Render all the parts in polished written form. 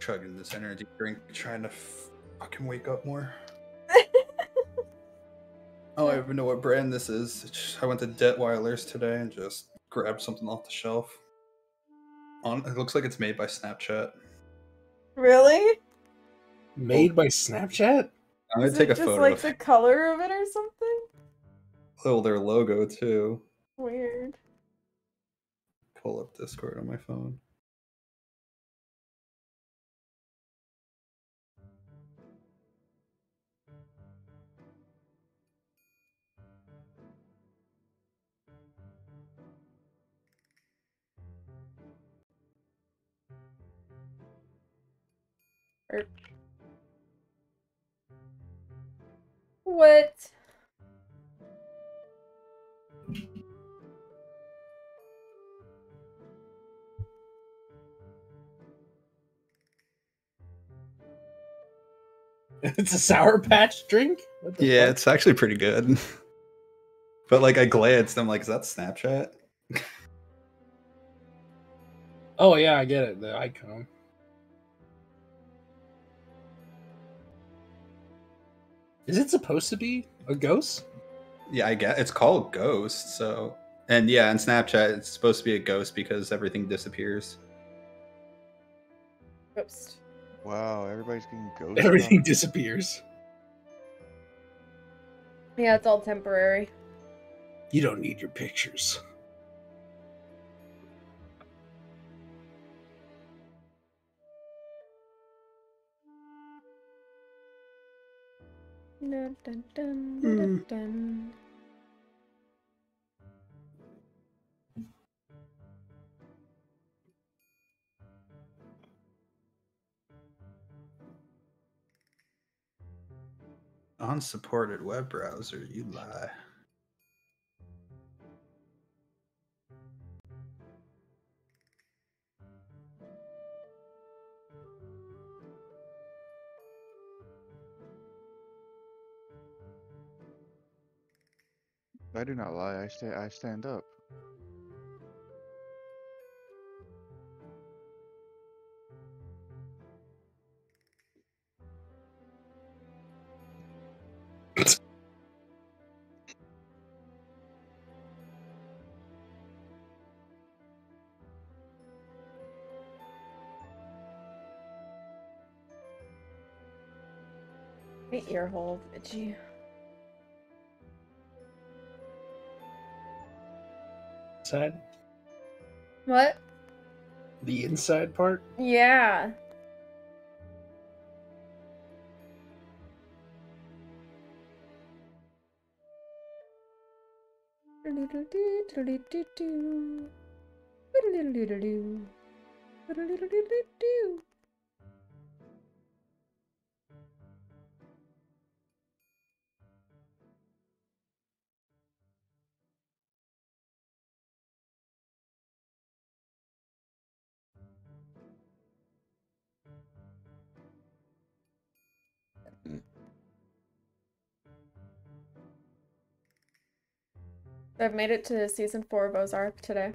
chugging this energy drink, trying to fucking wake up more. Oh, I don't even know what brand this is. I went to Detweiler's today and just grabbed something off the shelf. It looks like it's made by Snapchat. Really? Made by Snapchat? I'm gonna Is take it a just photo like of the color of it or something? their logo too. Weird. Pull up Discord on my phone. What? It's a Sour Patch drink? What the Yeah, fuck? it's actually pretty good. But like I glanced, I'm like, is that Snapchat? Oh yeah, I get it. The icon. Is it supposed to be a ghost? Yeah, I get it's called Ghost, so and yeah, on Snapchat it's supposed to be a ghost because everything disappears. Ghost. Wow, everybody's getting ghosted. Everything disappears. Yeah, it's all temporary. You don't need your pictures. Dun, dun, dun, dun, dun. Unsupported web browser, you lie. I do not lie. I stand up. My ear hole itchy. Inside? What? The inside part? Yeah. I've made it to season 4 of Ozark today.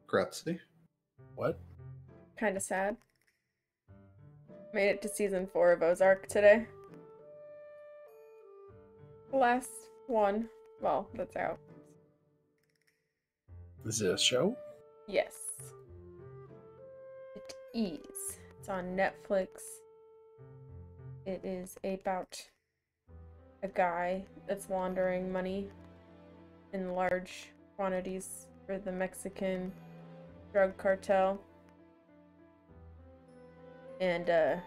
Grazie. What? Kind of sad. Made it to season 4 of Ozark today. The last one. Well, that's out. Is it a show? Yes. It is. It's on Netflix. It is about a guy that's laundering money in large quantities for the Mexican drug cartel. And a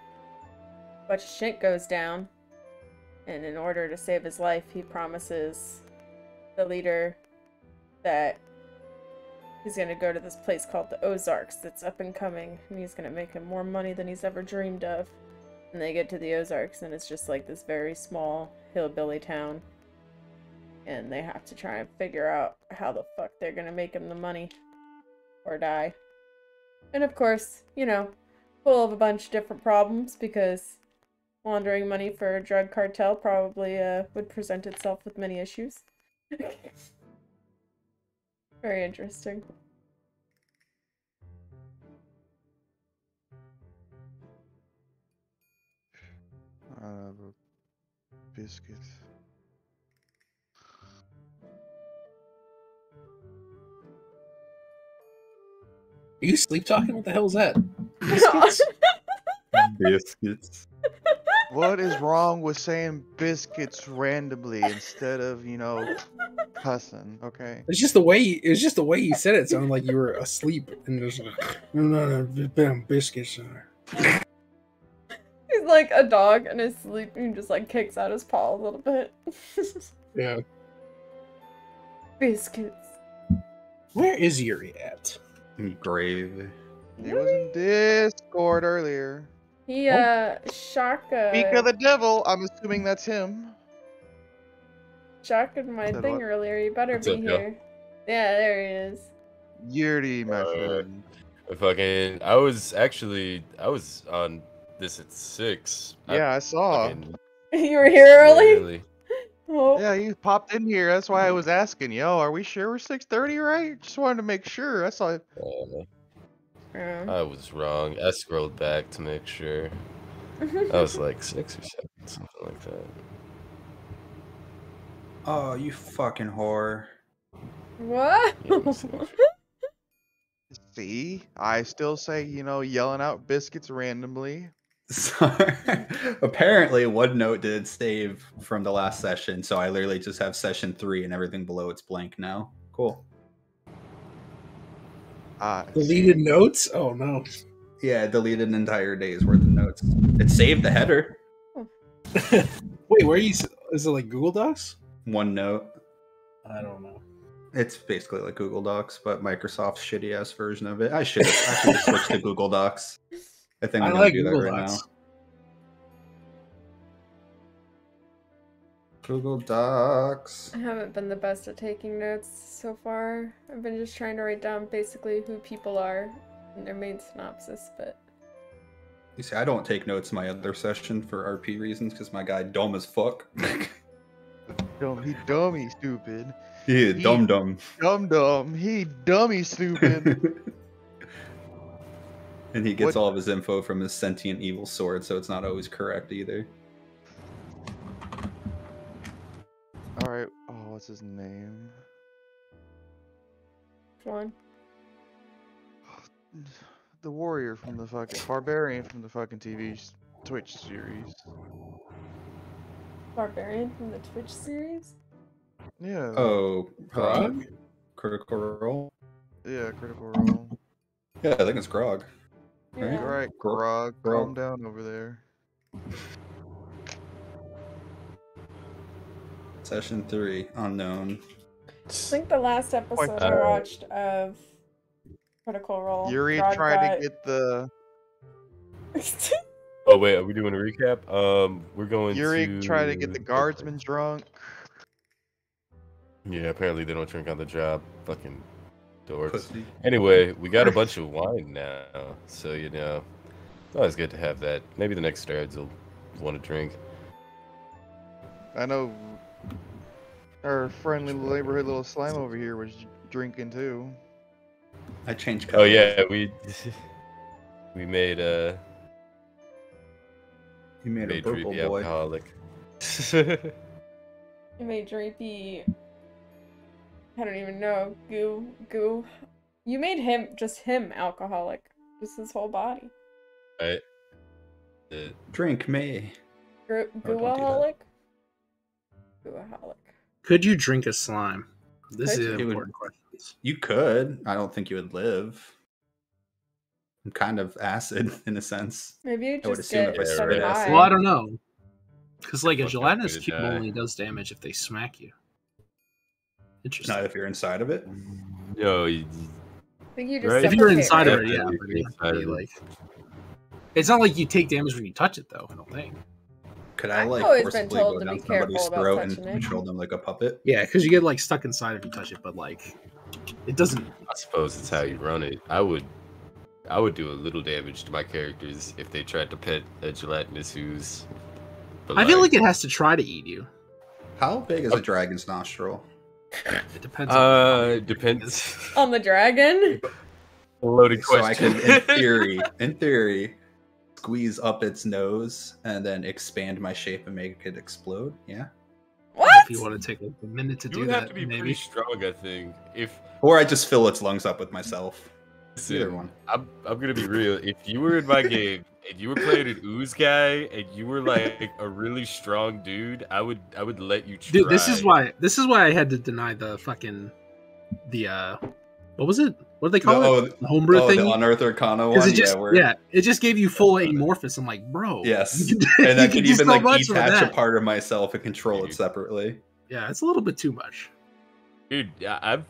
bunch of shit goes down. And in order to save his life, he promises the leader that he's gonna go to this place called the Ozarks that's up and coming, and he's gonna make him more money than he's ever dreamed of. And they get to the Ozarks, and it's just like this very small hillbilly town. And they have to try and figure out how the fuck they're gonna make him the money. Or die. And of course, you know, full of a bunch of different problems, because laundering money for a drug cartel probably would present itself with many issues. Very interesting. biscuit. Are you sleep talking? What the hell is that? Biscuits? Biscuits. What is wrong with saying biscuits randomly instead of, cussing? Okay. It's just the way you said it. It sounded like you were asleep and just like, no, biscuits. He's like a dog in his sleep and just like kicks out his paw a little bit. Yeah. Biscuits. Where is Yuri at? Grave. He was in Discord earlier. He Shaka Speak of the devil. I'm assuming that's him. Shaka my Said thing what? earlier. You better What's be up, yo? here. Yeah, there he is. Yuri, my friend. I was on this at 6. Yeah, I saw. You were here early? Really, Oh. Yeah, you popped in here. That's why I was asking. Yo, are we sure we're 6:30, right? Just wanted to make sure. That's all. Yeah. I was wrong. I scrolled back to make sure. I was like 6 or 7, something like that. Oh, you fucking whore. What? Yeah, let me see. See, I still say, yelling out biscuits randomly. Sorry. Apparently, OneNote did save from the last session, so I literally just have session 3 and everything below it's blank now. Cool. Deleted notes? Oh no. Yeah, I deleted an entire day's worth of notes. It saved the header. Wait, where are you? Is it like Google Docs? OneNote. I don't know. It's basically like Google Docs, but Microsoft's shitty ass version of it. I should have switched to Google Docs. I think I I'm gonna like do Google that right Docs. now. Google Docs. I haven't been the best at taking notes so far. I've been just trying to write down basically who people are and their main synopsis, but You see, I don't take notes in my other session for RP reasons because my guy dumb as fuck. He dummy stupid. Yeah, dumb. Dumb. He dummy stupid. And he gets What- all of his info from his sentient evil sword, so it's not always correct either. Alright. Oh, what's his name? one. The warrior from the fucking barbarian from the fucking Twitch series. Barbarian from the Twitch series? Yeah. Oh, Grog? Critical Role? Yeah, critical role. Yeah, I think it's Grog. Right? Yeah. Alright, Grog. Grog, calm down over there. Session 3, unknown. I think the last episode I watched of Critical Role. Yuri Grog tried to get the. Oh wait, are we doing a recap? We're going Yuri to tried to get the guardsman drunk. Yeah, apparently they don't drink on the job. Fucking dorks. Pussy. Anyway, we got a bunch of wine now, so it's always good to have that. Maybe the next Strads will want to drink. I know our friendly neighborhood little slime over here was drinking too. I changed Oh colors. yeah, we made You made a made purple Dreepy boy. alcoholic. You made Drapey. I don't even know. Goo. You made him alcoholic. Just his whole body. Right. Drink me. Oh, don't do that. Gooaholic? Gooaholic. Could you drink a slime? This Could is you? an It would- important question. You could. I don't think you would live. I'm kind of acid in a sense. Maybe you I would just assume get if I so started high. Well, I don't know. Because like a Fuck, gelatinous I'm cube gonna die. only does damage if they smack you. Interesting. Not if you're inside of it. No, I think you just Right. If you're suffocate, inside of right? it, yeah. Yeah, But if you you're have to inside be, of it. like, it's not like you take damage when you touch it, though. I don't think. Could I I've like always been forcibly told go to down be somebody's careful about throat and touching it. control them like a puppet? Yeah, because you get like stuck inside if you touch it, but like it doesn't. I suppose it's how you run it. I would do a little damage to my characters if they tried to pet a gelatinous ooze. But I feel like it has to try to eat you. How big is a dragon's nostril? It depends. on depends. On the dragon? Loaded So question. I could, in theory, squeeze up its nose and then expand my shape and make it explode. Yeah. What? If you want to take like a minute to You do would that, have to be maybe. pretty strong, I think. If Or I just fill its lungs up with myself. listen, Either one. I'm gonna be real. If you were in my game and you were playing an ooze guy and you were like a really strong dude, I would let you try. Dude, this is why I had to deny the fucking what was it? What do they call it? The homebrew the thingy? Unearth Arcana Because one. it just it just gave you full amorphous. I'm like, bro. Yes. You And I can can do even so like much with detach a that. part of myself and control it separately. Yeah, it's a little bit too much. Dude, I've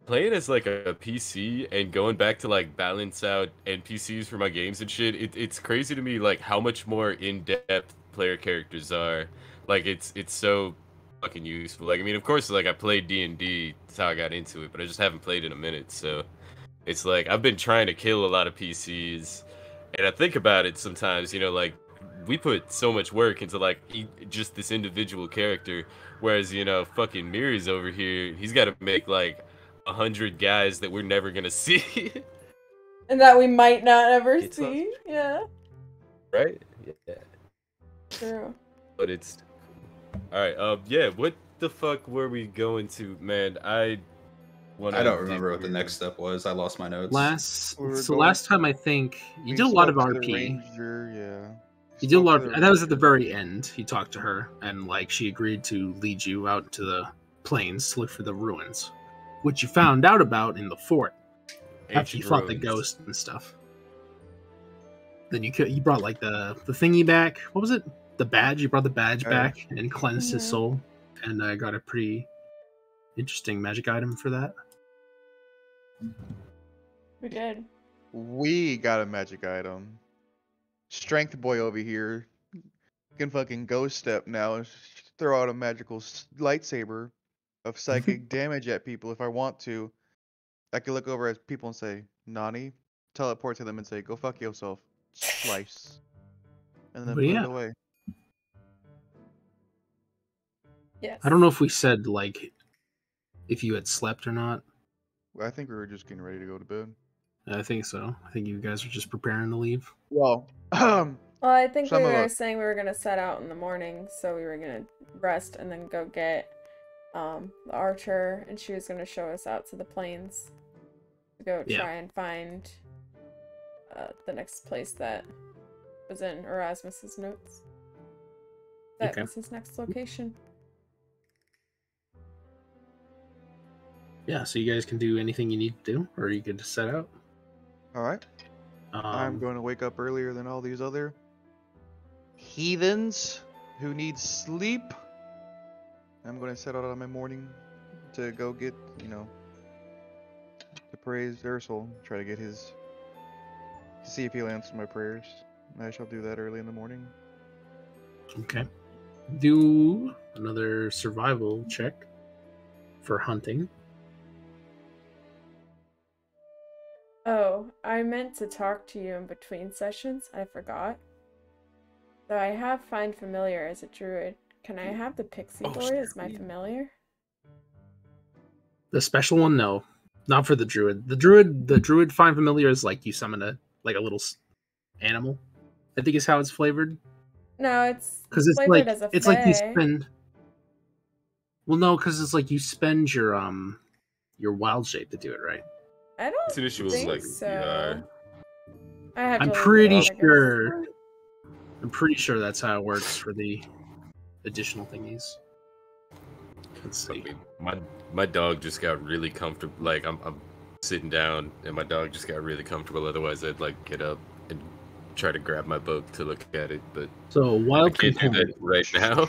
playing as like a PC and going back to like balance out NPCs for my games and shit. It's crazy to me like how much more in-depth player characters are. Like it's so fucking useful. Like I mean, of course, like I played D&D. That's how I got into it, but I just haven't played in a minute. So it's like I've been trying to kill a lot of PCs, and I think about it sometimes. You know, like we put so much work into like just this individual character, whereas you know, fucking Miri's over here. He's got to make like 100 guys that we're never gonna see. And that we might not ever It's not- see. Yeah. Right? Yeah. True. But it's all right. Yeah. What the fuck were we going to, man? I don't remember what the next step was. I lost my notes. Last We were going- time I think you We did a lot of spoke to the RP. Ranger, yeah. You did a Spoke lot to of, the and that was at the ranger. very end. You talked to her, and like she agreed to lead you out to the plains to look for the ruins, which you found out about in the fort after you fought the ghost and stuff. Then you brought like the thingy back. What was it? The badge. You brought the badge back and cleansed his soul, and I got a pretty interesting magic item for that. We did. We got a magic item. Strength boy over here can fucking ghost step now. Throw out a magical lightsaber of psychic damage at people if I want to. I can look over at people and say, Nani, teleport to them and say, go fuck yourself. Slice. And then But put yeah. it away. Yes. I don't know if we said like if you had slept or not. I think we were just getting ready to go to bed. I think so. I think you guys were just preparing to leave. Well, Well, I think we Some of were us. saying we were gonna set out in the morning, so we were gonna rest and then go get the archer, and she was gonna show us out to the plains to go try and find the next place that was in Erasmus's notes. That was his next location. Yeah, so you guys can do anything you need to do, or you could set out. Alright. I'm going to wake up earlier than all these other heathens who need sleep. I'm going to set out on my morning to go get, to praise Ursel, try to get to see if he'll answer my prayers. I shall do that early in the morning. Okay. Do another survival check for hunting. Oh, I meant to talk to you in between sessions. I forgot. So I have Find Familiar as a druid. Can I have the Pixie Boy as my familiar? The special one, no, not for the druid. The druid find familiar is like you summon a little animal. I think is how it's flavored. No, it's Because it's flavored like as a it's like you fae. spend. Well, no, because it's like you spend your wild shape to do it, right? I don't It's an issue with, think like, so. I have I'm to look it pretty up, I guess. sure. I'm pretty sure that's how it works for the additional thingies. Let's I see. mean, my dog just got really comfortable. Like I'm sitting down and my dog just got really comfortable. Otherwise, I'd like get up and try to grab my book to look at it, but So I wild can't do that component. right now.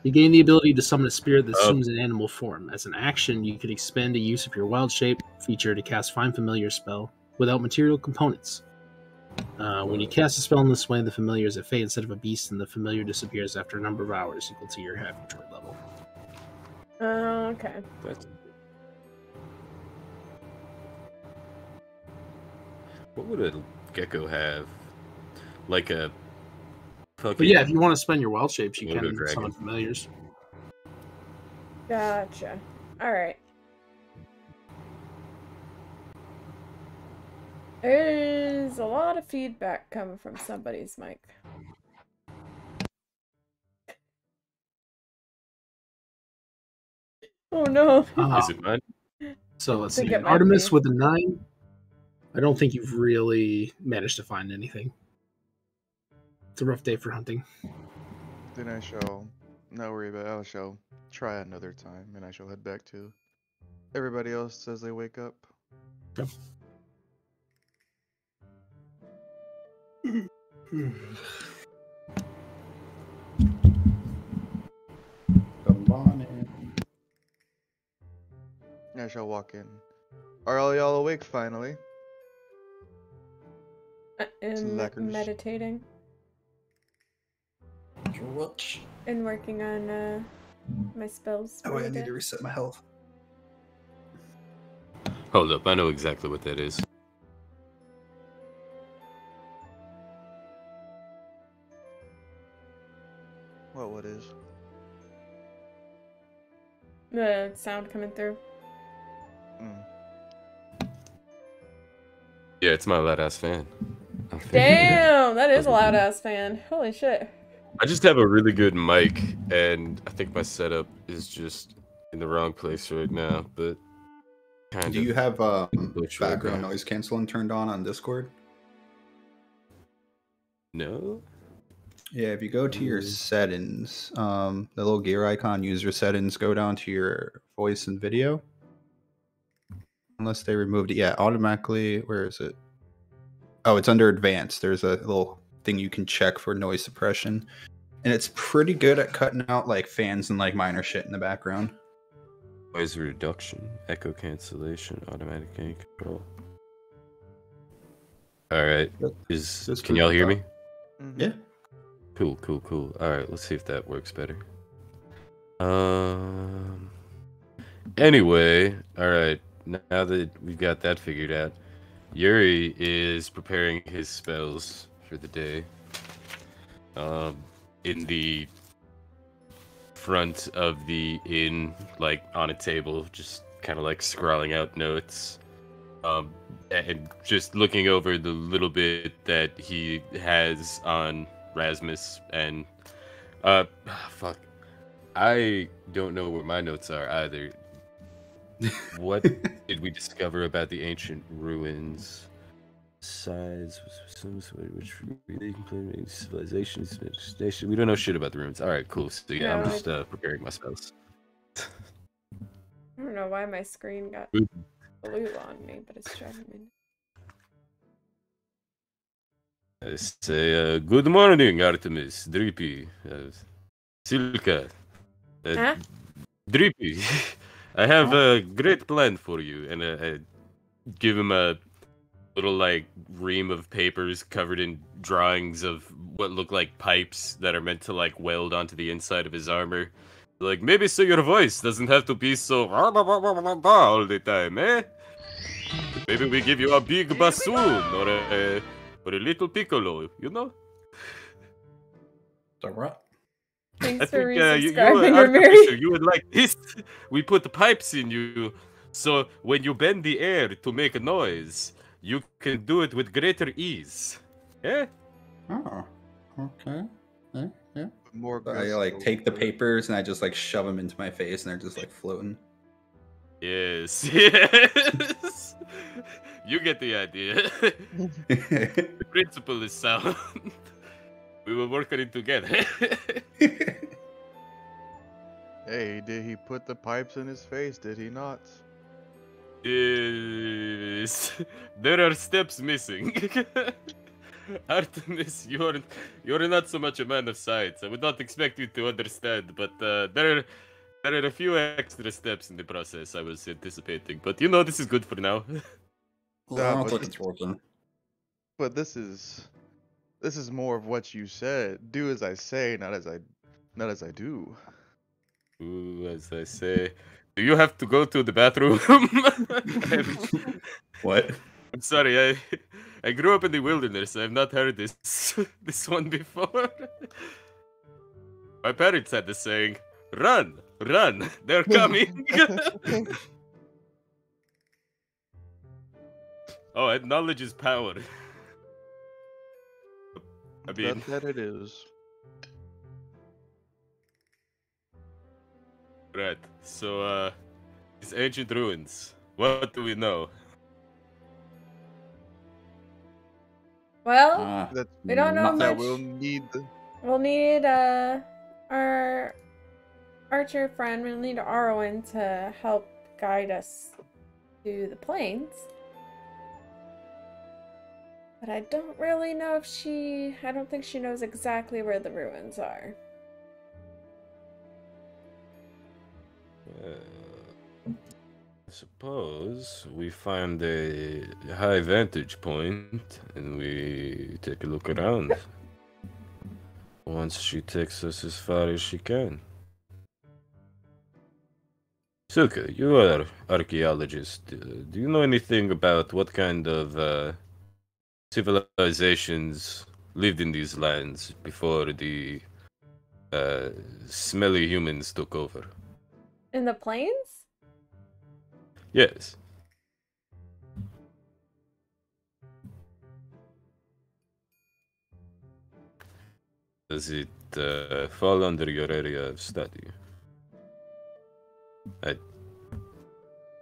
You gain the ability to summon a spirit that assumes an animal form. As an action, you can expend a use of your wild shape feature to cast Find Familiar spell without material components. When you cast a spell in this way, the familiar is a fae instead of a beast, and the familiar disappears after a number of hours equal to your half droid level. Okay. What would a gecko have? Like a fucking. But yeah, if you want to spend your wild shapes, you Little can dragon. summon familiars. Gotcha. Alright. There's There's a lot of feedback coming from somebody's mic. Oh no. Is it mine? So let's think see. it might Artemis be. with a 9. I don't think you've really managed to find anything. It's a rough day for hunting. Then I shall not worry about it. I shall try another time, and I shall head back to everybody else as they wake up. Yep. Come on in. I shall walk in. Are all y'all awake finally? Slackers. Meditating What? and working on my spells. Oh, for wait, the I need day. to reset my health. Hold up, I know exactly what that is. What is? The sound coming through. Yeah, it's my loud ass fan. Damn, that is a loud ass fan. Holy shit. I just have a really good mic, and I think my setup is just in the wrong place right now, but kind Do of. you have Which way background back? noise canceling turned on Discord? No? Yeah, if you go to your settings, the little gear icon, user settings, go down to your voice and video. Unless they removed it. Yeah, automatically. Where is it? Oh, it's under advanced. There's a little thing you can check for noise suppression. And it's pretty good at cutting out like fans and like minor shit in the background. Noise reduction, echo cancellation, automatic gain control. Alright. Can y'all hear me? Mm-hmm. Yeah. Cool. Alright, let's see if that works better. Anyway, alright. Now that we've got that figured out, Yuri is preparing his spells for the day. In the front of the inn, like on a table, just kind of like scrawling out notes. And just looking over the little bit that he has on Rasmus and fuck. I don't know where my notes are either. What did we discover about the ancient ruins? Size, which civilizations, station. We don't know shit about the ruins. All right, cool. So yeah, I'm No, just preparing my spells. I don't know why my screen got Good. blue on me, but it's driving me. I say good morning, Artemis, Drippy, Silka, Huh? Drippy. I have a great plan for you, and I give him a little like ream of papers covered in drawings of what look like pipes that are meant to like weld onto the inside of his armor. Like, maybe so your voice doesn't have to be so all the time, eh? Maybe we give you a big bassoon or a little piccolo, you know? So what? Thanks I for think resubscribing, Artificial, Mary. you would like this. We put the pipes in you, so when you bend the air to make a noise, you can do it with greater ease. Yeah? Oh, okay. Yeah. More I like take the papers and I just like shove them into my face and they're just like floating. Yes, yes. You get the idea. The principle is sound. We will work on it together. Hey, did he put the pipes in his face? Did he not? Yes. There are steps missing. Artemis, you're not so much a man of science. I would not expect you to understand, but there are a few extra steps in the process I was anticipating. But you know, this is good for now. Well, I don't but think it's working. But this is more of what you said. Do as I say, not as I do. Ooh, as I say, do you have to go to the bathroom? What? I'm sorry, I grew up in the wilderness. I've not heard this this one before. My parents had this saying, "Run, run, they're coming." Oh, and knowledge is power. I mean, that it is. right. So, these ancient ruins. What do we know? Well, That we don't know nothing. that much. we'll need. We'll need our archer friend. We'll need Arwen to help guide us to the plains. But I don't really know if I don't think she knows exactly where the ruins are. I suppose we find a high vantage point and we take a look around. Once she takes us as far as she can. Silka, you are archaeologist. Do you know anything about what kind of civilizations lived in these lands before the smelly humans took over? In the plains? Yes. Does it fall under your area of study?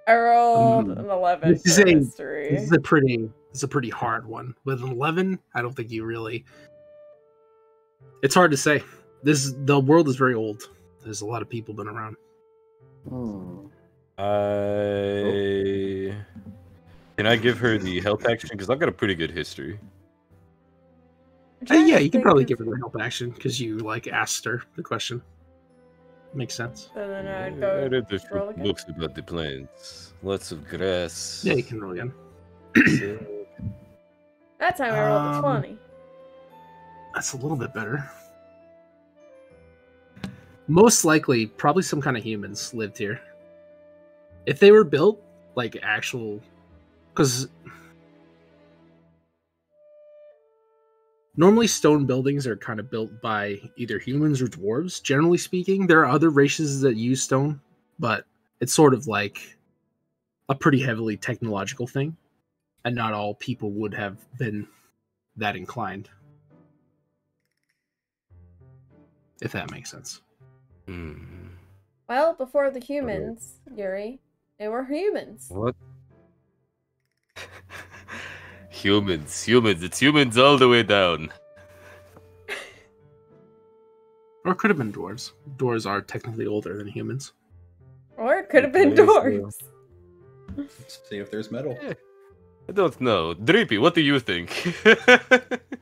I rolled an 11 This is for a history. this is a pretty hard one. With an 11, I don't think you really. It's hard to say. The world is very old. There's a lot of people been around. Can I give her the help action? Because I've got a pretty good history. I'm trying Yeah, to you can think probably of- give her the help action because you like asked her the question. Makes sense. So then I'd I go read a roll few again. books about the plains. Lots of grass. Yeah, you can roll again. That time I rolled a 20. That's a little bit better. Most likely, probably some kind of humans lived here. If they were built like actual, because normally stone buildings are kind of built by either humans or dwarves. Generally speaking, there are other races that use stone, but it's sort of like a pretty heavily technological thing, and not all people would have been that inclined. If that makes sense. Well, before the humans, Yuri, they were humans. What? Humans. It's humans all the way down. Or it could have been dwarves. Dwarves are technically older than humans. Or it could have been Okay, so- dwarves. Let's see if there's metal. I don't know. Dreepy, what do you think?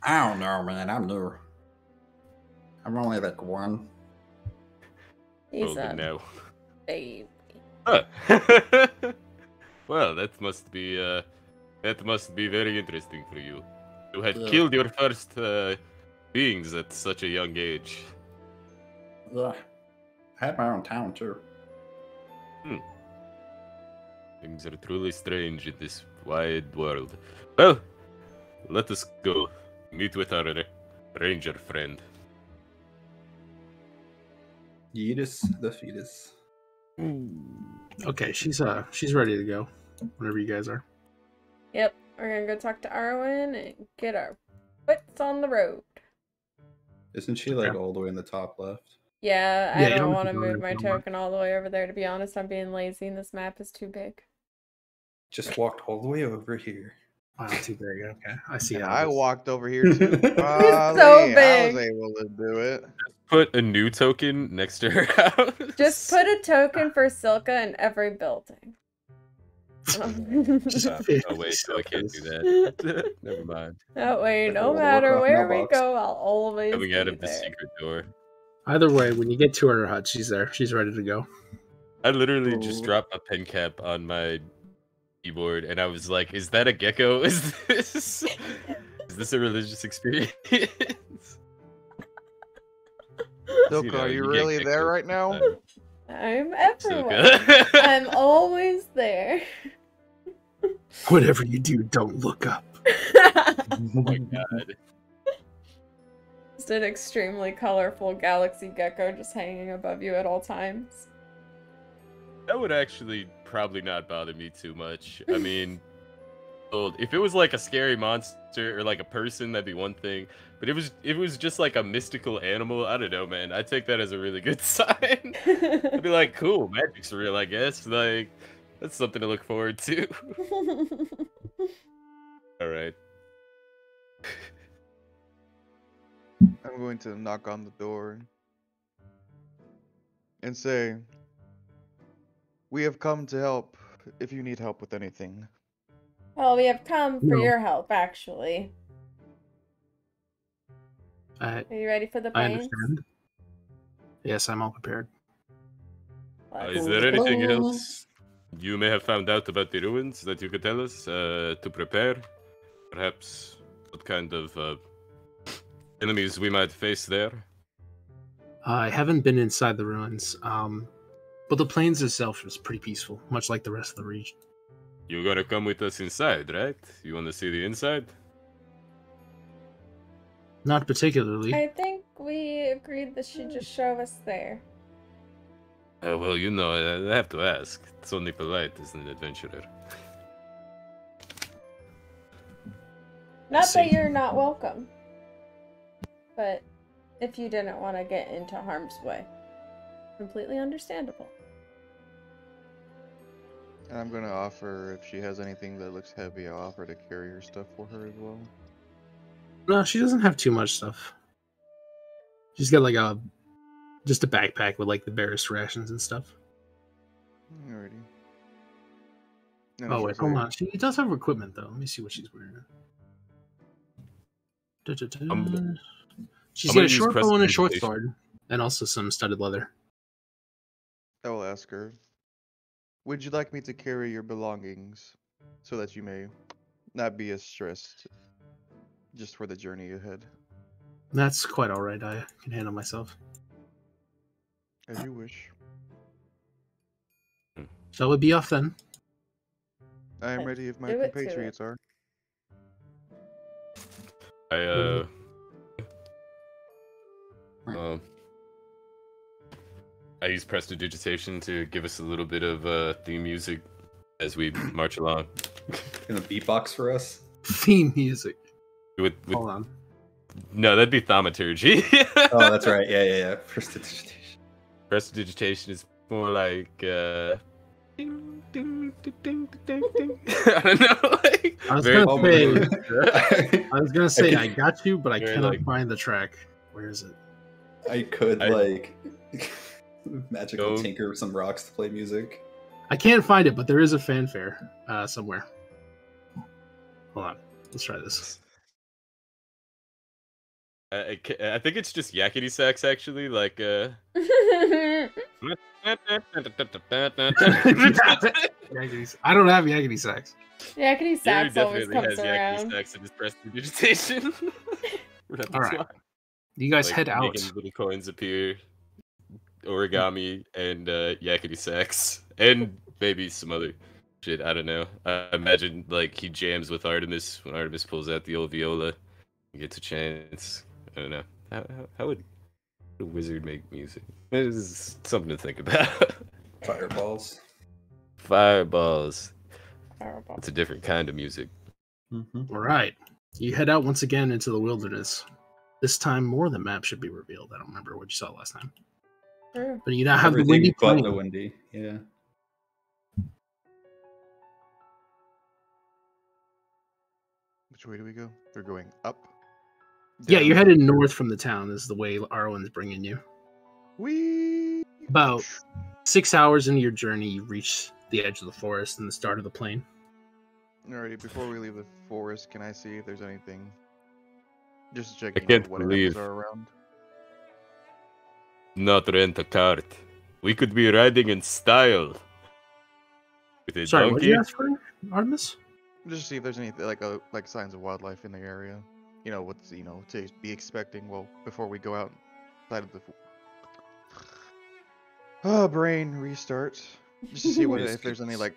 I don't know, man. I'm new. I'm only like one. He's Oh, a no. baby. Huh. Well, that must be very interesting for you. You had Yeah. killed your first beings at such a young age. Yeah. I had my own town too. Things are truly strange in this wide world. Well, let us go meet with our ranger friend. Yeetus the fetus. Okay, she's ready to go. Whenever you guys are. Yep, we're gonna go talk to Arwen and get our butts on the road. Isn't she like all the way in the top left? Yeah, Yeah, I you don't don't want to have to go move there my if you don't want. token all the way over there, to be honest. I'm being lazy and this map is too big. Just walked all the way over here. Wow, too big. Okay, I see And how I it is. walked over here too. so Golly, I was big. able to do it. Put a new token next to her house. Just put a token for Silka in every building. Just Oh, fit oh wait, these no, I can't do tokens. that. Never mind. That way, Like a no little matter Warcraft where we mailbox. go, I'll always Coming out be of the there. secret door. Either way, when you get to her hut, she's there. She's ready to go. I literally just Oh. dropped a pen cap on my keyboard, and I was like, "Is that a gecko? Is this a religious experience?" Silka, are you get really there geckos right now? sometimes. I'm everywhere. Silka. I'm always there. Whatever you do, don't look up. Oh my god. Just an extremely colorful galaxy gecko just hanging above you at all times. That would actually probably not bother me too much. I mean, If it was like a scary monster or like a person, that'd be one thing. But if it was just like a mystical animal, I don't know, man. I take that as a really good sign. I'd be like, cool, magic's real, I guess. Like, that's something to look forward to. All right. I'm going to knock on the door and say, "We have come to help if you need help with anything." Well, we have come for No. your help, actually. I Are you ready for the I planes? understand. Yes, I'm all prepared. Is there anything else you may have found out about the ruins that you could tell us to prepare? Perhaps what kind of enemies we might face there? I haven't been inside the ruins, but the plains itself is pretty peaceful, much like the rest of the region. You gotta come with us inside, right? You want to see the inside? Not particularly. I think we agreed that she'd just show us there. Well, you know, I have to ask. It's only polite as an adventurer. Not see. that you're not welcome, but if you didn't want to get into harm's way, completely understandable. And I'm gonna offer, if she has anything that looks heavy, I'll offer to carry her stuff for her as well. No, she doesn't have too much stuff. She's got like just a backpack with like the barest rations and stuff. Alrighty. And Oh she'll wait, hold say, on. She does have equipment though. Let me see what she's wearing. She's I'm got gonna a use short bow and a short prestidigitation. sword, and also some studded leather. I will ask her, "Would you like me to carry your belongings so that you may not be as stressed just for the journey ahead?" That's quite all right. I can handle myself. As you wish. Shall we be off then? I am Let's ready if my do it to compatriots are. I use prestidigitation to give us a little bit of theme music as we march along. Gonna beatbox for us? Theme music. With Hold on. No, that'd be thaumaturgy. Oh, that's right. Yeah. Prestidigitation. Prestidigitation is more like ding, ding, ding, ding, ding, ding. I don't know. Like, I was very- gonna say, I was gonna say I got you, but I Very, cannot like- find the track. Where is it? I could like magical Go- tinker some rocks to play music. I can't find it, but there is a fanfare somewhere. Hold on. Let's try this. I think it's just yakety sax actually. Like Yakety- I don't have yakety sax. Yakety sax Gary always definitely comes has around. yakety sax in his prestidigitation. All right. You guys Like, head out. making little coins appear, origami, and yakety sax, and maybe some other shit. I don't know. I imagine like he jams with Artemis when Artemis pulls out the old viola. He gets a chance. I don't know. How would a wizard make music? This is something to think about. Fireballs. Fireballs. Horrible. It's a different kind of music. Mm-hmm. All right. You head out once again into the wilderness. This time, more of the map should be revealed. I don't remember what you saw last time. True. But you now have the Everything windy but plain. the windy. Yeah. Which way do we go? We're going up. Yeah, down, you're headed north from the town. Is the way Arwen's bringing you. Whee! About 6 hours into your journey, you reach the edge of the forest and the start of the plain. Alrighty, before we leave the forest, can I see if there's anything? Just checking can't what believe- enemies are around. Not rent a cart. We could be riding in style. With a Sorry, what did donkey. you ask for, Artemis? Just see if there's any like signs of wildlife in the area. You know what's to be expecting. Well, before we go outside of the. Oh, brain restart. Just to see what if there's any like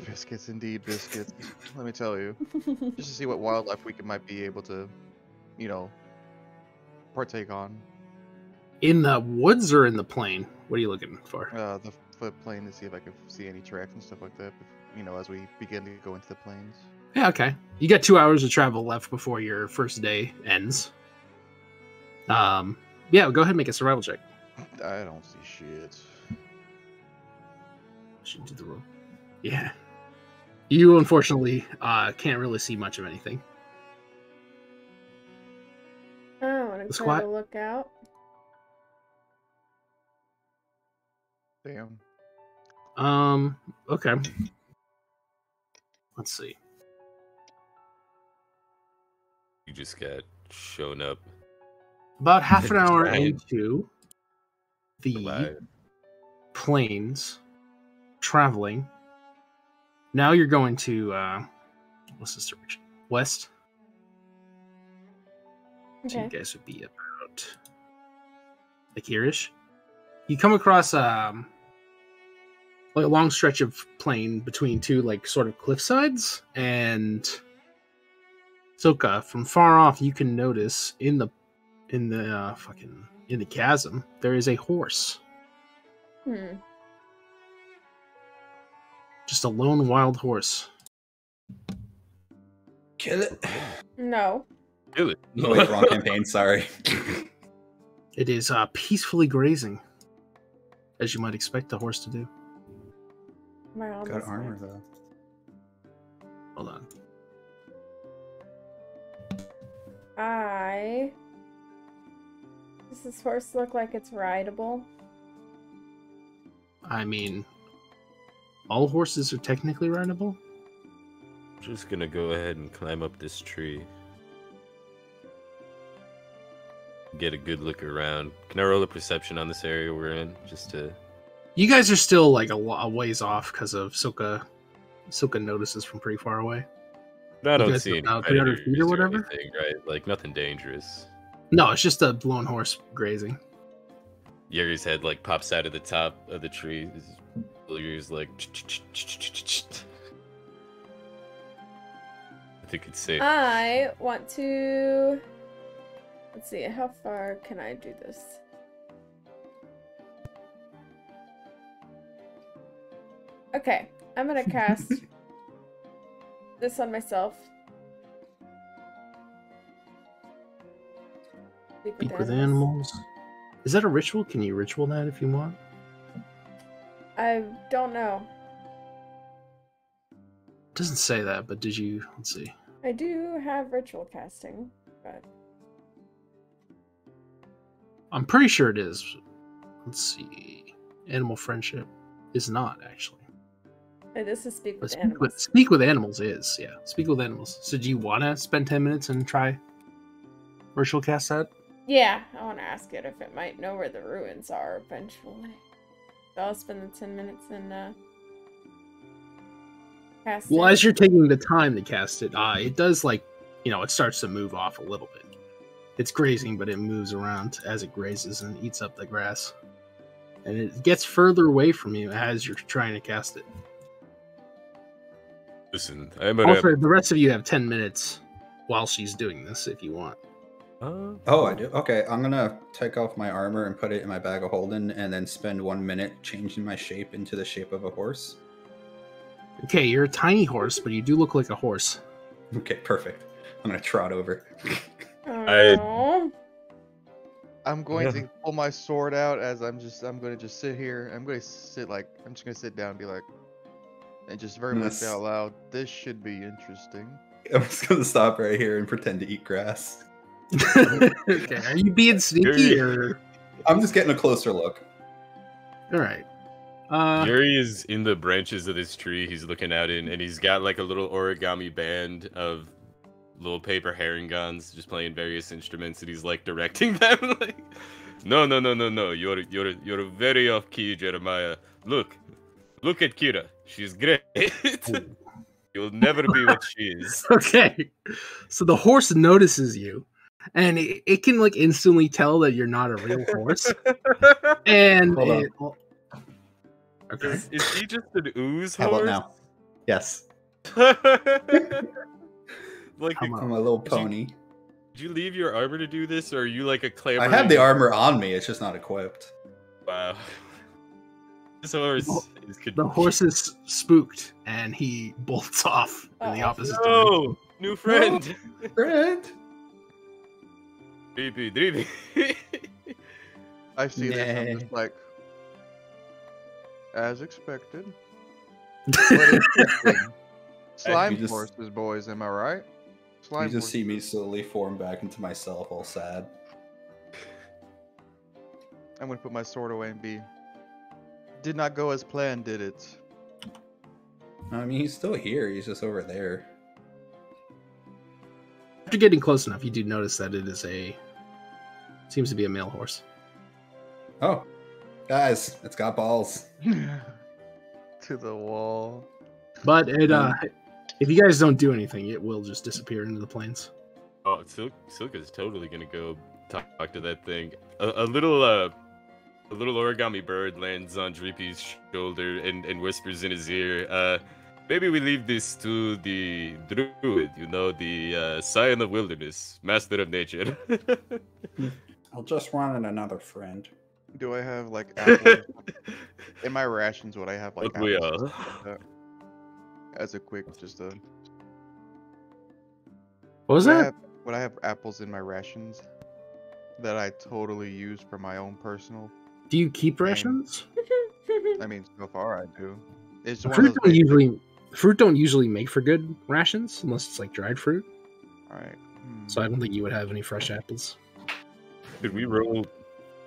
biscuits, indeed biscuits. Let me tell you, just to see what wildlife might be able to, partake on. In the woods or in the plain? What are you looking for? The foot plane to see if I could see any tracks and stuff like that. As we begin to go into the plains. Yeah, okay. You got 2 hours of travel left before your first day ends. Yeah, go ahead and make a survival check. I don't see shit. Should do the roll. Yeah. You unfortunately can't really see much of anything. I want to try to look out. Damn. Okay. Let's see. You just got shown up. About half an hour Giant. into the planes traveling. Now you're going to what's this direction? West. Okay. So you guys would be about like here-ish. You come across like a long stretch of plain between two like sort of cliff sides, and Soka, from far off you can notice in the chasm there is a horse. Just a lone wild horse. Kill it. No. Kill it. No, wait, wrong campaign. Sorry. It is peacefully grazing, as you might expect a horse to do. Got armor though. Hold on. Does this horse look like it's rideable? I mean, all horses are technically rideable. Just gonna go ahead and climb up this tree. Get a good look around. Can I roll a perception on this area we're in? Just to... You guys are still like a ways off because of Soka. Soka notices from pretty far away. I don't see any 300 feet or whatever? anything, right? Like, nothing dangerous. No, it's just a lone horse grazing. Yuri's head, like, pops out of the top of the tree. Yuri's like... I think it's safe. I want to... Let's see, how far can I do this? Okay, I'm gonna cast this on myself. Speak with animals. Is that a ritual? Can you ritual that if you want? I don't know. It doesn't say that, but did you? Let's see. I do have ritual casting, but I'm pretty sure it is. Let's see. Animal friendship is not actually. this is speak But with animals. speak with animals is, yeah. Speak with animals. So do you want to spend 10 minutes and try ritual cast that? Yeah, I want to ask it if it might know where the ruins are eventually. So I'll spend the 10 minutes and cast Well, it. as you're taking the time to cast it, it does like, it starts to move off a little bit. It's grazing, but it moves around as it grazes and eats up the grass. And it gets further away from you as you're trying to cast it. Listen, I'm gonna... Also, the rest of you have 10 minutes while she's doing this if you want. Oh, I do? Okay, I'm gonna take off my armor and put it in my bag of holding and then spend 1 minute changing my shape into the shape of a horse. Okay, you're a tiny horse, but you do look like a horse. Okay, perfect. I'm gonna trot over. Oh. I'm going to pull my sword out as I'm going to just sit here. I'm just going to sit down and be like, and just very much out loud, this should be interesting. I'm just gonna stop right here and pretend to eat grass. Okay, are you being sneaky or? I'm just getting a closer look. All right. Yuri is in the branches of this tree. He's looking out in, and he's got like a little origami band of little paper herring guns, just playing various instruments, and he's like directing them. Like, no, you're very off key, Jeremiah. Look at Kira. She's great. You'll never be what she is. Okay, so the horse notices you, and it can like instantly tell that you're not a real horse. And okay, Is he just an ooze How horse? about now? Yes. Like Come on. I'm a little pony. Did you leave your armor to do this, or are you like a clamor? I have the armor on me, it's just not equipped. Wow. This horse The horse is spooked, and he bolts off in the opposite direction. No, new friend. Friend. Dreepy. I see this. I'm just like, as expected. Slime just- horses, boys. Am I right? Slime You just horses. see me slowly form back into myself, all sad. I'm gonna put my sword away and be. Did not go as planned, did it? I mean, he's still here. He's just over there. After getting close enough, you do notice that it is seems to be a male horse. Oh, guys, it's got balls. To the wall. But it, if you guys don't do anything, it will just disappear into the plains. Oh, Silk is totally gonna go talk to that thing. A little origami bird lands on Dreepy's shoulder and whispers in his ear, maybe we leave this to the druid, the scion of wilderness, master of nature. I'll just run another friend. Do I have like apples? In my rations, would I have like Look, we apples? are. Like that? As a quick, just a. What was that? Would I have apples in my rations that I totally use for my own personal? Do you keep rations? I mean, so far I do. It's one Fruit of those don't basic- usually fruit don't usually make for good rations unless it's like dried fruit. All right. So I don't think you would have any fresh apples. Could we roll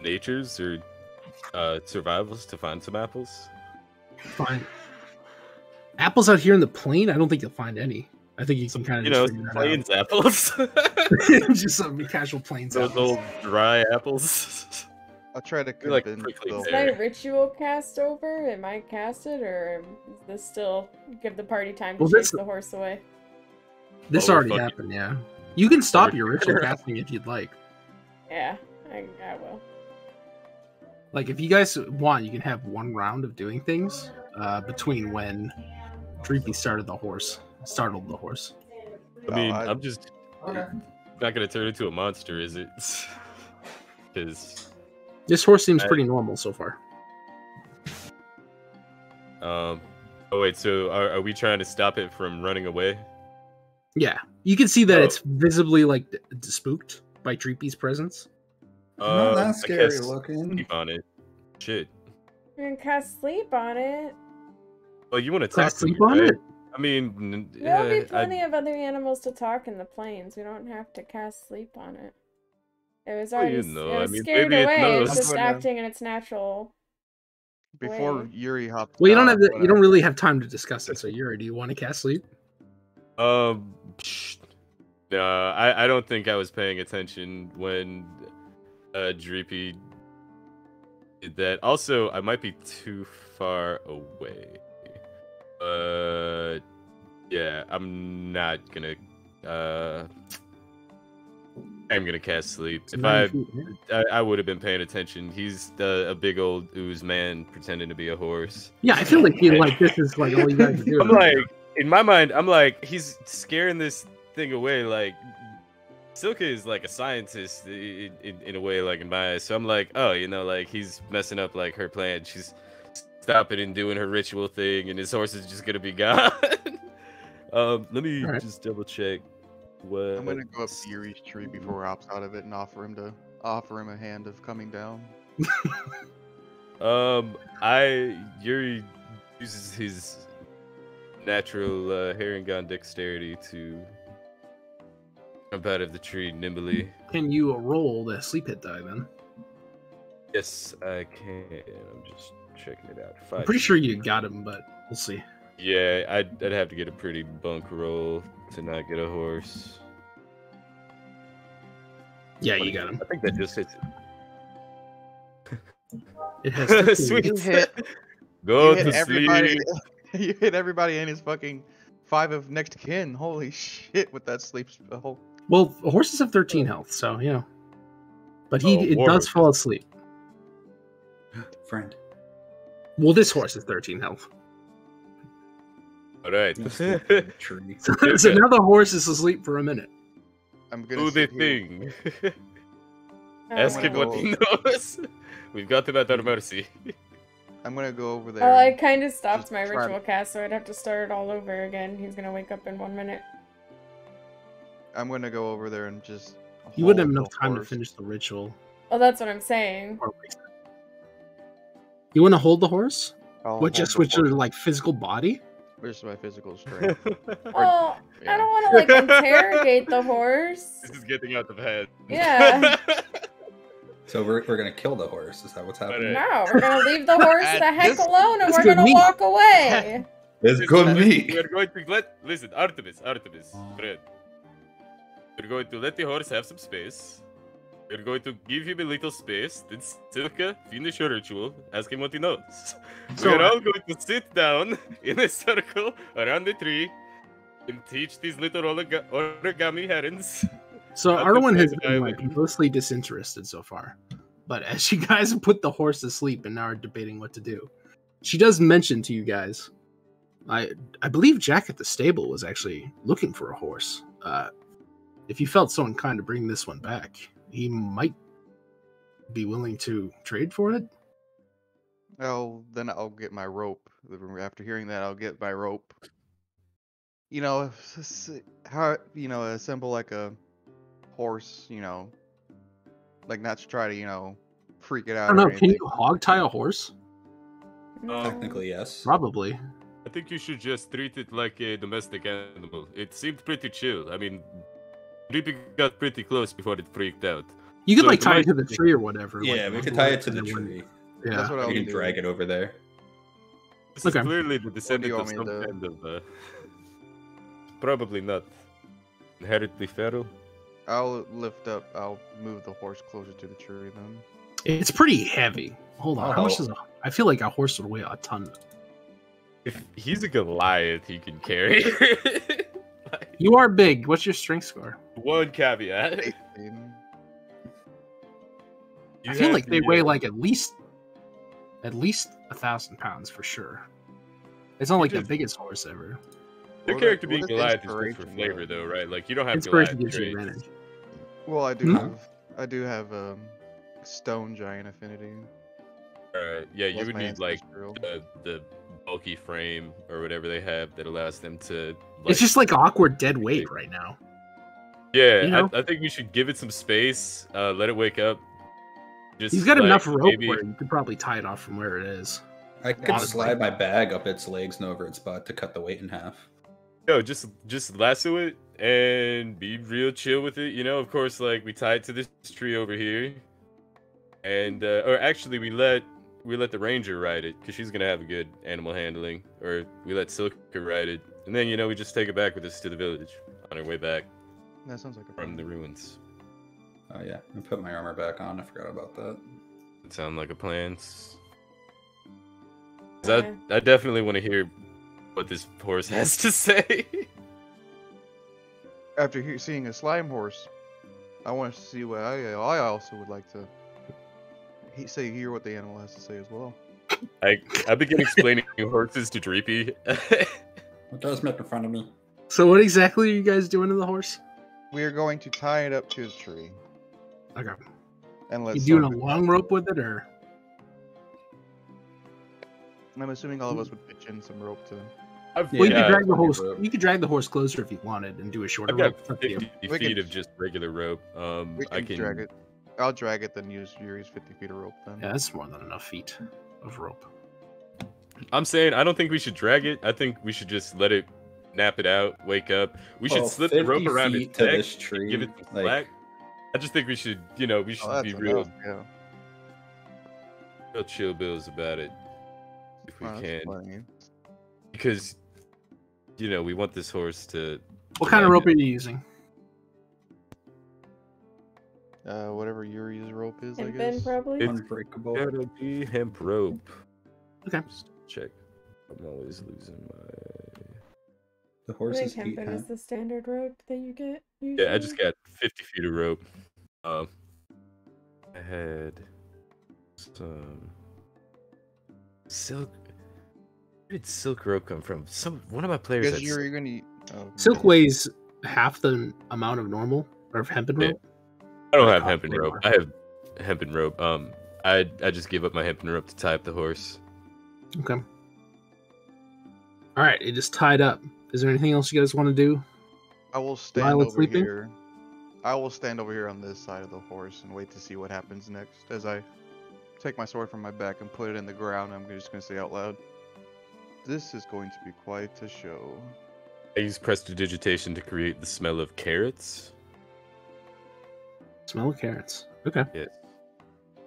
natures or survivals to find some apples? Fine. Apples out here in the plain, I don't think you'll find any. I think you can kind of just figure plains apples. that out. Just some casual plains Those apples. old dry apples. I'll try to You're, like, convince quickly the- Is my ritual cast over? Am I casted, or is this still give the party time to Well, chase this- the horse away? This Oh, we're already fucking- happened, yeah. You can stop We're- your ritual casting if you'd like. Yeah, I will. Like, if you guys want, you can have one round of doing things between when Dreepy startled the horse. I mean, I- I'm just not gonna turn into a monster, is it? Because This horse seems pretty normal so far. oh wait, so are we trying to stop it from running away? Yeah, you can see that Oh. it's visibly like spooked by Dreepy's presence. Not I that scary guess looking. Sleep on it. Shit. You're gonna cast sleep on it. Well, you want to talk Cast to me, sleep on right? it? I mean, There'll be plenty of other animals to talk in the plains. We don't have to cast sleep on it. It was Well, already you know, it was I mean, scared maybe it away. It's knows. just I'm gonna- acting in its natural. Before way. Yuri hops. Well, you don't down, have the, I'm you don't gonna- really have time to discuss it. So Yuri, do you want to cast sleep? Psh, I don't think I was paying attention when Dreepy did that. Also, I might be too far away. Yeah, I'm not gonna. I'm gonna cast sleep. It's If 9 feet, yeah. I would have been paying attention. He's a big old ooze man pretending to be a horse. Yeah, I feel like this is like all you guys are doing. I'm like, in my mind, I'm like, he's scaring this thing away. Like, Silka is like a scientist in a way, like in my eyes. So I'm like, oh, like he's messing up like her plan. She's stopping and doing her ritual thing, and his horse is just gonna be gone. Let me Alright. just double check. What? I'm gonna go up to Yuri's tree before he hops out of it and offer him a hand of coming down. Yuri uses his natural Herringon dexterity to jump out of the tree nimbly. Can you roll the sleep hit die then? Yes, I can. I'm just checking it out. I'm pretty sure you got him, but we'll see. Yeah, I'd have to get a pretty bunk roll to not get a horse. Yeah, you got him. I think that just hits It has it. 15. Sweet. You hit- Go you to hit everybody. sleep. You hit everybody in his fucking 5 of next kin. Holy shit! With that sleep spell. Well, horses have 13 health, so you know. But Oh, it war does horses. fall asleep. Friend. Well, this horse is 13 health. All right. Tree. So now the horse is asleep for a minute. I'm gonna Do the sit here. thing. Ask him what he knows. We've got him at our mercy. I'm gonna go over there. Oh, I kind of stopped Just my try to- ritual cast, so I'd have to start it all over again. He's gonna wake up in 1 minute. I'm gonna go over there and just. You wouldn't have hold enough the time to horse. finish the ritual. Oh, that's what I'm saying. Or waste it. You want to hold the horse? I'll What, hold just the switch your horse. like physical body? Just my physical strength. Oh, yeah. I don't want to like interrogate the horse. This is getting out of hand. Yeah. So we're gonna kill the horse. Is that what's happening? No, we're gonna leave the horse the heck This- alone, and this we're could gonna be- walk away. It's good meat. We're going to listen, Artemis, friend. We're going to let the horse have some space. We're going to give him a little space. Then Silka, finish your ritual. Ask him what he knows. So- We're all going to sit down in a circle around the tree and teach these little origami herons. So That's Arwen the has same been like island. mostly disinterested so far. But as you guys have put the horse to sleep and now are debating what to do, she does mention to you guys, I believe Jack at the stable was actually looking for a horse. If you felt so inclined to bring this one back, he might be willing to trade for it. Then I'll get my rope. After hearing that, I'll get my rope. You know, how assemble like a horse. You know, like not to try to freak it I out. don't know. or Can you anything. hog tie a horse? Technically, yes. Probably. I think you should just treat it like a domestic animal. It seemed pretty chill. I mean, Drippy got pretty close before it freaked out. You could So like it tie might- it to the tree or whatever. Yeah, like, we could tie it to and the then when- tree. Yeah. That's what I'll We can do. drag it over there. This Okay. is clearly the descendant want of me some to- kind of, probably not inherently feral. I'll move the horse closer to the tree then. It's pretty heavy. Hold on. Oh. How much does I feel like a horse would weigh a ton. If he's a Goliath, he can carry. Like, You are big. What's your strength score? one caveat. 18. I You feel have like they the, weigh like at least 1,000 pounds for sure. It's not like the just- biggest horse ever. Your What character if- being what if Goliath is good for inspiration, flavor, though? though, right? Like you don't have Inspiration Goliath gives you traits. advantage. Well, Hmm? I do have stone giant affinity. Yeah, you Plus would my need like ancestral. the bulky frame or whatever they have that allows them to. It's just like awkward dead weight right now. Yeah, you know? I think we should give it some space. Let it wake up. Just He's got like, enough rope maybe- where you could probably tie it off from where it is. I could Honestly. slide my bag up its legs and over its butt to cut the weight in half. No, just lasso it and be real chill with it. You know, of course, like we tie it to this tree over here, and or actually we let the ranger ride it because she's gonna have a good animal handling, or we let Silka ride it, and then we just take it back with us to the village on our way back That sounds like a from plan. the ruins. Oh yeah, I put my armor back on. I forgot about that. That sound like a plan? 'Cause Yeah. I definitely want to hear what this horse has to say. After seeing a slime horse, I want to see what I also would like to hear what the animal has to say as well. I begin explaining horses to Dreepy. What does make in front of me? So what exactly are you guys doing to the horse? We are going to tie it up to the tree Okay. and let. You doing a someone- long rope with it or? I'm assuming all of us would pitch in some rope to. I've, Well, you yeah, could drag the plenty of horse. rope. You could drag the horse closer if you wanted and do a shorter I've got rope. It's up to you. 50 We feet can- of just regular rope. We I can can drag it. I'll drag it, then use 50 feet of rope. Then. Yeah, that's more than enough feet of rope. I'm saying I don't think we should drag it. I think we should just let it nap it out, wake up. We should Well, slip the rope 50 around feet its to neck, this tree, give it some like- slack. I just think we should, we Oh, should that's be real, enough, yeah. real chill bills about it if we Oh, that's can, plenty. because we want this horse to. What kind of like rope are you using? Whatever Yuri's rope is, I And guess. Ben probably. It's Unbreakable. gotta be hemp rope. Okay. Just check. I'm always losing my. The I horses think eat hempen is hemp. the standard rope that you get. Yeah, I just usually. got 50 feet of rope. I had some silk. Where did silk rope come from? One of my players. Because Had you're gonna. Oh, Silk weighs half the amount of normal or of hempen Yeah. rope. I don't or have half hempen way rope. more. I have hempen rope. I just gave up my hempen rope to tie up the horse. Okay. All right, it is tied up. Is there anything else you guys want to do? I will stand While it's over sleeping? here. I will stand over here on this side of the horse and wait to see what happens next. As I take my sword from my back and put it in the ground, I'm just going to say out loud, "This is going to be quite a show." I use prestidigitation to create the smell of carrots. Smell of carrots. Okay. Yes.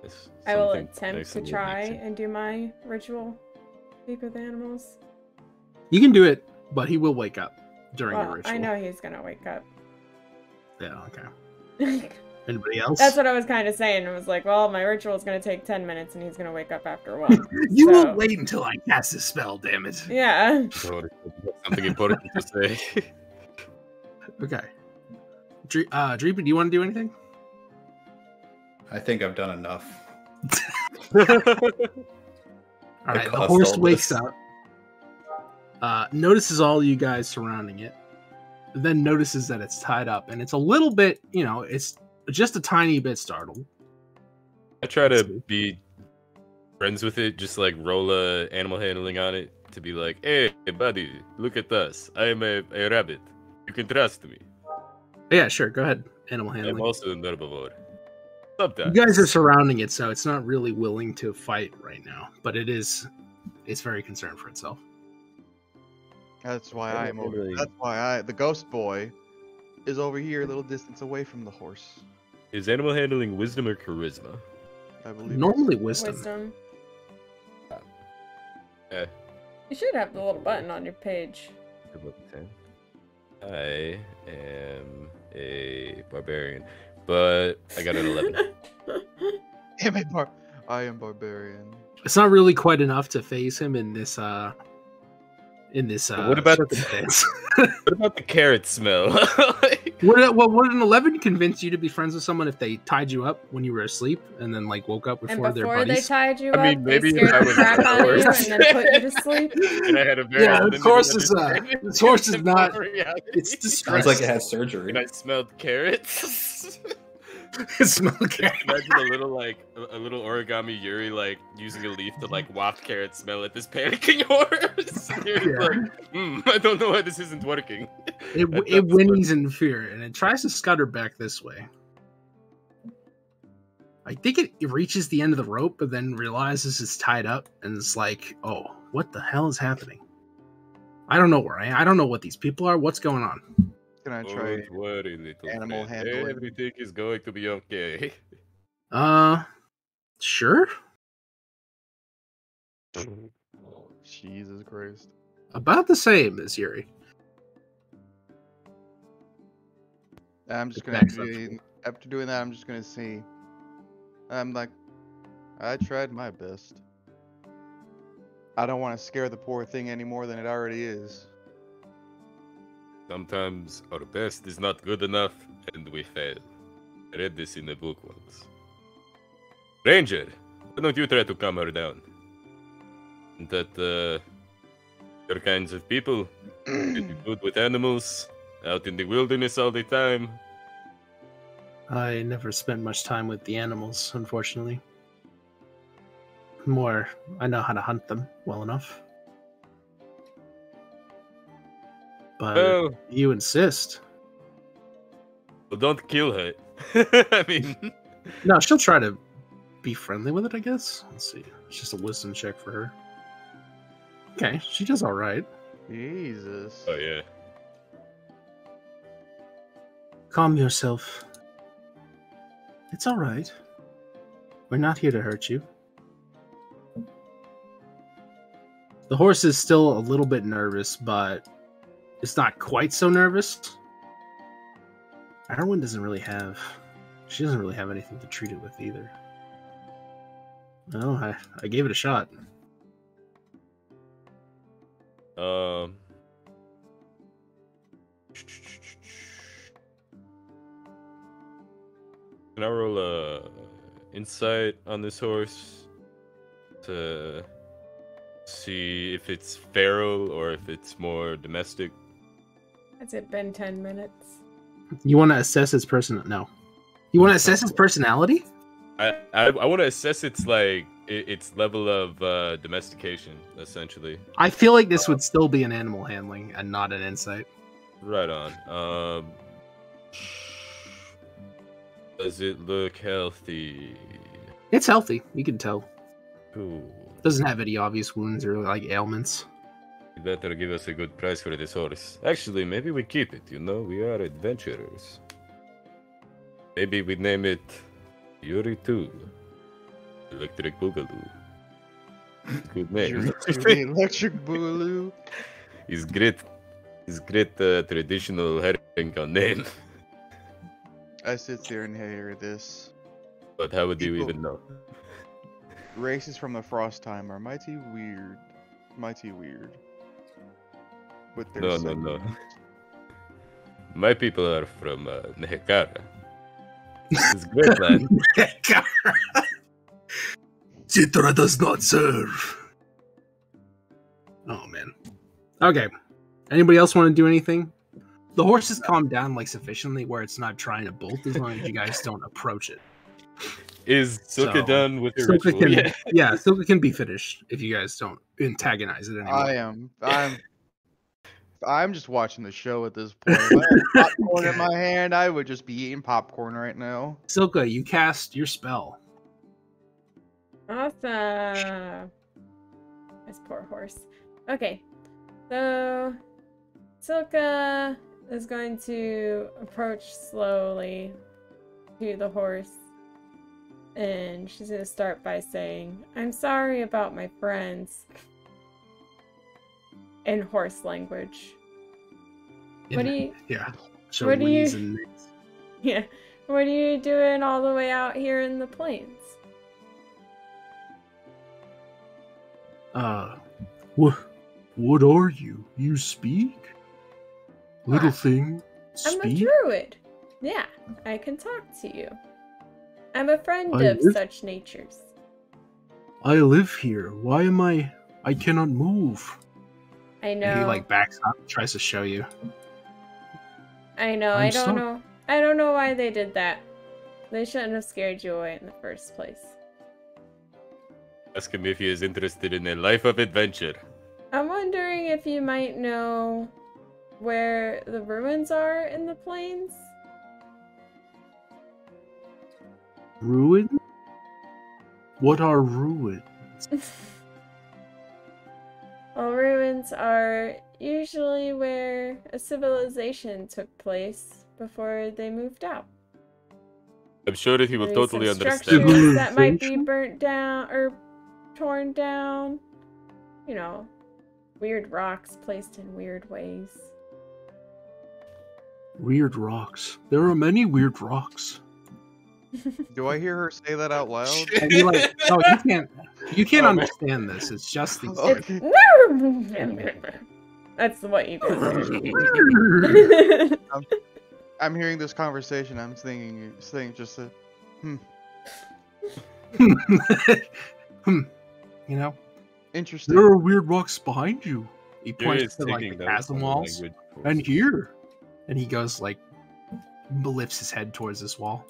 Yes, I will something attempt nice to and try relaxing. and do my ritual. Speak with animals. You can do it, but he will wake up during your Well, ritual. I know he's gonna wake up. Yeah, okay. Anybody else? That's what I was kind of saying. I was like, well, my ritual is gonna take 10 minutes, and he's gonna wake up after one. You so- will wait until I cast this spell, damn it. Yeah. Something important to say. Okay. Dreepa, do you want to do anything? I think I've done enough. All right, the cost horse all wakes this. up, notices all you guys surrounding it, then notices that it's tied up, and it's a little bit, it's just a tiny bit startled. I try to be friends with it, just like roll a animal handling on it to be like, hey, buddy, look at us. I am a rabbit. You can trust me. Yeah, sure, go ahead. Animal handling. I'm also an herbivore. You Sometimes. guys are surrounding it, so it's not really willing to fight right now, but it's very concerned for itself. That's why Yeah, I am over. really. That's why the ghost boy, is over here, a little distance away from the horse. Is animal handling wisdom or charisma? I believe. Normally wisdom. Wisdom. Eh, You should have the little button on your page. good luck, 10. I am a barbarian, but I got an 11. I am barbarian. It's not really quite enough to phase him in this But what about circumstance. what about the carrot smell? Like, Would an 11 convince you to be friends with someone if they tied you up when you were asleep and then woke up And before their before they buddies? tied you I up, mean, maybe they if scared I the was crap a out of you horse. and then put you to sleep. and I had a very Yeah, limited this horse is understanding this horse is of not. reality. It's Sounds disgusting. like it has surgery. And I smelled carrots. It smells like Imagine a little origami Yuri like using a leaf to like waft carrot smell at this panicking horse. Yuri's like, I don't know why this isn't working. It whinnies in fear and it tries to scutter back this way. I think it reaches the end of the rope, but then realizes it's tied up and it's like, oh, what the hell is happening? I don't know where I am. I don't know what these people are. What's going on? Can I try? Don't worry, little animal friend. handling? Everything is going to be okay. Sure. Jesus Christ. About the same as Yuri. I'm just It gonna backs up. after doing that, I'm just gonna see. I'm like, I tried my best. I don't want to scare the poor thing any more than it already is. Sometimes our best is not good enough, and we fail. I read this in a book once. Ranger, why don't you try to calm her down? That, your kinds of people, pretty good with animals, out in the wilderness all the time. I never spent much time with the animals, unfortunately. I know how to hunt them well enough. But Well, you insist. well, don't kill her. I mean, No, she'll try to be friendly with it, I guess. Let's see. It's just a wisdom check for her. Okay, she does all right. Jesus. oh yeah. Calm yourself. It's all right. We're not here to hurt you. The horse is still a little bit nervous, but it's not quite so nervous. Arwen doesn't really have... She doesn't really have anything to treat it with either. Well, I gave it a shot. Can I roll a insight on this horse to see if it's feral or if it's more domestic? Has it been 10 minutes? You want to assess its person? No. You want to assess its personality? I want to assess its like its level of domestication, essentially. I feel like this would still be an animal handling and not an insight. Right on. Does it look healthy? It's healthy. You can tell. Cool. Doesn't have any obvious wounds or like ailments. You better give us a good price for this horse. Actually, maybe we keep it. You know, we are adventurers. Maybe we name it Yuri 2. Electric Boogaloo. Good name. The electric boogaloo. He's great. He's great traditional Herringon name. I sit there and hear this. But how would you People- even know? Races from the Frost Time are mighty weird. Mighty weird. With their No. segments. My people are from Nehekara. It's great land. Citra does not serve. Oh man. Okay. Anybody else want to do anything? The horse has calmed down like sufficiently where it's not trying to bolt as long as you guys don't approach it. Is Suka So, done with your Silka ritual? can, yeah, Silka can be finished if you guys don't antagonize it anymore. I'm just watching the show at this point. If I had popcorn in my hand, I would just be eating popcorn right now. Silka, you cast your spell. Awesome. This poor horse. Okay, so Silka is going to approach slowly to the horse, and she's going to start by saying, "I'm sorry about my friends," in horse language. What do you? Yeah. So what do you- wheeze and Yeah. What are you doing all the way out here in the plains? What are you? You speak? Little Ah, thing, I'm a speak? druid. Yeah, I can talk to you. I'm a friend I of live- such natures. I live here. Why am I cannot move. I know. And he like backs up, tries to show you. I know. I'm I don't stuck. know. I don't know why they did that. They shouldn't have scared you away in the first place. Ask him if he is interested in a life of adventure. I'm wondering if you might know where the ruins are in the plains. Ruin? What are ruins? Well, ruins are usually where a civilization took place before they moved out. I'm sure that he will Maybe totally some understand. structures that might be Civilization? burnt down or torn down. You know, weird rocks placed in weird ways. Weird rocks. There are many weird rocks. Do I hear her say that out loud? And you're like, no, you can't understand this. It's just these. Okay. That's what you guys do. I'm hearing this conversation. I'm saying just a, You know, interesting. there are weird rocks behind you. He Yuri points is to like taking the notes chasm on the walls. language course. And here. And he goes like lifts his head towards this wall.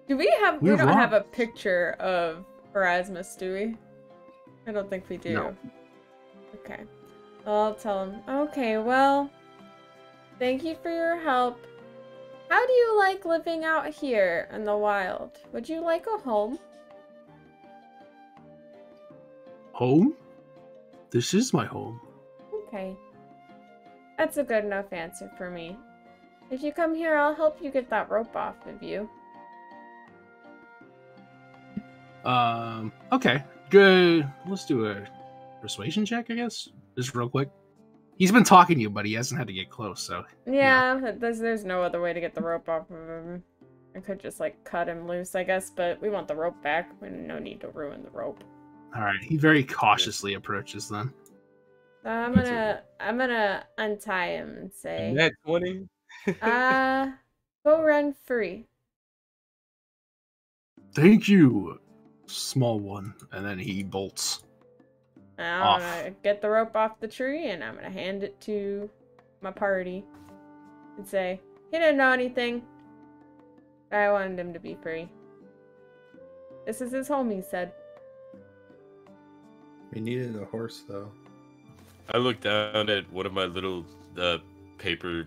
Do we have? We Weird don't have a rocks. picture of Erasmus, do we? I don't think we do. No. Okay. Well, I'll tell him. Okay, well, thank you for your help. How do you like living out here in the wild? Would you like a home? Home? This is my home. Okay. That's a good enough answer for me. If you come here, I'll help you get that rope off of you. Okay. Good. Let's do a persuasion check, I guess. Just real quick. He's been talking to you, but he hasn't had to get close, so. Yeah, there's no other way to get the rope off of him. I could just, like, cut him loose, I guess, but we want the rope back. No need to ruin the rope. Alright, he very cautiously approaches then. So I'm gonna untie him and say, Net 20? go run free. Thank you, small one. And then he bolts. I'm Off. gonna get the rope off the tree and I'm gonna hand it to my party and say, he didn't know anything. I wanted him to be free. This is his home, he said. We needed a horse, though. I looked down at one of my little paper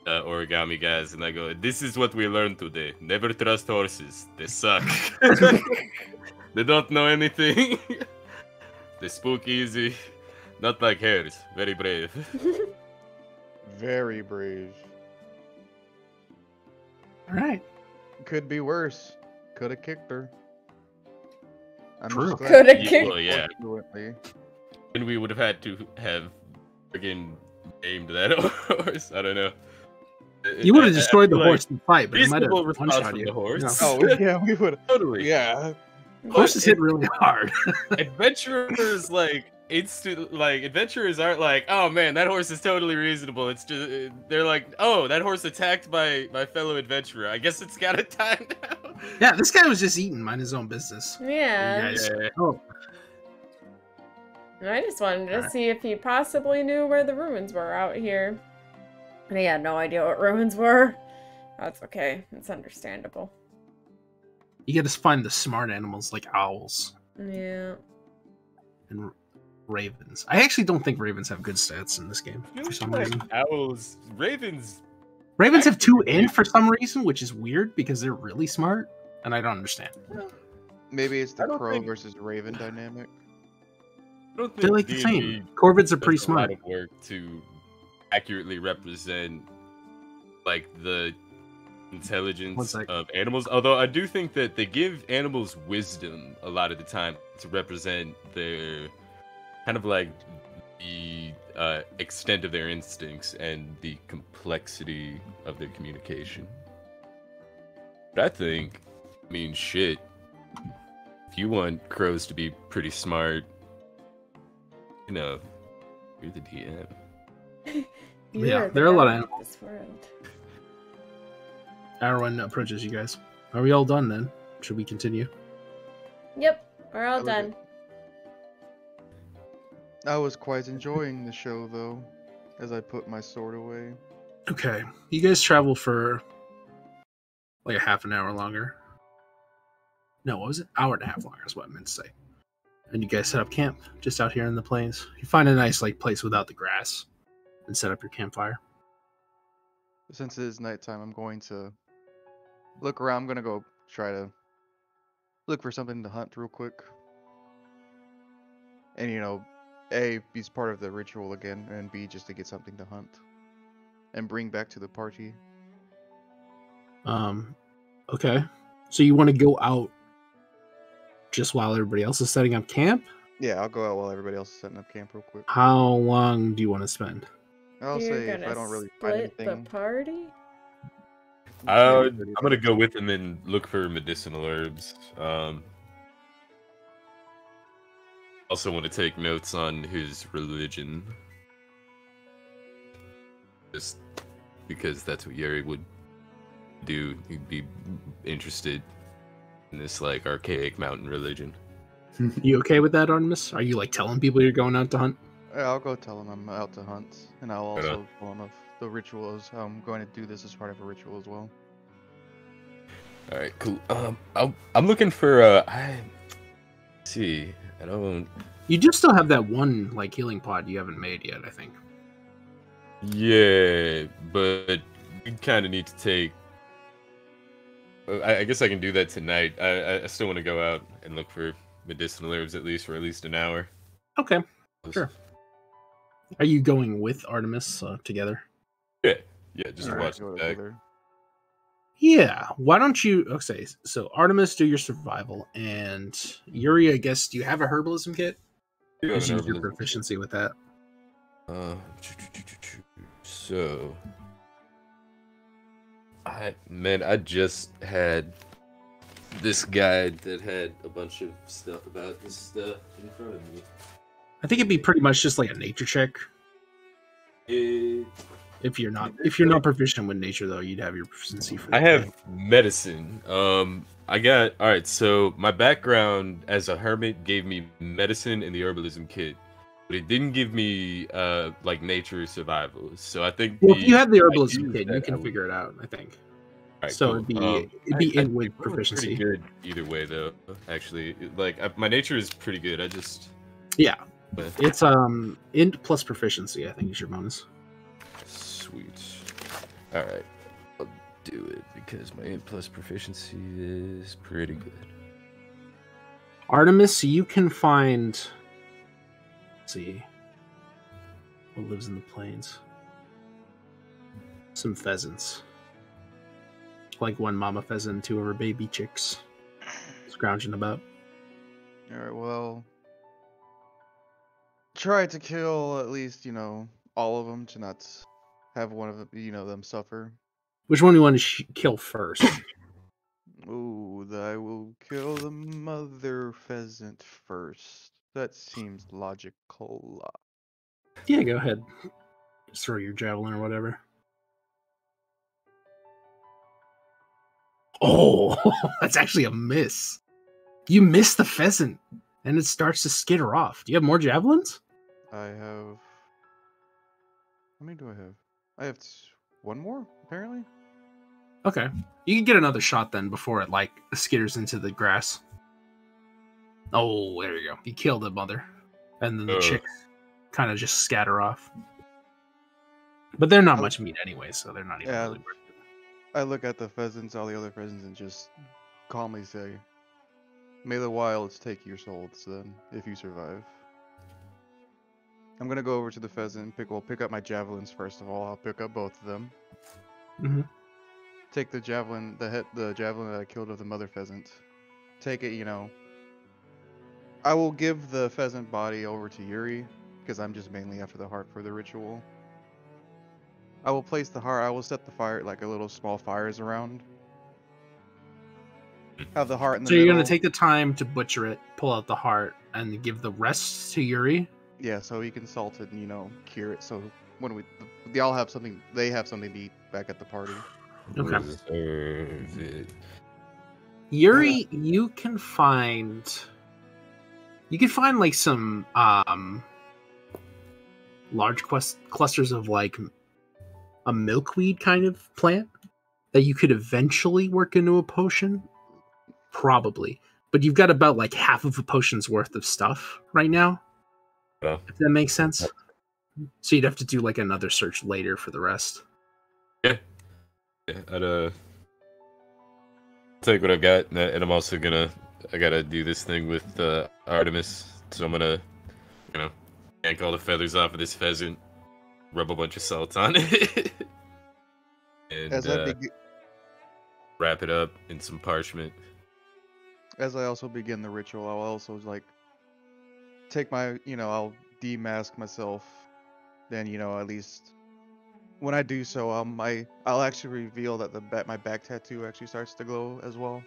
origami guys, and I go, "This is what we learned today. Never trust horses. They suck. They don't know anything. They spook easy. Not like hares. Very brave." Very brave. All right. Could be worse. Could have kicked her. I'm True. just glad Coulda she kicked- Well, yeah. fluently. And we would have had to have friggin' named that horse. I don't know. You would have I destroyed the feel horse in the fight, but it might have reasonable one response shot from you. the horse. Yeah. Oh yeah, we would. Totally. Yeah. Horses hit really hard. Adventurers adventurers aren't like, oh man, that horse is totally reasonable. It's just they're like, oh, that horse attacked my fellow adventurer. I guess it's got a time now. Yeah, this guy was just eating, mind his own business. Yeah. You guys- Yeah. Oh, And I just wanted to see if he possibly knew where the ruins were out here. And he had no idea what ruins were. That's okay. It's understandable. you got to find the smart animals like owls Yeah. and ravens. I actually don't think ravens have good stats in this game for some reason. Owls, ravens. Ravens have 2 in for some reason, which is weird because they're really smart, and I don't understand. Maybe it's I the don't crow think- versus raven dynamic. I don't think They're like the D&D same. Corvids are pretty does a lot smart. of work to accurately represent like the One intelligence sec. of animals. Although I do think that they give animals wisdom a lot of the time to represent their kind of like the extent of their instincts and the complexity of their communication. But I think, I mean, shit. If you want crows to be pretty smart, you know, you're the DM. You Yeah, are the there are a lot of god animals. this world. Arwen approaches you guys. Are we all done then? Should we continue? Yep, we're all was done. I was quite enjoying the show though, as I put my sword away. Okay. You guys travel for like a half an hour longer. No, what was it? Hour and a half longer is what I meant to say. And you guys set up camp just out here in the plains. You find a nice like place without the grass and set up your campfire. Since it is nighttime, I'm going to look around. I'm gonna go try to look for something to hunt real quick. And you know, A, be part of the ritual again, and B, just to get something to hunt and bring back to the party. Okay. So you want to go out just while everybody else is setting up camp? Yeah, I'll go out while everybody else is setting up camp real quick. How long do you want to spend? I'll You're say if gonna I don't really find split anything. the party? I'm maybe 30 gonna go minutes. with him and look for medicinal herbs. Also want to take notes on his religion, just because that's what Yuri would do. He'd be interested in this like archaic mountain religion. You okay with that, Artemis? Are you like telling people you're going out to hunt? Yeah, I'll go tell him I'm out to hunt, and I'll Right on. also tell him of the ritual is how I'm going to do this as part of a ritual as well. All right, cool. I'm looking for let's see, I don't. You do still have that one like healing pod you haven't made yet, I think. Yeah, but we kind of need to take. I guess I can do that tonight. I still want to go out and look for medicinal herbs at least for at least an hour. Okay. Sure. Are you going with Artemis together? Yeah, just All to right, watch Go the back. together. Yeah. Why don't you? Okay. So Artemis, do your survival, and Yuri, I guess, do you have a herbalism kit? You have Just an use your herbalism. proficiency with that. So, I just had this guide that had a bunch of stuff about this stuff in front of me. I think it'd be pretty much just like a nature check. If you're not proficient with nature, though, you'd have your proficiency for. I have medicine. I got all right. So my background as a hermit gave me medicine in the herbalism kit, but it didn't give me like nature survival. So I think Well, if you have the I herbalism used kit, that, you I can would- figure it out. I think. All right, So cool. it'd be I in with think we're proficiency. Pretty good either way, though. Actually, like my nature is pretty good. I just Yeah. It's int plus proficiency, I think is your bonus. Sweet. Alright. I'll do it because my int plus proficiency is pretty good. Artemis, you can find, let's see, what lives in the plains? Some pheasants. Like one mama pheasant and two of her baby chicks scrounging about. Alright, well, try to kill at least, all of them to not have one of them, them suffer. Which one do you want to kill first? Ooh, I will kill the mother pheasant first. That seems logical. Yeah, go ahead. Just throw your javelin or whatever. Oh, that's actually a miss. You miss the pheasant, and it starts to skitter off. Do you have more javelins? I have... How many do I have? I have one more, apparently. Okay. You can get another shot then before it, skitters into the grass. Oh, there you go. You kill the mother. And then the chicks kind of just scatter off. But they're not much meat anyway, so they're not even really worth it. I look at the pheasants, all the other pheasants, and just calmly say, "May the wilds take your souls, then, if you survive." I'm gonna go over to the pheasant and pick up my javelins first of all. I'll pick up both of them. Mm-hmm. Take the javelin, the javelin that I killed of the mother pheasant. Take it, I will give the pheasant body over to Yuri, because I'm just mainly after the heart for the ritual. I will place the heart, I will set the fire, like a little small fires around. Have the heart in the middle. So you're going to take the time to butcher it, pull out the heart, and give the rest to Yuri? Yeah, so he can salt it and, cure it, so when they all have something, they have something to eat back at the party. Okay. Reserve it. Yuri, you can find some large clusters of a milkweed kind of plant that you could eventually work into a potion, probably. But you've got about half of a potion's worth of stuff right now. Oh. If that makes sense. So you'd have to do another search later for the rest. Yeah, I'd take what I've got, and I'm also I gotta do this thing with Artemis, so I'm gonna, yank all the feathers off of this pheasant, rub a bunch of salt on it, and wrap it up in some parchment. As I also begin the ritual, I'll also take my, I'll demask myself. Then, at least when I do so, I'll actually reveal that my back tattoo actually starts to glow as well,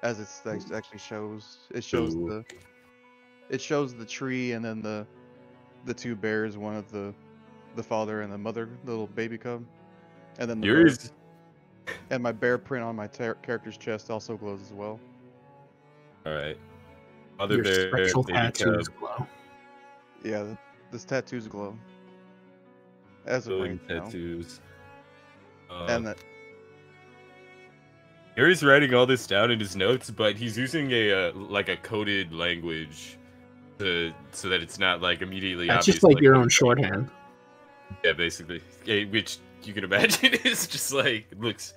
as it actually shows. It shows the tree and then the two bears, one of the father and the mother, the little baby cub, and then the Yours. bear. And my bear print on my character's chest also glows as well. All right. Mother Your bear, spectral baby tattoos cub. glow. Yeah, this tattoos glow. As of right now. Tattoos. And that. Yuri's writing all this down in his notes, but he's using a coded language so that it's not immediately That's obvious. just your own shorthand. Yeah, basically. Yeah, which you can imagine is just looks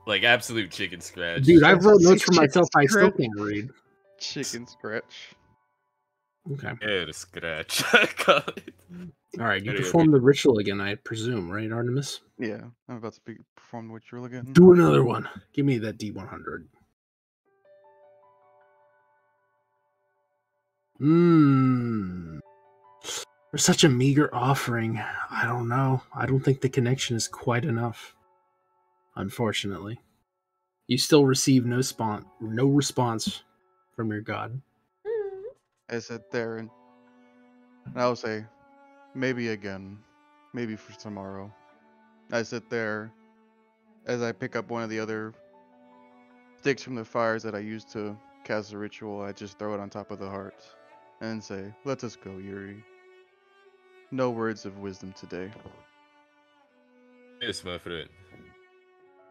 like absolute chicken scratch. Dude, I've wrote notes for myself. I still can't read. Chicken scratch. Okay. Yeah, the scratch. I call it. All right, you perform the ritual again, I presume, right, Artemis? Yeah, I'm about to perform the ritual again. Do another one. Give me that D100. For such a meager offering, I don't know. I don't think the connection is quite enough. Unfortunately. You still receive no response from your god. I sit there and I'll say, maybe again. Maybe for tomorrow. I sit there as I pick up one of the other sticks from the fires that I used to cast the ritual. I just throw it on top of the heart and say, "Let us go, Yuri. No words of wisdom today." Yes, my friend.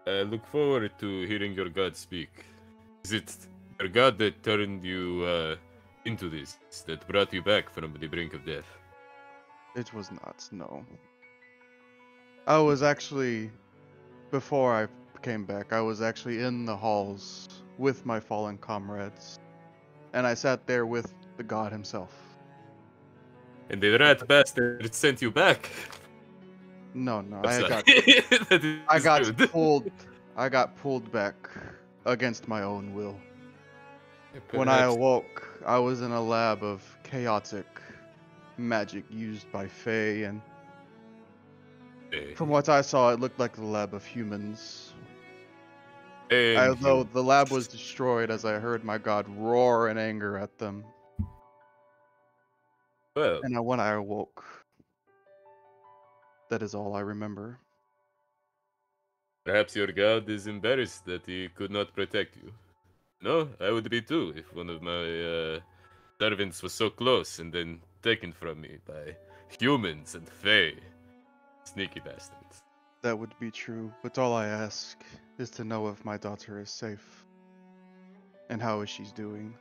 I look forward to hearing your god speak. Is it your god that turned you into this that brought you back from the brink of death? It was not, no. I was actually, before I came back, I was actually in the halls with my fallen comrades. And I sat there with the god himself. And the rat bastard sent you back. No, I'm I sorry. got That I is got rude. pulled back against my own will. When I Perhaps- awoke, I was in a lab of chaotic magic used by Fae, and from what I saw, it looked like the lab of humans. And Although you- the lab was destroyed as I heard my god roar in anger at them. well, And when I awoke, that is all I remember. perhaps your god is embarrassed that he could not protect you. No, I would be too if one of my servants was so close and then taken from me by humans and fae. Sneaky bastards. That would be true, but all I ask is to know if my daughter is safe. And how is she doing?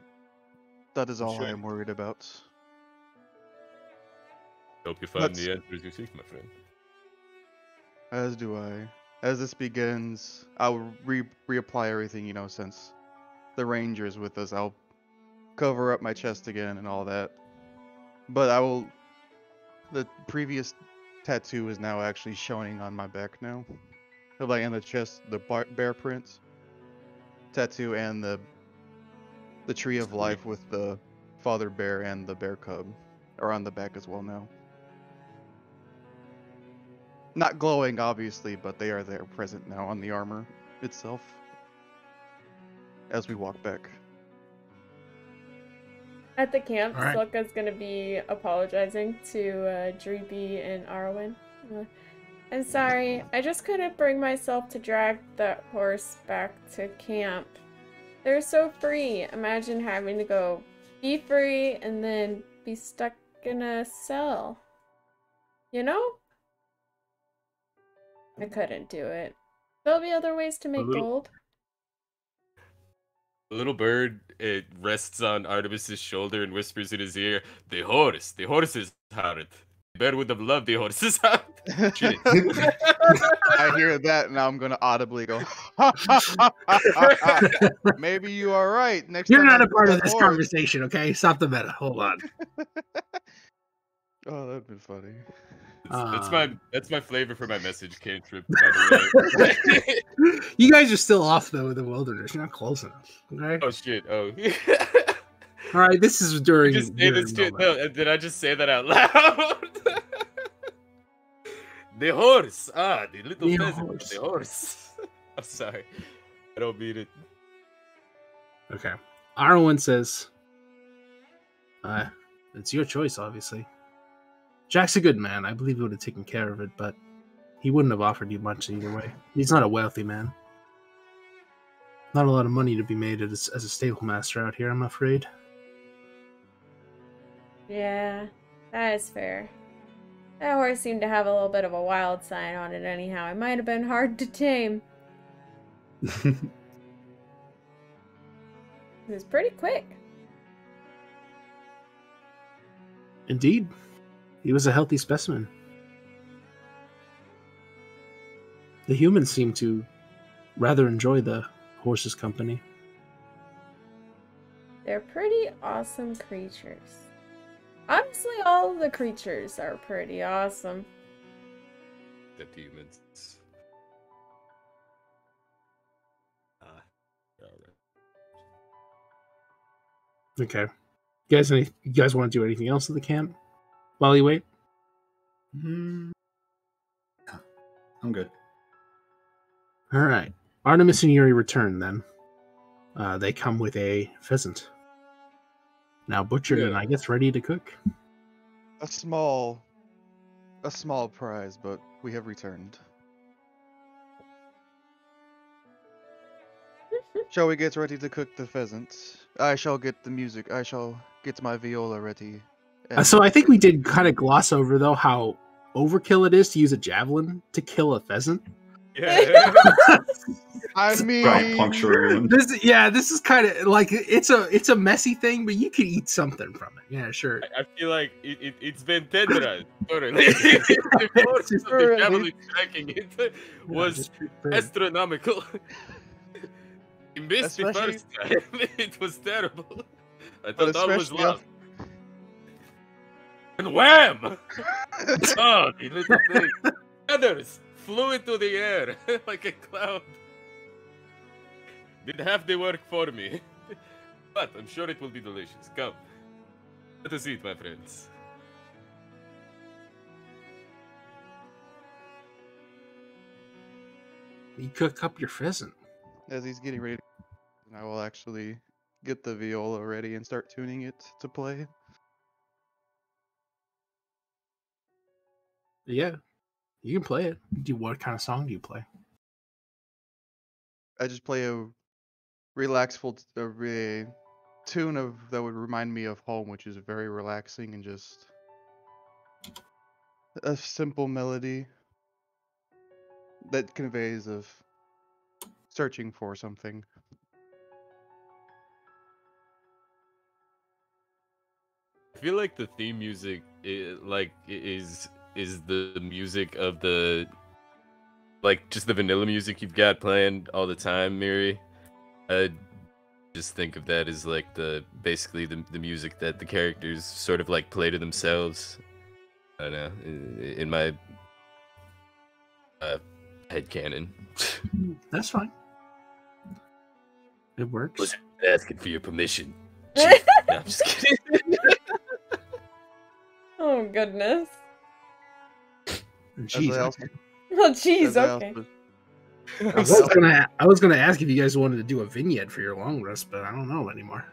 That is all I am worried about. Hope you find the answers you seek, my friend. As do I. As this begins, I'll reapply everything, since the ranger's with us. I'll cover up my chest again and all that. But the previous tattoo is now actually showing on my back now. Like in the chest, the bear print tattoo and the tree of life with the father bear and the bear cub are on the back as well now. Not glowing, obviously, but they are there present now on the armor itself. As we walk back. At the camp, All right. Sluka's gonna be apologizing to Dreepy and Arwen. I'm sorry, I just couldn't bring myself to drag that horse back to camp. They're so free. Imagine having to go be free and then be stuck in a cell. You know? I couldn't do it. There'll be other ways to make gold. The little bird, it rests on Artemis's shoulder and whispers in his ear, the horse's heart. The bear would have loved the horse's heart. Shit. I hear that, now I'm gonna audibly go, maybe you are right. Next You're time not I a part see of that this horse- conversation, okay? Stop the meta. Hold on. Oh, that'd been funny. That's my flavor for my message cantrip, by the way. You guys are still off though in the wilderness. You're not close enough. Okay. Oh shit! Oh. All right. This is during. Just say this during shit. No, did I just say that out loud? The horse. Ah, the little The peasant. horse. The horse. I'm sorry. I don't mean it. Okay. Arwen says, "It's your choice, obviously. Jack's a good man. I believe he would have taken care of it, but he wouldn't have offered you much either way. He's not a wealthy man. Not a lot of money to be made as a stable master out here, I'm afraid." Yeah, that is fair. That horse seemed to have a little bit of a wild side on it anyhow. It might have been hard to tame. It was pretty quick. Indeed. He was a healthy specimen. The humans seem to rather enjoy the horse's company. They're pretty awesome creatures. Honestly, all of the creatures are pretty awesome. The demons. Okay. You guys want to do anything else at the camp while you wait? I'm good. All right. Artemis and Yuri return then. They come with a pheasant. Now butchered and I guess ready to cook. A small prize, but we have returned. Shall we get ready to cook the pheasant? I shall get the music. I shall get my viola ready. So I think we did kind of gloss over though how overkill it is to use a javelin to kill a pheasant. Yeah. I Probably mean, puncture a wound. This is kind of like it's a messy thing, but you could eat something from it. Yeah, sure. I feel like it's been tenderized thoroughly. The force of the Thoroughly. javelin striking it was just shoot through. astronomical. I missed the Especially- first time. It was terrible. I But thought all was especially lost. And wham! Oh, the little thing. Feathers flew into the air like a cloud. Did half the work for me. But I'm sure it will be delicious. Come. Let us eat, my friends. You cook up your pheasant. as he's getting ready, I will actually get the viola ready and start tuning it to play. Yeah, you can play it. What kind of song do you play? I just play a relaxful tune of that would remind me of home, which is very relaxing and just a simple melody that conveys of searching for something. I feel like the theme music is the music of the like just the vanilla music you've got playing all the time, Miri. I just think of that as like basically the music that the characters sort of like play to themselves. I don't know, in my headcanon. That's fine. It works. Was asking for your permission. Chief. No, I'm just kidding. Oh goodness. And As I jeez, also- Oh jeez, as I okay. also- I was gonna ask if you guys wanted to do a vignette for your long rest, but I don't know anymore.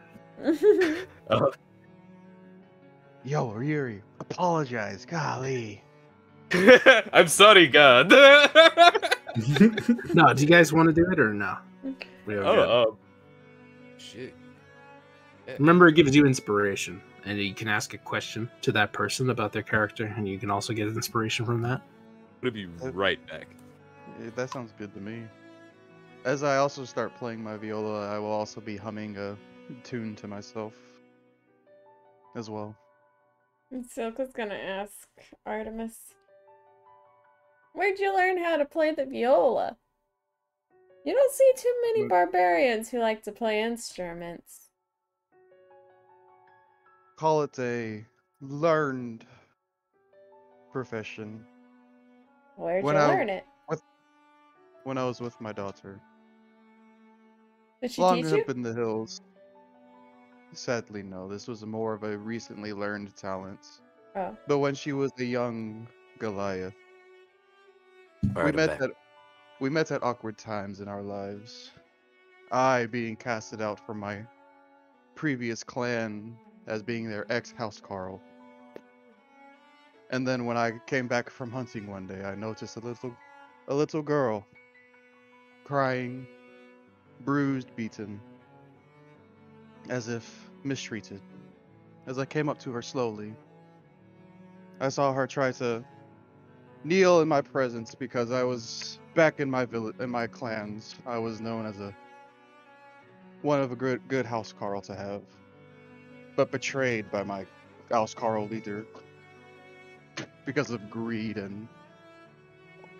Yo, Ryuri, apologize. Golly. I'm sorry, God. No, do you guys want to do it or no? We are good. Oh, shit. Remember, it gives you inspiration, and you can ask a question to that person about their character, and you can also get inspiration from that. I'm gonna be right back. Yeah, that sounds good to me. As I also start playing my viola, I will also be humming a tune to myself as well. Silk was gonna ask Artemis, where'd you learn how to play the viola? You don't see too many barbarians who like to play instruments. Call it a learned profession. Where'd When you I- learn it? When I was with my daughter, Did she long teach you? up in the hills. Sadly, no. This was more of a recently learned talent. Oh. But when she was a young Goliath, All right, I'm back. we met at awkward times in our lives. I being casted out from my previous clan as being their ex-housecarl. And then when I came back from hunting one day, I noticed a little girl crying, bruised, beaten, as if mistreated. As I came up to her slowly, I saw her try to kneel in my presence because I was back in my village, in my clans. I was known as one of a good housecarl to have, but betrayed by my housecarl leader because of greed and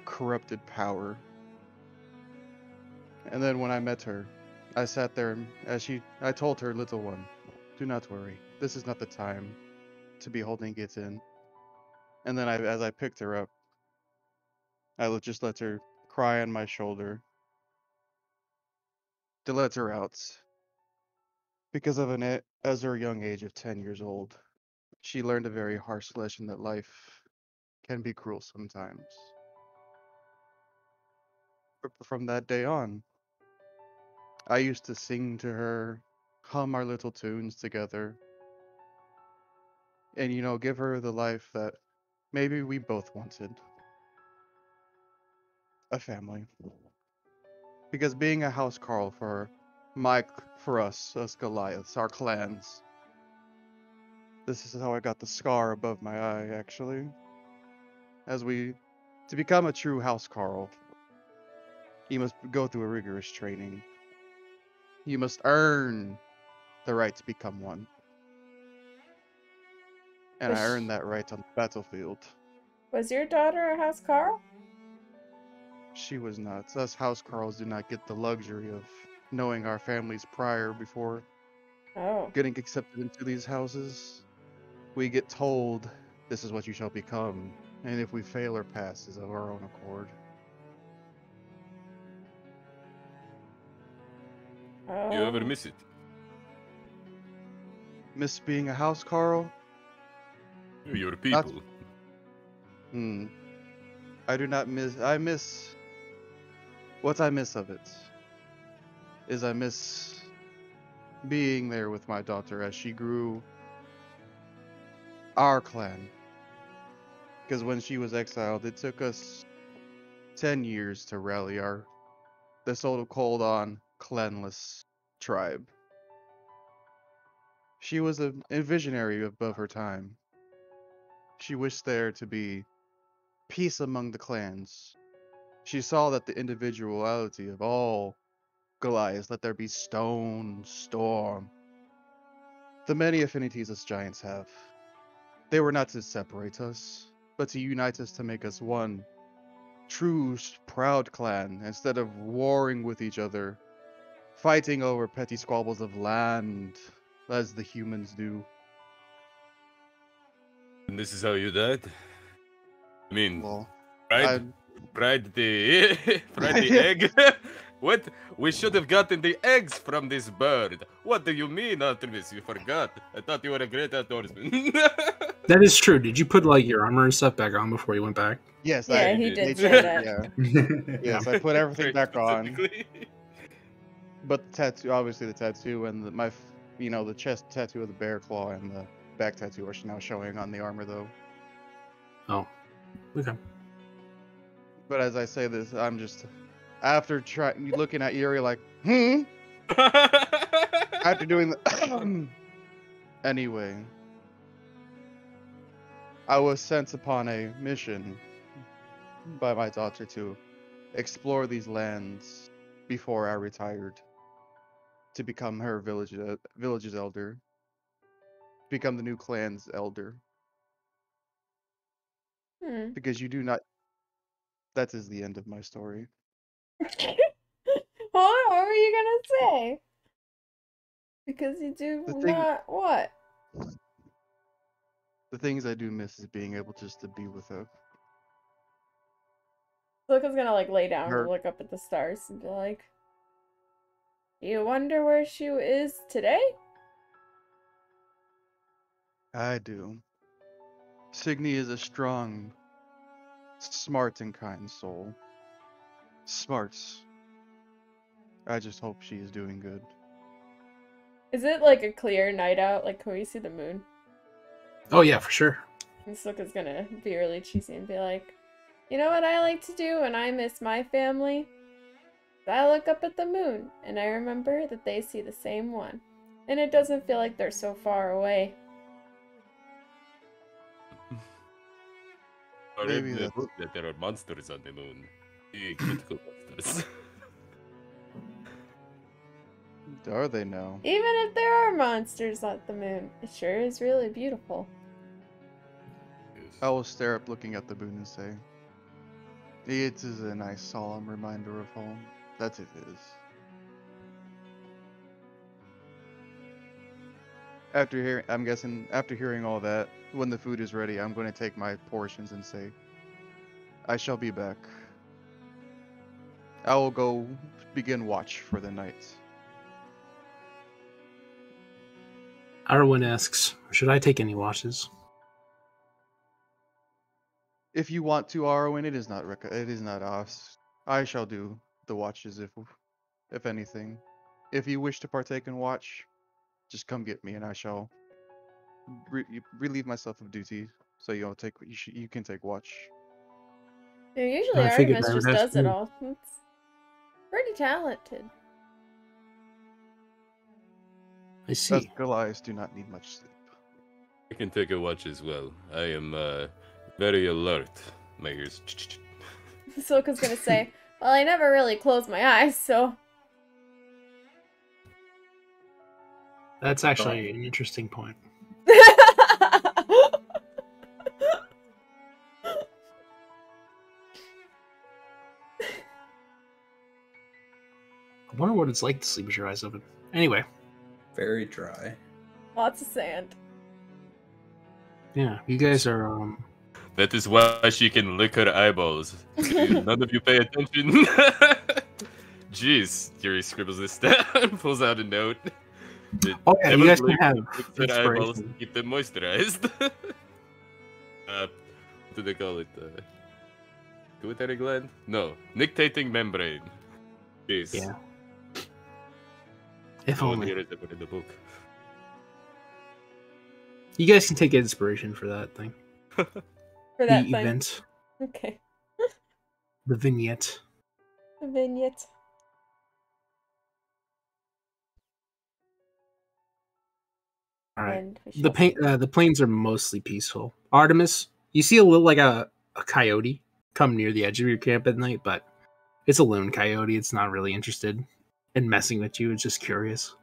corrupted power. And then when I met her, I sat there and I told her, little one, do not worry. This is not the time to be holding it in. And then as I picked her up, I just let her cry on my shoulder to let her out. Because of as her young age of 10 years old, she learned a very harsh lesson that life can be cruel sometimes. But from that day on, I used to sing to her, hum our little tunes together, and give her the life that maybe we both wanted. A family. Because being a housecarl for us Goliaths, our clans, this is how I got the scar above my eye, actually. To become a true housecarl, You must go through a rigorous training. You must earn the right to become one. And I earned that right on the battlefield. Was your daughter a House Carl? She was not. Us house Carls do not get the luxury of knowing our families prior before Oh. getting accepted into these houses. We get told, this is what you shall become, and if we fail or pass is of our own accord. You ever Oh. miss it? Miss being a house Carl? Your people. I do not miss. I miss. What I miss of it is I miss being there with my daughter as she grew our clan. Because when she was exiled, it took us 10 years to rally the so-called on clanless tribe. She was a visionary above her time. She wished there to be peace among the clans. She saw that the individuality of all Goliaths, let there be stone, storm, the many affinities us giants have. They were not to separate us, but to unite us to make us one true, proud clan, instead of warring with each other, fighting over petty squabbles of land, as the humans do. And this is how you died? I mean, Well, fried the fried the egg. What? We should have gotten the eggs from this bird. What do you mean, Artemis? You forgot. I thought you were a great outdoorsman. That is true. Did you put like your armor and stuff back on before you went back? yes, Yeah, I he did. did say that. Yeah, yes, I put everything Very back on. specifically. But the tattoo, obviously the tattoo and the chest tattoo of the bear claw and the back tattoo are now showing on the armor though. Oh, okay. But as I say this, I'm just after looking at Yuri like, after doing the anyway, I was sent upon a mission by my daughter to explore these lands before I retired, to become her village's elder, become the new clan's elder. Because you do not. That is the end of my story. What were you gonna say? Because you do The thing- not what? The things I do miss is being able just to be with her. Luca's gonna like lay down Her- and look up at the stars and be like, "You wonder where she is today?" I do. Signy is a strong, smart, and kind soul. Smart. I just hope she is doing good. Is it like a clear night out? Like, can we see the moon? Oh yeah, for sure. And Luca's gonna be really cheesy and be like, "You know what I like to do when I miss my family? I look up at the moon and I remember that they see the same one, and it doesn't feel like they're so far away." I Maybe read the that's- book that there are monsters on the moon. Big mythical monsters. Are they now? Even if there are monsters on the moon, it sure is really beautiful. I will stare up looking at the moon and say, it is a nice solemn reminder of home. That it is. I'm guessing after hearing all that, when the food is ready, I'm going to take my portions and say, I shall be back. I will go begin watch for the night. Arwen asks, should I take any watches? If you want to, Arwen, it is not us. I shall do the watches if anything. If you wish to partake in watch, just come get me and I shall relieve myself of duty. So you can take watch. Yeah, usually I figured Artemis I just would ask does it you. all. It's pretty talented. I Us see. Goliaths do not need much sleep. I can take a watch as well. I am very alert. My ears. Silka's gonna say, Well, I never really closed my eyes, so. That's actually an interesting point. I wonder what it's like to sleep with your eyes open. Anyway. Very dry. Lots of sand. Yeah, you guys are, That is why she can lick her eyeballs. None of you pay attention. Jeez, Yuri scribbles this down, pulls out a note. Oh yeah, you guys can have licks her eyeballs, inspiration. keep them moisturized. What do they call it? Pituitary gland? No, nictating membrane. Jeez. Yeah. If No one only. here is ever in the book. You guys can take inspiration for that thing. For that The thing. event. Okay. The vignette. The vignette. All right. And we The plains are mostly peaceful. Artemis, you see a little like a coyote come near the edge of your camp at night, but it's a lone coyote. It's not really interested in messing with you. It's just curious.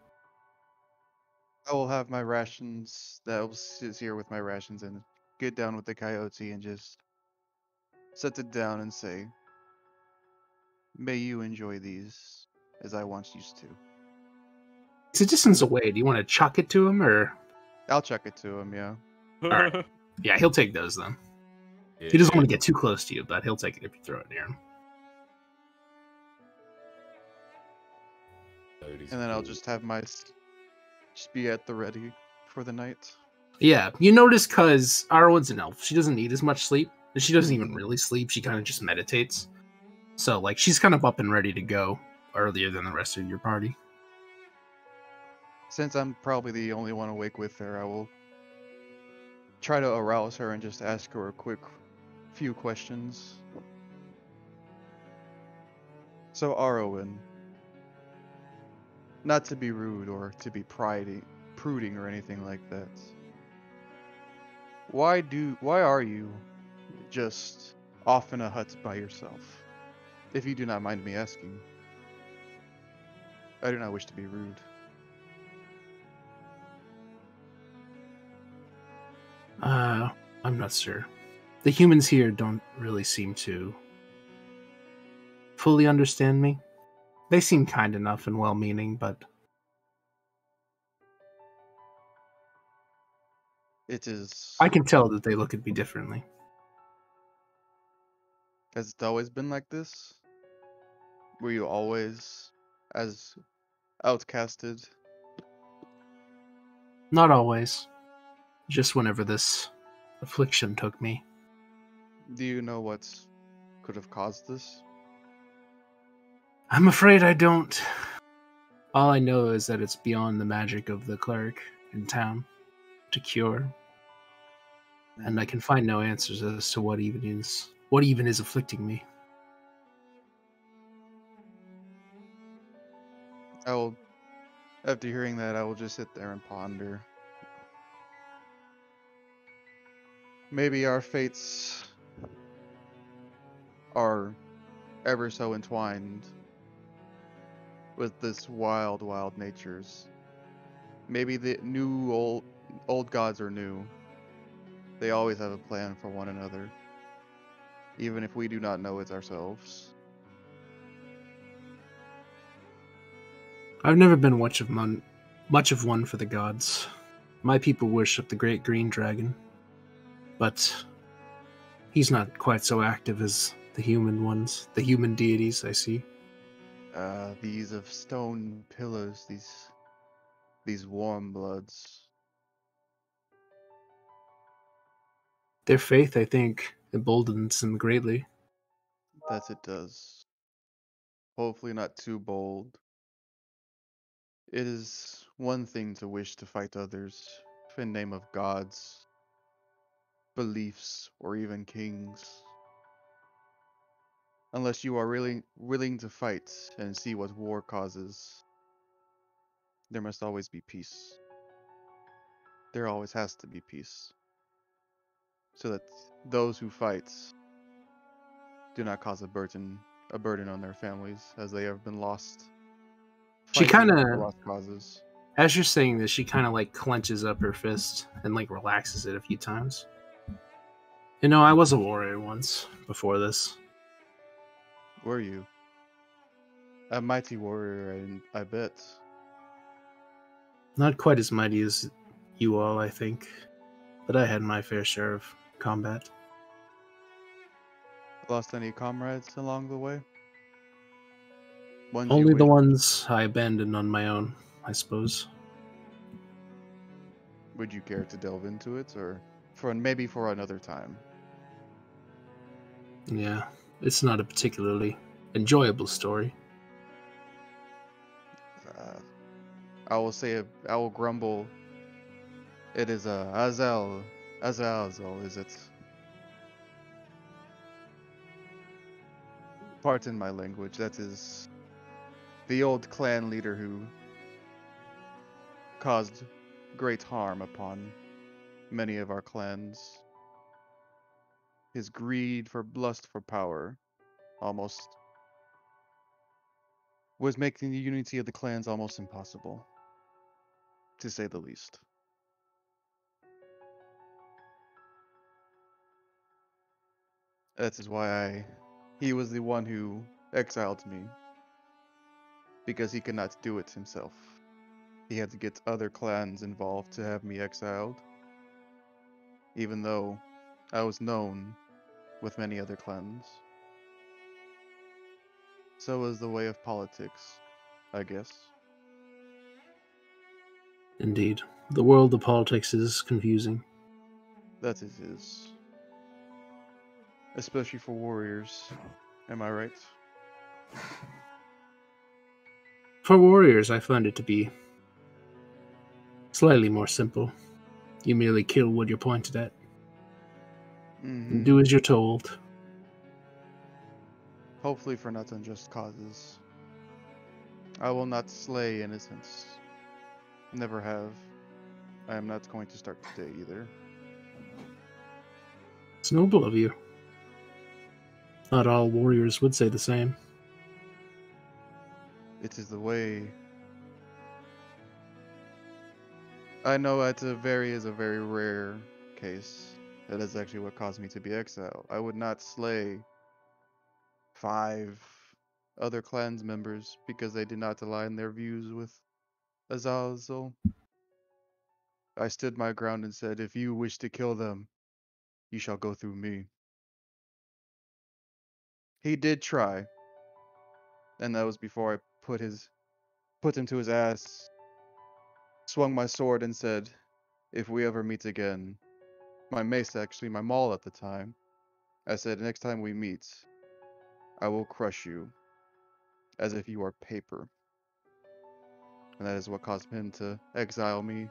I will have my rations. That will sit here with my rations and get down with the coyote and just set it down and say, "May you enjoy these as I once used to." It's a distance away. Do you want to chuck it to him or? I'll chuck it to him. Yeah. Alright. Yeah, he'll take those then. He doesn't want to get too close to you, but he'll take it if you throw it near him. And then I'll just have my just be at the ready for the night. Yeah, you notice because Arwen's an elf. She doesn't need as much sleep. And she doesn't even really sleep. She kind of just meditates. So, like, she's kind of up and ready to go earlier than the rest of your party. Since I'm probably the only one awake with her, I will try to arouse her and just ask her a quick few questions. So, Arwen, not to be rude or to be pruding or anything like that. Why are you just off in a hut by yourself? If you do not mind me asking. I do not wish to be rude. I'm not sure. The humans here don't really seem to fully understand me. They seem kind enough and well-meaning, but It is. I can tell that they look at me differently. Has it always been like this? Were you always as outcasted? Not always. Just whenever this affliction took me. Do you know what could have caused this? I'm afraid I don't. All I know is that it's beyond the magic of the cleric in town to cure. And I can find no answers as to what even is afflicting me. I will, after hearing that, I will just sit there and ponder. Maybe our fates are ever so entwined with this wild, wild natures. Maybe the old gods are new. They always have a plan for one another, even if we do not know it ourselves. I've never been much of one for the gods. My people worship the great green dragon, but he's not quite so active as the human ones, the human deities I see. These of stone pillars, these warm bloods. Their faith, I think, emboldens them greatly. That it does. Hopefully not too bold. It is one thing to wish to fight others in name of gods, beliefs, or even kings. Unless you are really willing to fight and see what war causes, there must always be peace. There always has to be peace. So that those who fight do not cause a burden a burden on their families as they have been lost. She fighting kinda- for lost causes. As you're saying this, she kind of like clenches up her fist and like relaxes it a few times. You know, I was a warrior once before this. Were you? A mighty warrior, I bet. Not quite as mighty as you all, I think, but I had my fair share of combat. Lost any comrades along the way? Ones you Only the wish- ones I abandoned on my own, I suppose. Would you care to delve into it, or maybe for another time? Yeah, it's not a particularly enjoyable story. I will say, I will grumble. It is Azel, is it? Pardon my language. That is the old clan leader who caused great harm upon many of our clans. His greed for lust for power almost was making the unity of the clans almost impossible, to say the least. That is why he was the one who exiled me, because he could not do it himself. He had to get other clans involved to have me exiled, even though I was known with many other clans. So is the way of politics, I guess. Indeed. The world of politics is confusing. That it is. Especially for warriors. Am I right? For warriors, I find it to be slightly more simple. You merely kill what you're pointed at, and do as you're told. Hopefully for not unjust causes. I will not slay innocents. Never have. I am not going to start today either. It's noble of you. Not all warriors would say the same. It is the way. I know is a very rare case. That is actually what caused me to be exiled. I would not slay 5 other clans members because they did not align their views with Azazel. I stood my ground and said, if you wish to kill them, you shall go through me. He did try. And that was before I put him to his ass, swung my sword and said, if we ever meet again, my mace actually, my maul at the time, I said, next time we meet, I will crush you as if you are paper. And that is what caused him to exile me.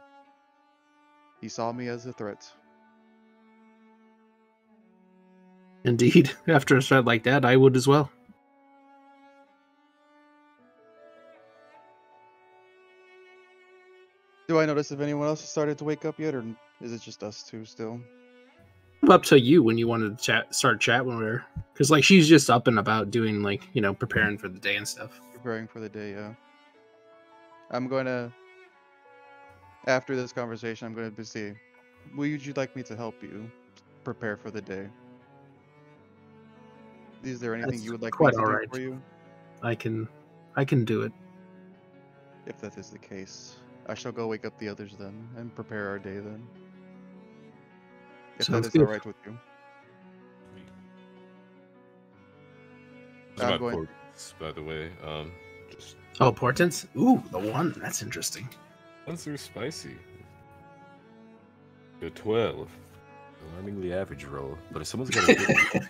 He saw me as a threat. Indeed, after a threat like that, I would as well. Do I notice if anyone else has started to wake up yet, or is it just us two still? Up to you when you wanted to start chatting with her, because like she's just up and about doing like preparing for the day and stuff. Preparing for the day, yeah. I'm gonna, after this conversation, I'm gonna see. Would you like me to help you prepare for the day? Is there anything That's you would like me quite to do alright. for you? I can do it. If that is the case, I shall go wake up the others then and prepare our day then. If Sounds that is good. alright with you. Those are I'm my going. portents, by the way. Just Oh, portents. Ooh, the one. That's interesting. ones are spicy. A 12. Alarmingly average roll. But if someone's got a good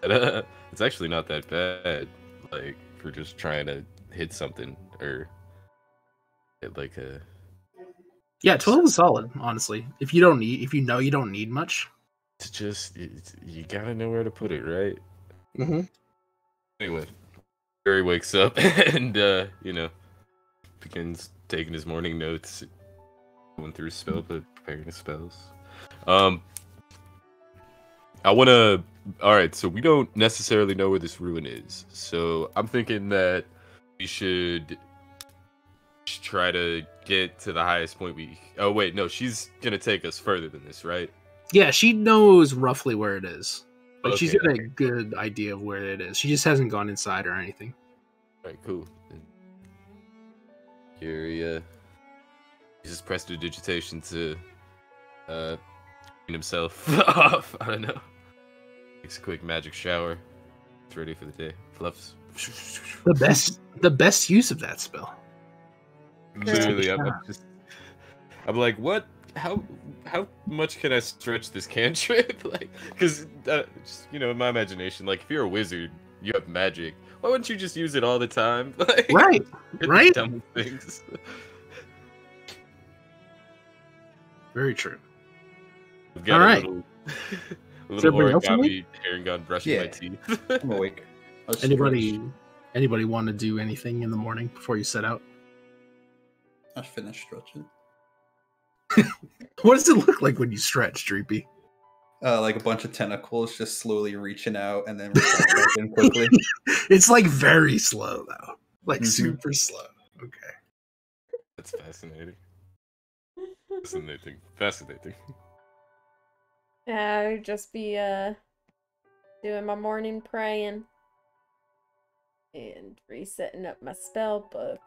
that it's actually not that bad. Like for just trying to hit something or hit like a Yeah, 12 is solid. Honestly, if you know you don't need much. to just you gotta know where to put it, right? Mm-hmm. Anyway, Barry wakes up and begins taking his morning notes, going through preparing his spells. I want to. All right, so we don't necessarily know where this ruin is. So I'm thinking that we should try to get to the highest point we. Oh wait, no, she's gonna take us further than this, right? Yeah, she knows roughly where it is. Like she's Okay, got a good idea of where it is. She just hasn't gone inside or anything. All right, cool. Aria uses prestidigitation to clean himself off. I don't know. Takes a quick magic shower. It's ready for the day. Fluffs. The best use of that spell. Literally, I'm like, what? How much can I stretch this cantrip? Like, because in my imagination, like if you're a wizard, you have magic. Why wouldn't you just use it all the time? Like, right. Dumb things. Very true. I've got all right. a little origami herring gun brushing my Yeah. teeth. I'm awake. Anybody want to do anything in the morning before you set out? I finished stretching. What does it look like when you stretch, Dreepy? Like a bunch of tentacles just slowly reaching out and then back in quickly. It's like very slow though, like super slow. Okay, That's fascinating. Fascinating. Yeah, I would just be doing my morning praying and resetting up my spell book.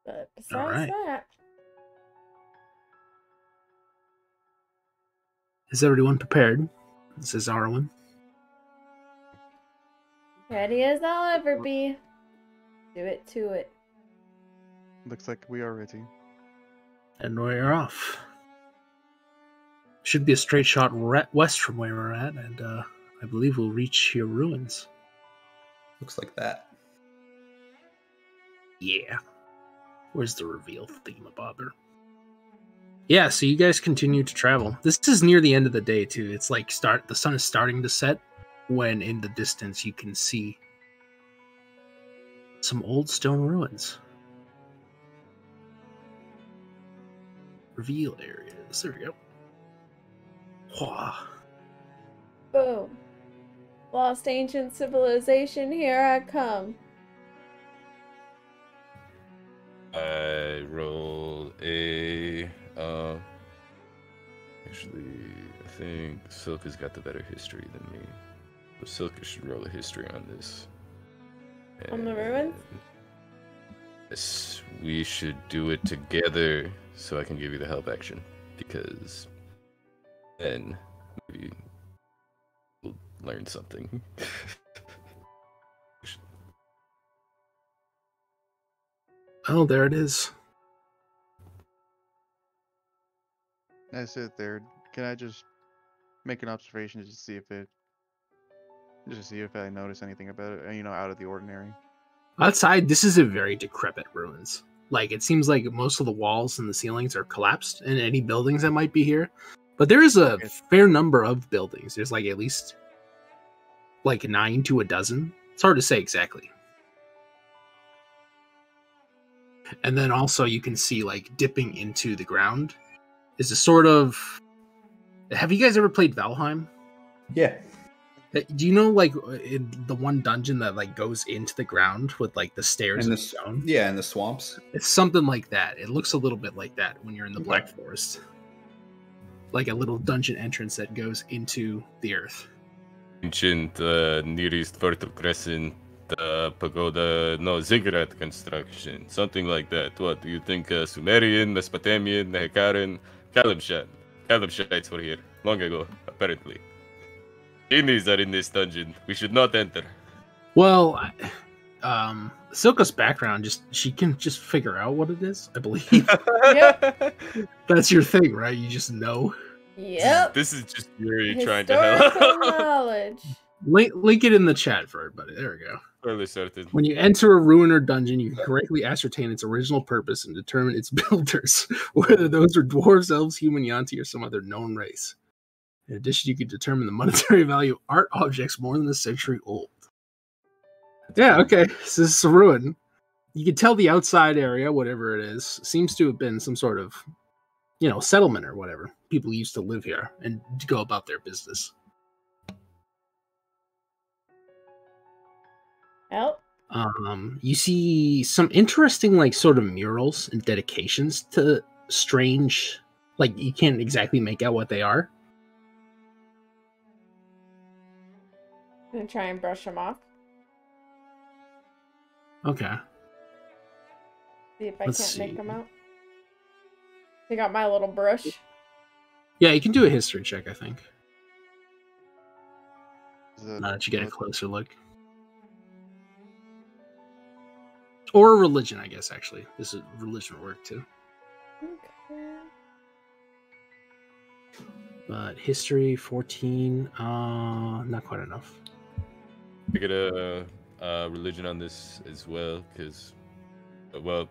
But besides that, is everyone prepared? Says Arwen. ready as I'll ever be. Do it to it. Looks like we are ready. And we're off. Should be a straight shot west from where we're at, and I believe we'll reach your ruins. Looks like that. Yeah. Where's the reveal thingamabobber? Yeah, so you guys continue to travel. This is near the end of the day, too. It's like the sun is starting to set, when in the distance you can see some old stone ruins. Reveal areas. There we go. Wah. Boom. Lost ancient civilization, here I come. I roll a. Actually, I think Silk has got the better history than me. So Silk should roll a history on this. On the ruins? Yes, we should do it together so I can give you the help action. Because then maybe we'll learn something. Oh, there it is. I sit there. Can I just make an observation just to see if I notice anything about it, out of the ordinary? Outside, this is a very decrepit ruins. Like, it seems like most of the walls and the ceilings are collapsed, and any buildings that might be here. But there is a fair number of buildings. There's like at least like 9 to a dozen. It's hard to say exactly. And then also you can see like dipping into the ground is a sort of... Have you guys ever played Valheim? Yeah. Do you know like the one dungeon that like goes into the ground with like the stairs and stone? Yeah, in the swamps. It's something like that. It looks a little bit like that when you're in the Black Forest. Like a little dungeon entrance that goes into the earth. Ancient Near East Fertile Crescent pagoda, no, ziggurat construction, something like that. What do you think? Sumerian, Mesopotamian, Hekaran, Kalimshites were here long ago, apparently. Genies are in this dungeon. We should not enter. Well, Silka's background, she can just figure out what it is, I believe. Yep. That's your thing, right? You just know. Yep. This is just Yuri trying to help. Historical knowledge. Link it in the chat for everybody. There we go. Fairly certain. When you enter a ruin or dungeon, you can correctly ascertain its original purpose and determine its builders, whether those are dwarves, elves, human, Yanti, or some other known race. In addition, you can determine the monetary value of art objects more than a century old. Yeah, okay. So this is a ruin. You can tell the outside area, whatever it is, seems to have been some sort of settlement or whatever. People used to live here and go about their business. Well, You see some interesting, like, sort of murals and dedications to strange, like, you can't exactly make out what they are. I'm gonna try and brush them off. Okay. See if I Let's can't make see. them out. I got my little brush. Yeah, you can do a history check, I think. Is it- Now that you get a closer look. Or a religion, I guess, actually. This is religion work, too. Okay. But history, 14, not quite enough. I get a religion on this as well, because, well,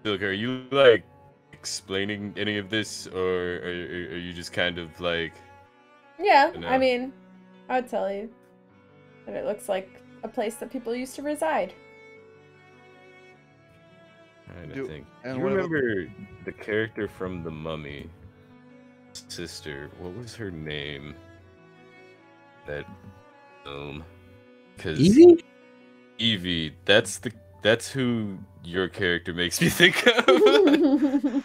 look, are you like explaining any of this, or are you just kind of like? Yeah, You know. I mean, I would tell you that it looks like a place that people used to reside. Trying to Do- think. and You what about- remember the character from The Mummy? Sister, what was her name? That film. Cause Easy? Evie, that's who your character makes me think of.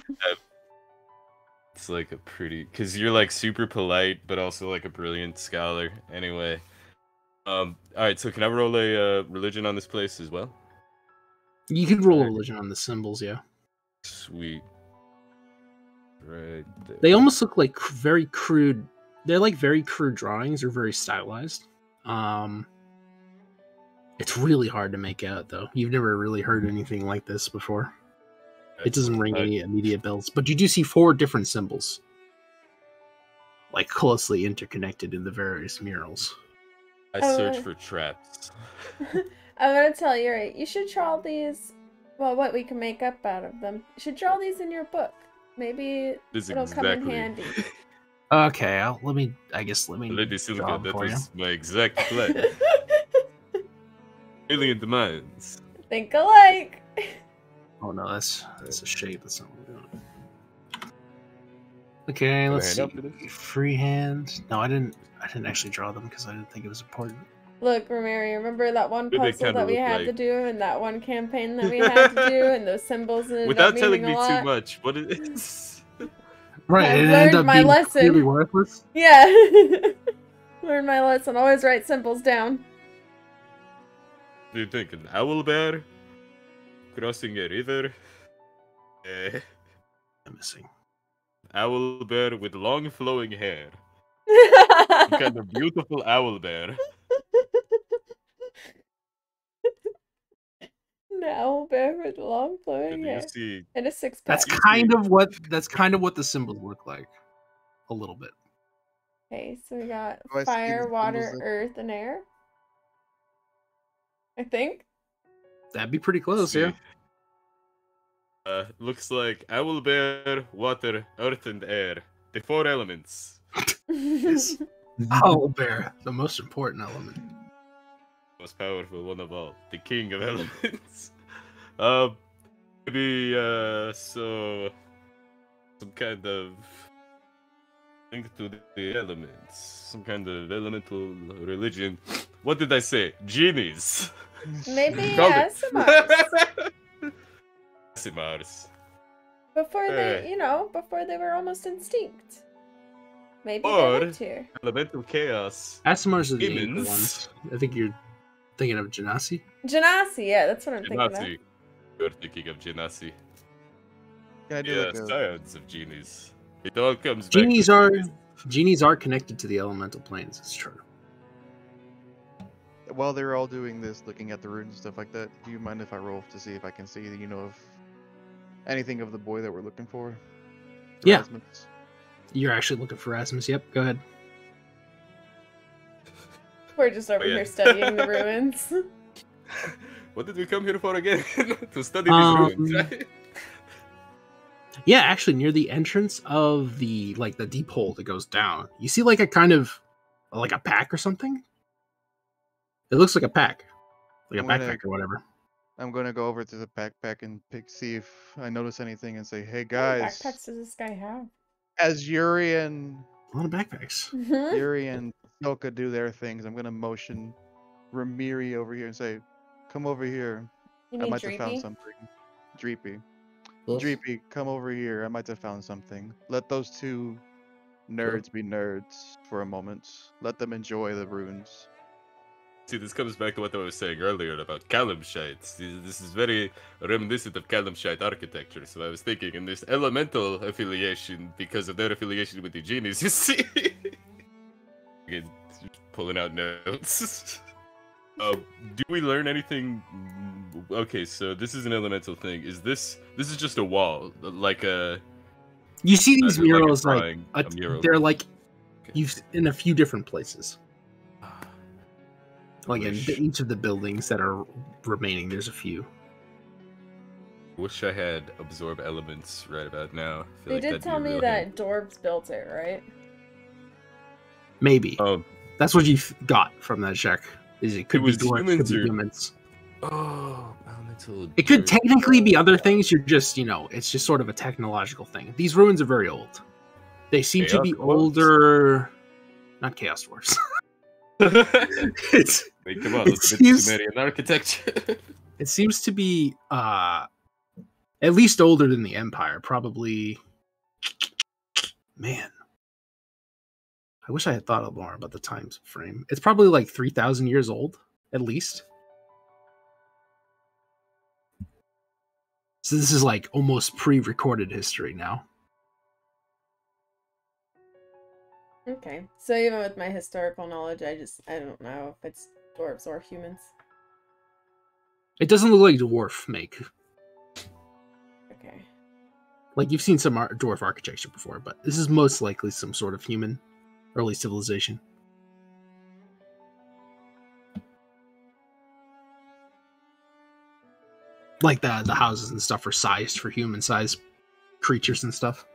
It's like a pretty, cause you're like super polite, but also like a brilliant scholar. Anyway, all right. So can I roll a religion on this place as well? You could roll a religion on the symbols, yeah. Sweet. Right there. They almost look like very crude. They're like very crude drawings or very stylized. It's really hard to make out, though. You've never really heard anything like this before. It doesn't ring any immediate bells. But you do see 4 different symbols, like closely interconnected in the various murals. I search for traps. I'm gonna tell you, right? You should draw these. Well, what we can make up out of them. You should draw these in your book. Maybe it'll come in handy. Okay, let me Lady draw Silica, them that for you. was my exact plan. Alien demands. Think alike. Oh no, that's a shape. That's not what we're doing. Okay, Can I let's hand see. up for this? Freehand. No, I didn't actually draw them because I didn't think it was important. Look, Romero, remember that one They puzzle kinda that we look had to like- do, and that one campaign that we had to do, and those symbols ended Without up telling meaning me a too lot? much, what it is? Right, I it learned ended up my being lesson. completely worthless. Yeah. Learn my lesson. Always write symbols down. Do you think an owl bear crossing a river? I'm missing. Owl bear with long flowing hair. Some kind of beautiful owl bear. No, bear with long And flowing you hair. see, And a 6-pack. That's You kind see- of what the symbols look like. A little bit. Okay, so we got Oh, I see fire, the water, symbols earth, and air. I think. That'd be pretty close, see. yeah. Looks like owl bear, water, earth, and air. The 4 elements. Yes. Owl bear, the most important element. Most powerful one of all. The king of elements. Maybe, so... Some kind of... link to the elements. Some kind of elemental religion. What did I say? Genies. Maybe Called it. Asimars. Asimars. Before they, Hey. before they were almost extinct. Maybe Or- they lived here. Elemental chaos. Asimars are the ankle Demons. ones. I think you're thinking of Genasi. Genasi, yeah, that's what I'm thinking of. Genasi. You're thinking of Genasi. Can I do Yeah, like a science of genies. It all comes back. Genies are connected to the elemental planes, it's true. while they're all doing this, looking at the runes and stuff like that? Do you mind if I roll to see if I can see, if anything of the boy that we're looking for? Yeah. Erasmus? You're actually looking for Rasmus, yep, go ahead. We're just over yeah. here studying the ruins. What did we come here for again? To study Um, these ruins, right? Yeah, actually near the entrance of the deep hole that goes down, you see like a kind of like a pack or something. It looks like a pack. Like a I'm gonna- backpack or whatever. I'm gonna go over to the backpack and see if I notice anything and say, "Hey How many guys, backpacks does this guy have? as Yuri and A lot of backpacks. Yuri and Silka do their things, I'm gonna motion Ramiri over here and say, "Come over here. You I mean might have found Dreepy? something." Dreepy. Yes. Dreepy, come over here. I might have found something. Let those two nerds be nerds for a moment. Let them enjoy the ruins. See, this comes back to what I was saying earlier about Kalimshites. This is very reminiscent of Kalimshite architecture. So I was thinking in this elemental affiliation, because of their affiliation with the genies, you see? Again, pulling out notes. Do we learn anything? Okay, so this is an elemental thing. This is just a wall, like a. You see these like a murals drawing, a mural. they're like Okay. you've in a few different places. Like in Wish. each of the buildings that are remaining, there's a few. Wish I had absorb elements right about now. I feel They like did that'd be tell a me real that hint. Dorbs built it, right? Maybe Oh, that's what you got from that check. Is it could be was dwarves, could humans be or- humans. oh, elemental. It could dirt. technically be other things. You're just, it's just sort of a technological thing. These ruins are very old. They seem to Chaos be dwarves? older. Not chaos dwarfs. it's Wait, come on, it look at the seems- Sumerian architecture. It seems to be at least older than the Empire. Probably. Man, I wish I had thought more about the time frame. It's probably like 3,000 years old, at least. So this is like almost pre-recorded history now. Okay. So even with my historical knowledge, I don't know if it's dwarves or humans. It doesn't look like dwarf make. Okay. Like you've seen some dwarf architecture before, but this is most likely some sort of human early civilization. Like the houses and stuff are sized for human-sized creatures and stuff.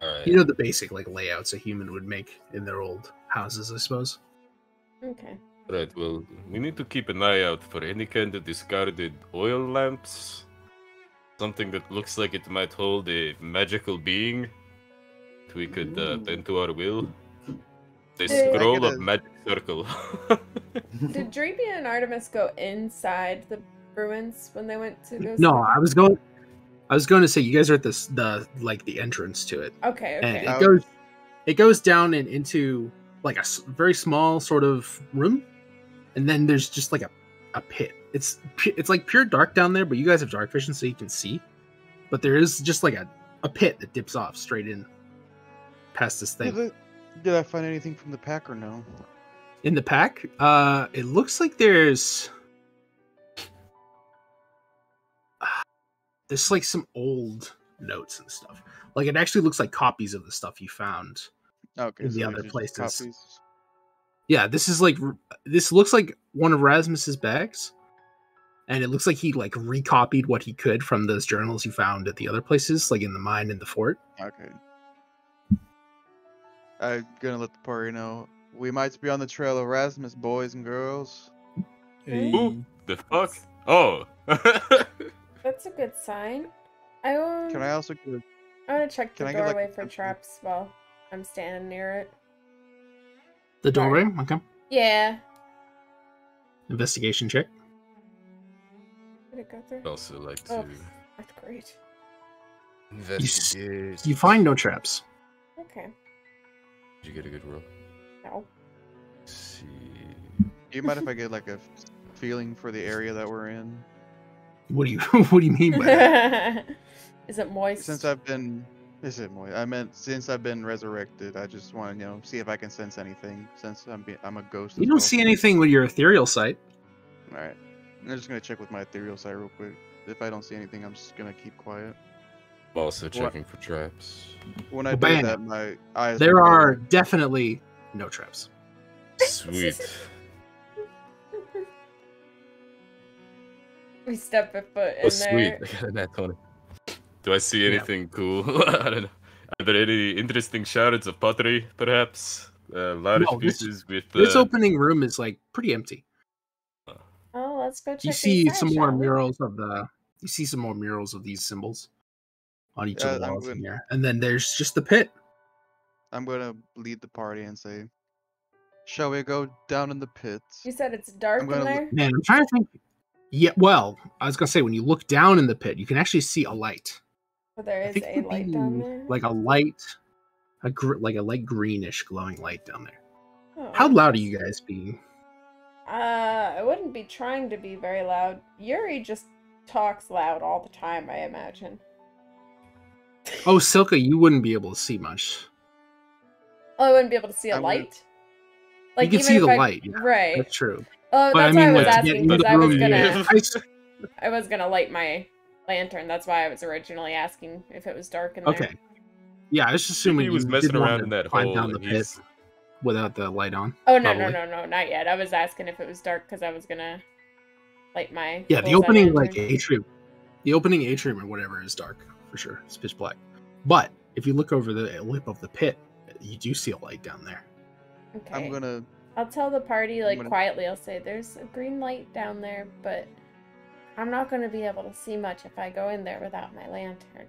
Alright. You know the basic like layouts a human would make in their old houses, I suppose. Okay. Right, well, we need to keep an eye out for any kind of discarded oil lamps. Something that looks like it might hold a magical being that we could bend to our will. The Hey. scroll Like it of is. magic circle. Did Dreepy and Artemis go inside the ruins when they went to go? No, see I was going to say you guys are at the entrance to it. Okay. And Okay. Oh. it goes down and into like a very small sort of room, and then there's just like a pit. It's like pure dark down there, but you guys have dark vision so you can see. But there is just like a pit that dips off straight in past this thing. Did I find anything from the pack or no? In the pack, it looks like there's like some old notes and stuff. Like it actually looks like copies of the stuff you found. Okay. In the they're other just places. copies. Yeah, this looks like one of Rasmus's bags, and it looks like he like recopied what he could from those journals you found at the other places, like in the mine and the fort. Okay. I'm gonna let the party know. We might be on the trail of Rasmus, boys and girls. Who the fuck? Oh! That's a good sign. I want Can I also get to check can the I get, like, doorway a for picture? traps while I'm standing near it. The doorway, okay. Yeah. Investigation check. Did it go through? I'd also like to Oh, that's great. investigate. You find no traps. Okay. Did you get a good roll? No. Let's see. Do you mind if I get like a feeling for the area that we're in? What do you what do you mean by that? Is it moist? Since I've been I meant since I've been resurrected, I just want to see if I can sense anything. Since I'm a ghost. You as don't well. see anything with your ethereal sight. All right. I'm just gonna check with my ethereal side real quick. If I don't see anything, I'm just gonna keep quiet. I'm also checking for traps. When I Well, do bam. that, my eyes. There will go- are definitely no traps. Sweet. We step a foot in Oh, sweet. there. I got a nat 20. Do I see Yeah. anything cool? I don't know. Are there any interesting shards of pottery, perhaps? Large No, this- pieces with. This opening room is like pretty empty. I'll let's go check You these see signs, some more shall we? murals of the. You see some more murals of these symbols on each of the I'm walls in going. here, and then there's just the pit. I'm gonna lead the party and say, "Shall we go down in the pits?" You said it's dark in gonna look- there? Man, I'm trying to think. Yeah, well, I was gonna say when you look down in the pit, you can actually see a light. Oh, there I is think it a would light be down there? like a light, like a light greenish glowing light down there. Oh, How loud are you interesting. guys being? I wouldn't be trying to be very loud. Yuri just talks loud all the time, I imagine. Oh, Silka, you wouldn't be able to see much. Oh, I wouldn't be able to see a I'm gonna- light? Like, you can even see if the I... light. Yeah, Right. that's true. Oh, But I that's mean, why I was like, to get asking, into because the I was room, gonna... I was gonna light my lantern. That's why I was originally asking if it was dark in there. Okay. Yeah, I was just assuming he was you messing didn't want around to in that climb hole, down the and pit he's without the light on. Oh, no, probably. no, not yet. I was asking if it was dark because I was gonna light my Yeah, the bullseye opening lantern. the opening atrium or whatever is dark for sure. It's pitch black. But if you look over the lip of the pit, you do see a light down there. Okay. I'm gonna. I'll tell the party, like, gonna- quietly. I'll say, there's a green light down there, but I'm not gonna be able to see much if I go in there without my lantern.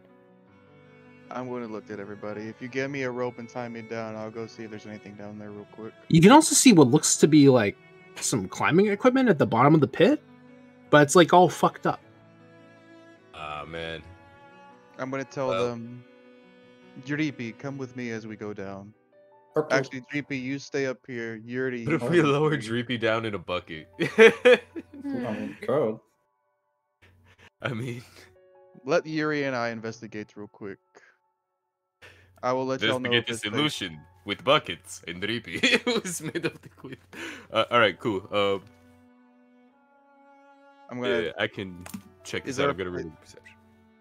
I'm gonna look at everybody. If you give me a rope and tie me down, I'll go see if there's anything down there real quick. You can also see what looks to be like some climbing equipment at the bottom of the pit, but it's like all fucked up. ah man. I'm gonna tell Well- them, Yuripi, come with me as we go down. Okay. Actually, Dreepy, you stay up here. Yuri, What if you we come with lower me. Dreepy down in a bucket? Hmm. Code. I mean, Let Yuri and I investigate real quick. I will let y'all know investigate if the it's safe. solution with buckets and Dreepy. It was made of the cliff. All right, cool. I'm gonna. Yeah, I can check Is this out. there I'm gonna a- read the perception.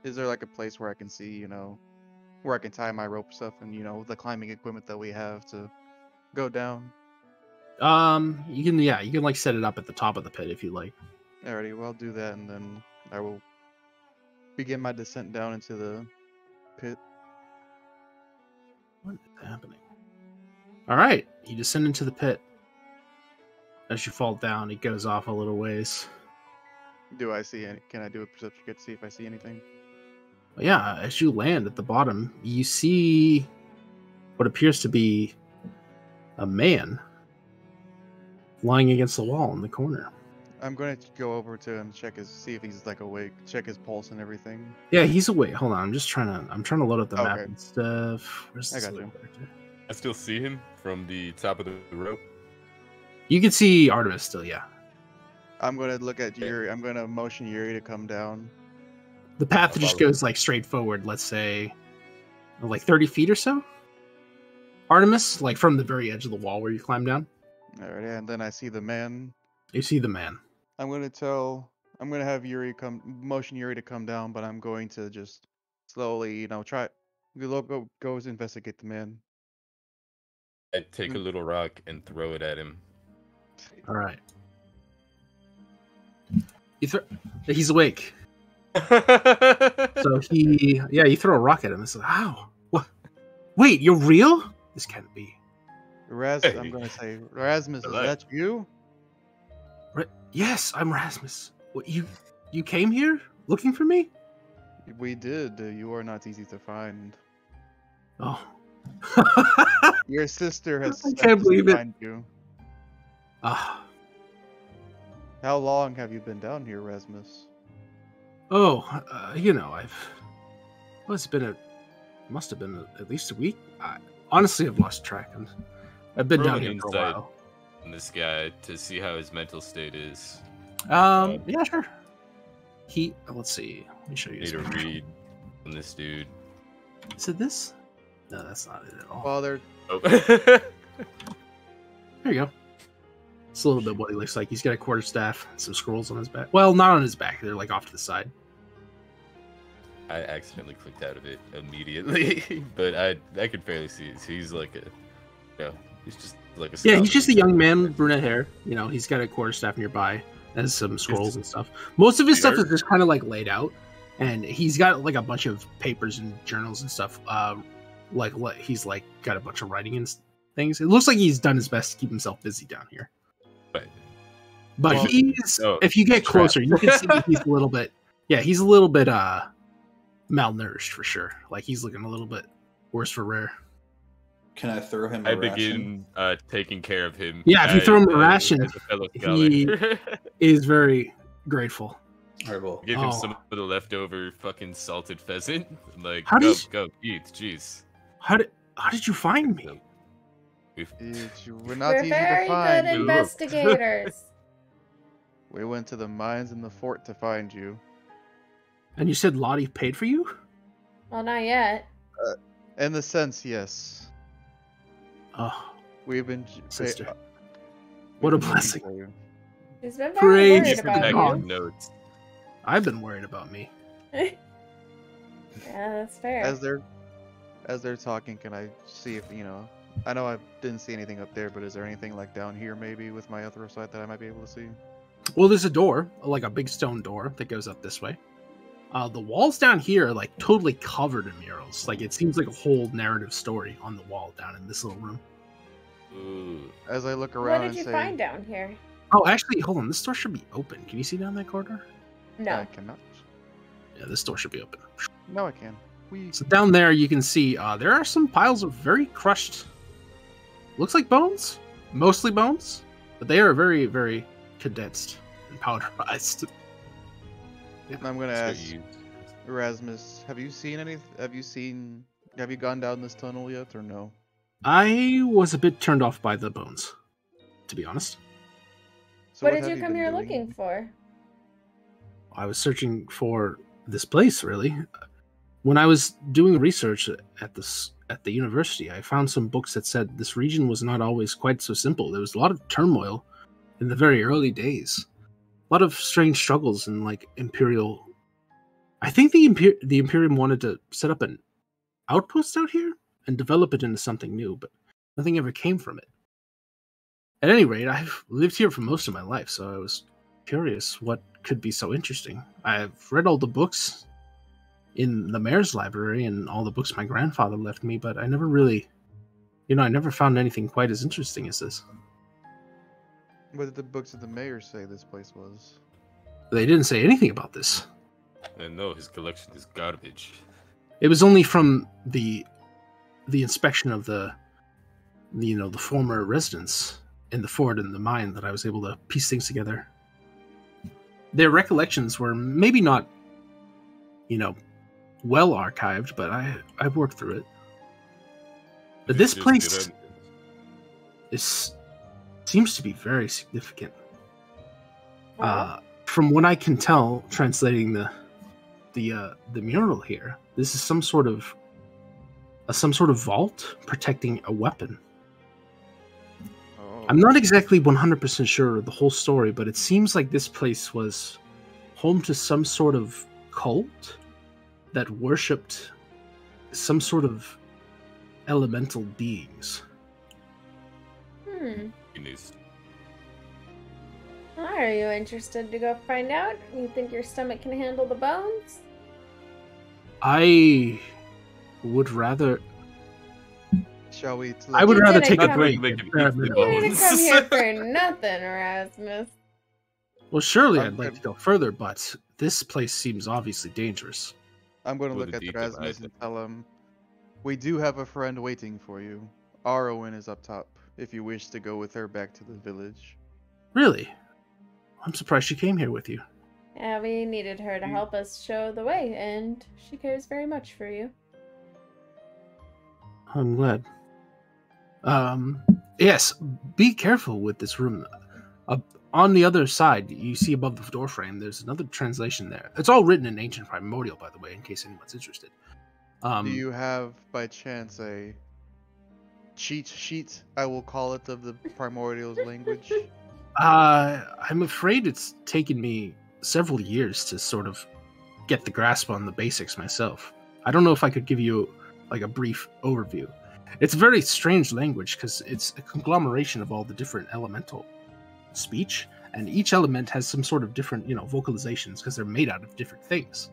Is there like a place where I can see, where I can tie my rope stuff and the climbing equipment that we have to go down? You can like set it up at the top of the pit if you like. Alrighty, well I'll do that and then I will begin my descent down into the pit. What is happening? All right, you descend into the pit. As you fall down, it goes off a little ways. Do I see any? Can I do a perception check to see if I see anything? Yeah, as you land at the bottom, you see what appears to be a man lying against the wall in the corner. I'm going to go over to him, see if he's like awake, check his pulse and everything. Yeah, he's awake. Hold on, I'm trying to load up the map Okay. and stuff. Where's I this got other you. character? I still see him from the top of the rope. You can see Artemis still, yeah. I'm going to look at Yuri. I'm going to motion Yuri to come down. The path I'll just follow. goes like straight forward, let's say like 30 feet or so. Artemis, like from the very edge of the wall where you climb down, Alright, and then I see the man. you see the man. I'm going to have Yuri motion Yuri to come down, but I'm going to just slowly, go investigate the man. I take a little rock and throw it at him. All right. He's awake. So you throw a rock at him. It's like, ow. What? Wait, you're real? This can't be. Hey. I'm going to say, Erasmus, is Hello. that you? Yes, I'm Rasmus. What, you came here looking for me? We did. You are not easy to find. Oh. Your sister has I sent can't us to believe it. find you. Ah. How long have you been down here, Rasmus? Must have been at least a week. Honestly, I've lost track. I've been Roll down an here for a insight. while. On this guy to see how his mental state is. Yeah, sure. Let's see. Let me show you. Need to read on this dude. Is it this? No, that's not it at all. Well, they're Oh. There you go. It's a little bit what he looks like. He's got a quarterstaff, some scrolls on his back. Well, not on his back. They're like off to the side. I accidentally clicked out of it immediately, but I could fairly see it. He's like he's just like a Yeah, he's just a skeleton. young man with brunette hair. He's got a quarterstaff nearby and some scrolls and stuff. Most of his stuff is just kind of like laid out, and he's got like a bunch of papers and journals and stuff. He's like got a bunch of writing and things. It looks like he's done his best to keep himself busy down here. Right. But Well, he's no, if you get trap. closer, you can see that he's a little bit he's a little bit malnourished for sure. Like he's looking a little bit worse for wear. Can I throw him a I ration? begin taking care of him. Yeah, if you throw him a ration, as a fellow he scholar. is very grateful. All right, well, Give him Oh. some of the leftover fucking salted pheasant. Like, How go, does- go, eat, jeez. How did you find me? We're not We're easy very to find. good Look. investigators. We went to the mines in the fort to find you. And you said Lottie paid for you? Well, not yet. In the sense, yes. Oh, We've been Sister. we've What a been looking blessing. for you. She's been very Praise worried be to about God. you. Notes. I've been worried about me. Yeah, that's fair. As they're talking, can I see if I know I didn't see anything up there, but is there anything like down here maybe with my other sight that I might be able to see? Well, there's a door, like a big stone door that goes up this way. The walls down here are like totally covered in murals. Like it seems like a whole narrative story on the wall down in this little room. Ooh. As I look What around did and you say, find down here? Oh, actually, hold on. This door should be open. Can you see down that corridor? No. I cannot. Yeah, this door should be open. No, I can. So down there, you can see there are some piles of very crushed. Looks like bones, mostly bones, but they are very, very condensed and powderized. I'm gonna So ask you- Erasmus, have you gone down this tunnel yet or no? I was a bit turned off by the bones, to be honest. So what did have you come been here doing? looking for? I was searching for this place, really. When I was doing research at the university, I found some books that said this region was not always quite so simple. There was a lot of turmoil in the very early days. A lot of strange struggles and like imperial. I think the Imperium wanted to set up an outpost out here and develop it into something new, but nothing ever came from it. At any rate, I've lived here for most of my life, so I was curious what could be so interesting. I've read all the books in the mayor's library and all the books my grandfather left me, but I never really, I never found anything quite as interesting as this. What did the books of the mayor say this place was? They didn't say anything about this. And no, his collection is garbage. It was only from the inspection of the former residents in the fort and the mine that I was able to piece things together. Their recollections were maybe not, well archived, but I've worked through it. But this Just place get seems to be very significant. Well, From what I can tell, translating the mural here, this is some sort of vault protecting a weapon. Oh, I'm not exactly 100% sure of the whole story, but it seems like this place was home to some sort of cult that worshipped some sort of elemental beings. news. Are you interested to go find out? You think your stomach can handle the bones? I would rather. shall we? I would You rather didn't take a come- break. They and can grab eat it the all. You didn't bones. come here for nothing, Erasmus. Well, surely I'm I'd like good. to go further, but this place seems obviously dangerous. I'm going to Will look at indeed Erasmus divide and tell him, we do have a friend waiting for you. Arwen is up top, if you wish to go with her back to the village. Really? I'm surprised she came here with you. Yeah, we needed her to help us show the way, and she cares very much for you. I'm glad. Yes, be careful with this room. On the other side, you see above the door frame, there's another translation there. It's all written in ancient primordial, by the way, in case anyone's interested. Do you have, by chance, a cheat sheet, I will call it, of the primordial's language? I'm afraid it's taken me several years to sort of get the grasp on the basics myself. I don't know if I could give you like a brief overview. It's a very strange language because it's a conglomeration of all the different elemental speech, and each element has some sort of different, vocalizations because they're made out of different things.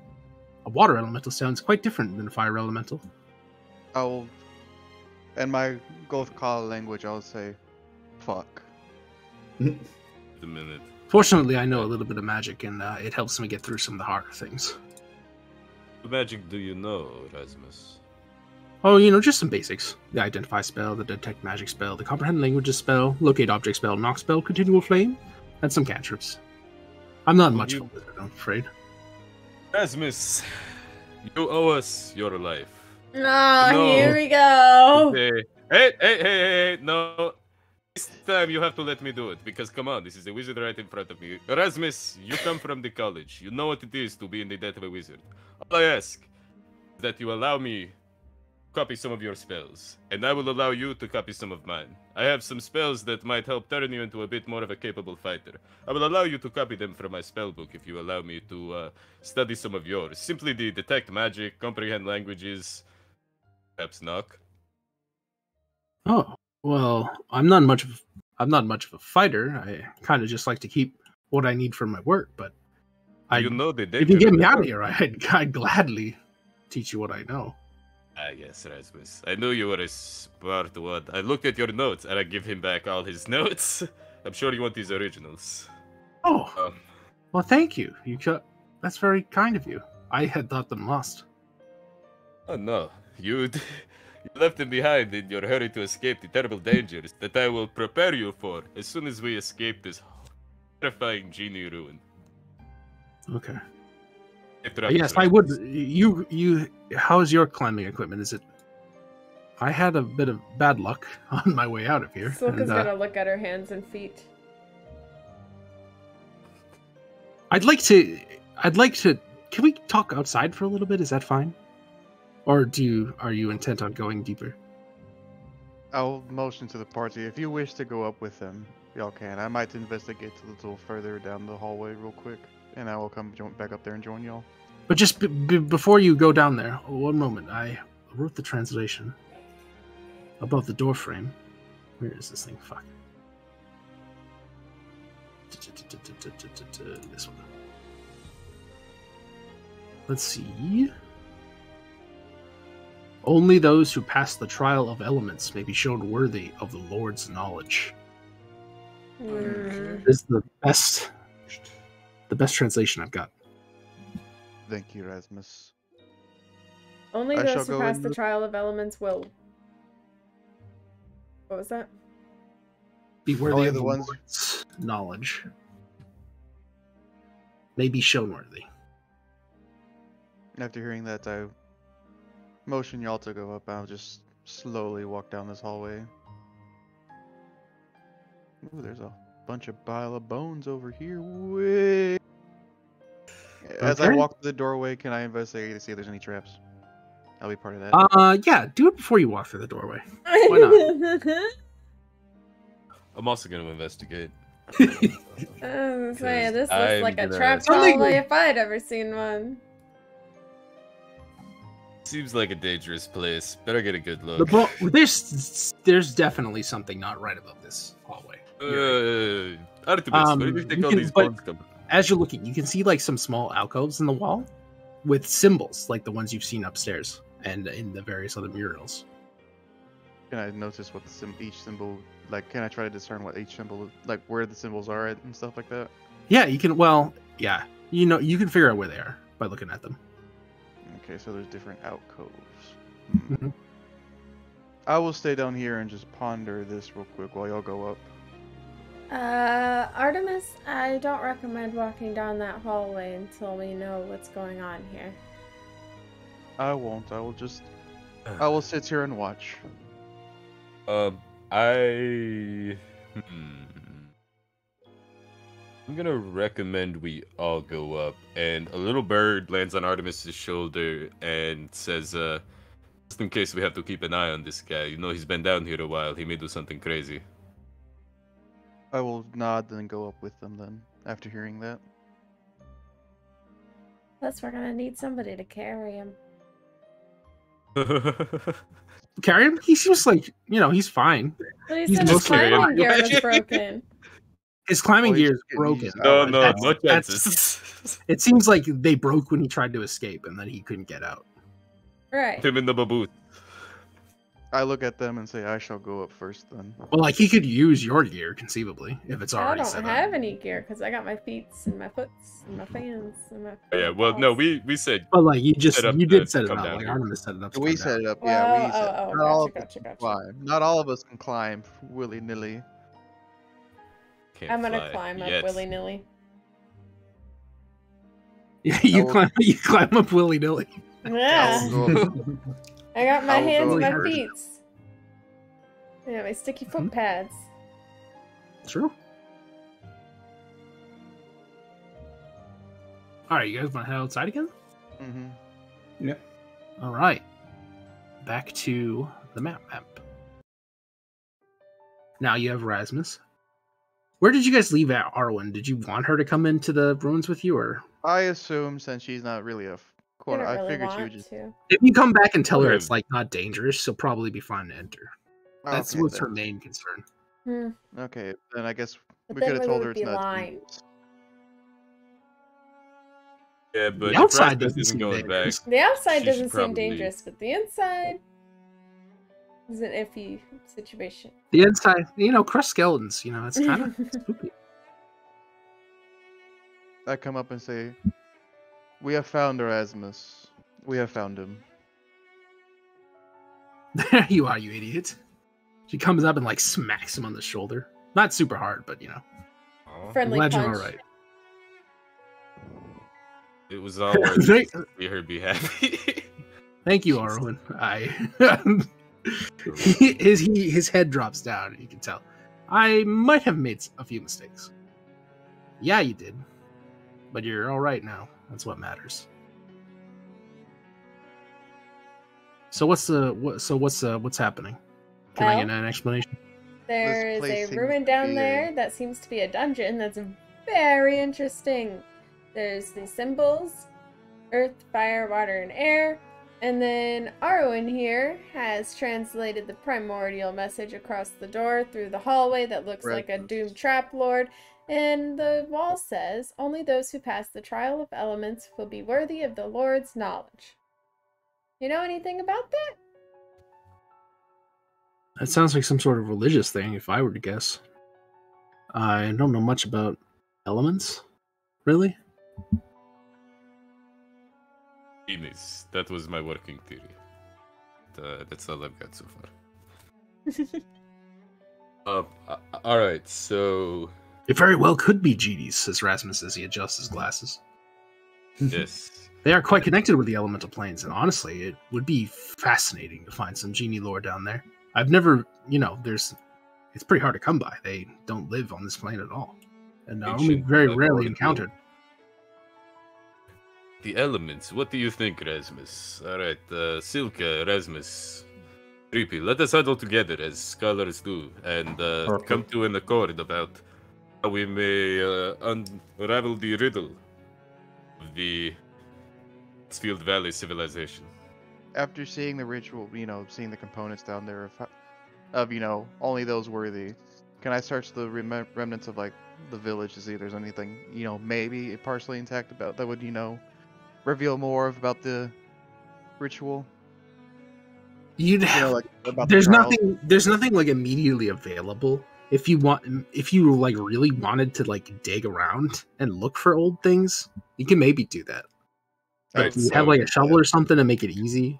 A water elemental sounds quite different than a fire elemental. I'll, in my Golf Call language, I'll say, fuck. The minute. Fortunately, I know a little bit of magic, and it helps me get through some of the harder things. What magic do you know, Rasmus? Oh, you know, just some basics. The Identify spell, the Detect Magic spell, the Comprehend Languages spell, Locate Object spell, Knock spell, Continual Flame, and some cantrips. I'm not much of a wizard, I'm afraid. Rasmus, you owe us your life. Oh, No. here we go. Hey, no. This time you have to let me do it, because come on, this is a wizard right in front of me. Rasmus, you come from the college. You know what it is to be in the debt of a wizard. All I ask is that you allow me to copy some of your spells, and I will allow you to copy some of mine. I have some spells that might help turn you into a bit more of a capable fighter. I will allow you to copy them from my spellbook if you allow me to study some of yours. Simply the Detect Magic, Comprehend Languages, perhaps Knock. Oh, well, I'm not much of a fighter. I kind of just like to keep what I need for my work, but You know the if you danger get of me the out of work. here, I'd gladly teach you what I know. Yes, Rasmus. I knew you were a smart one. I looked at your notes, and I give him back all his notes. I'm sure you want these originals. Oh, well, thank you. That's very kind of you. I had thought them lost. Oh no, you left them behind in your hurry to escape the terrible dangers that I will prepare you for as soon as we escape this terrifying genie ruin. Okay. After Yes, I would. You. How's your climbing equipment? Is it? I had a bit of bad luck on my way out of here. Silka's gonna look at her hands and feet. I'd like to. Can we talk outside for a little bit? Is that fine? Or are you intent on going deeper? I'll motion to the party. If you wish to go up with them, y'all can. I might investigate a little further down the hallway real quick, and I will come back up there and join y'all. But just before you go down there, one moment. I wrote the translation above the door frame. Where is this thing? Fuck. This one. Let's see. Only those who pass the trial of elements may be shown worthy of the Lord's knowledge. This is the best translation I've got. Thank you, Rasmus. Only I those shall who go pass in the the- trial of elements will. What was that? Be worthy Only of the the ones- Lord's knowledge. May be shown worthy. After hearing that, I motion y'all to go up. I'll just slowly walk down this hallway. Ooh, there's a bunch of pile of bones over here. Way. As I Okay. walk through the doorway, can I investigate to see if there's any traps? I'll be part of that. Yeah, do it before you walk through the doorway. Why I'm also going to investigate. I was saying, this looks I'm like a gonna- trap It's illegal. hallway if I'd ever seen one. Seems like a dangerous place. Better get a good The look. there's definitely something not right about this hallway. Artemis, where do you think you all can- these but- bones come from? As you're looking, you can see like some small alcoves in the wall with symbols like the ones you've seen upstairs and in the various other murals. Can I notice what each symbol, like, can I try to discern what each symbol, like, where the symbols are at and stuff like that? Yeah, you can. Well, yeah, you can figure out where they are by looking at them. Okay, so there's different alcoves. Mhm. I will stay down here and just ponder this real quick while y'all go up. Artemis, I don't recommend walking down that hallway until we know what's going on here. I won't. I will sit here and watch. I'm gonna recommend we all go up, and a little bird lands on Artemis's shoulder and says, just in case we have to keep an eye on this guy, you know he's been down here a while, he may do something crazy. I will nod and go up with them then, after hearing that. Plus, we're gonna need somebody to carry him. Carry him. He seems like he's fine. But he He's said his mostly climbing fine. gear was broken. His climbing Oh, gear he's is getting broken. used. No, no, That's- no that's- chances. It seems like they broke when he tried to escape, and then he couldn't get out. Right. Put him in the baboon. I look at them and say, I shall go up first then. Well, like he could use your gear conceivably if it's I already don't set up. have any gear because I got my feets and my foots and my fans and my. Yeah, well, no, we said But like you just set up you to did set it come up. down Like here. Artemis set it up. To We come set down. it up, Well, yeah. We set it. oh, Not all of gotcha. us climb. Not all of us can climb willy nilly. can't I'm gonna fly climb up yet. willy nilly. Yeah, you will- climb up willy nilly. Yeah, I will go up. I got my I will hands go and my first. feet. Yeah, my sticky foot Mhm. pads. True. All right, you guys want to head outside again? Mm-hmm. Yeah. All right. Back to the map. Now you have Rasmus. Where did you guys leave at Arwen? Did you want her to come into the ruins with you, or I assume since she's not really a corner, Didn't I really figured she want would just. to. if you come back and tell her Okay. it's like not dangerous, she'll probably be fine to enter. That's Okay, what's her then. main concern. Hmm. Okay, then I guess But we then could have we told would her it's be not lying. dangerous. Yeah, but The outside the practice doesn't isn't seem going back. dangerous. The outside She doesn't should seem probably- dangerous, but the inside is an iffy situation. The inside, crushed skeletons. It's kind of spooky. I come up and say, "We have found Erasmus. We have found him." There you are, you idiot. She comes up and like smacks him on the shoulder. Not super hard, but Aw, Friendly glad punch. you're all right. it was all worth Thank, it to see her be happy. thank you, Arwen. His head drops down. You can tell. I might have made a few mistakes. Yeah, you did, but you're all right now. That's what matters. So what's happening? Can I Well, get an explanation? There This is place a seems ruin to down be there that seems to be a dungeon that's very interesting. There's the symbols: earth, fire, water, and air. And then Arwen here has translated the primordial message across the door through the hallway that looks like a Right. doomed trap lord. And the wall says, "Only those who pass the trial of elements will be worthy of the Lord's knowledge." You know anything about that? That sounds like some sort of religious thing, if I were to guess. I don't know much about elements, really. Genius. That was my working theory. That's all I've got so far. All right. So It very well could be genies, says Rasmus as he adjusts his glasses. yes, They are quite connected with the elemental planes, and honestly, it would be fascinating to find some genie lore down there. I've never, it's pretty hard to come by. They don't live on this plane at all, and only Ancient very blood rarely order. encountered. the elements. What do you think, Rasmus? All right, Silka, Rasmus, Creepy. Let us huddle together as scholars do, and Harpy. come to an accord about how we may unravel the riddle of the Field Valley civilization. After seeing the ritual, seeing the components down there of only those worthy, can I search the remnants of like the village to see if there's anything maybe partially intact about that would reveal more about the ritual? You'd have, Like about the there's trials? nothing like immediately available. If you like really wanted to like dig around and look for old things, you can maybe do that. Right, If you so- have like a shovel or something to make it easy.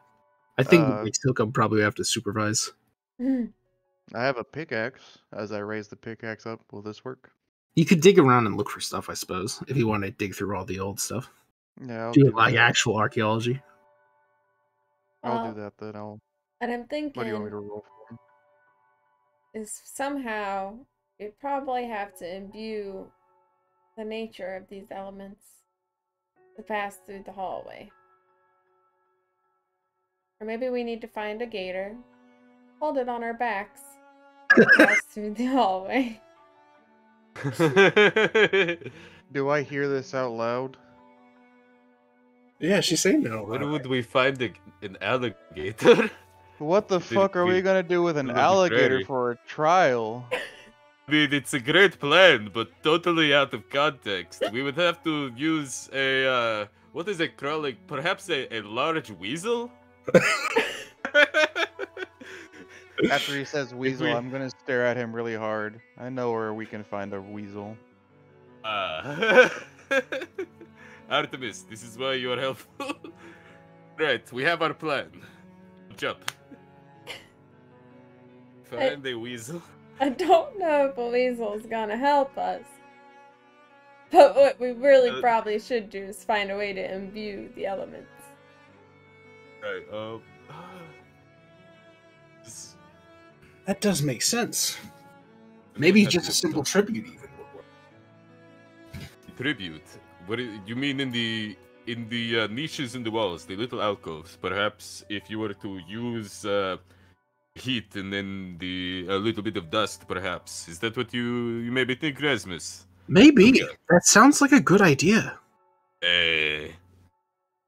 I think Uh, like Silka would probably have to supervise. I have a pickaxe. As I raise the pickaxe up, will this work? You could dig around and look for stuff, I suppose, if you want to dig through all the old stuff. Yeah, I'll Do do like that. actual archaeology. I'll Well, do that then. and I'm What do you want me thinking to roll for? is somehow you'd probably have to imbue the nature of these elements to pass through the hallway. Or maybe we need to find a gator, hold it on our backs, and pass through the hallway. Do I hear this out loud? Yeah, she's saying no. Where would we find an alligator? What the fuck are we we- gonna do with an Little alligator prairie. for a trial? I mean, it's a great plan, but totally out of context. We would have to use a, what is it crawling? Perhaps a large weasel? After he says weasel, we- I'm gonna stare at him really hard. I know where we can find a weasel. Artemis, this is why you are helpful. Right, we have our plan. Jump. Find a weasel. I don't know if a weasel's gonna help us. But what we really probably should do is find a way to imbue the elements. Right, That does make sense. Maybe just a simple tribute even would work. Tribute. What you mean in the niches in the walls, the little alcoves? Perhaps if you were to use heat and then a little bit of dust, perhaps. Is that what you maybe think, Rasmus? Maybe. That sounds like a good idea. Hey.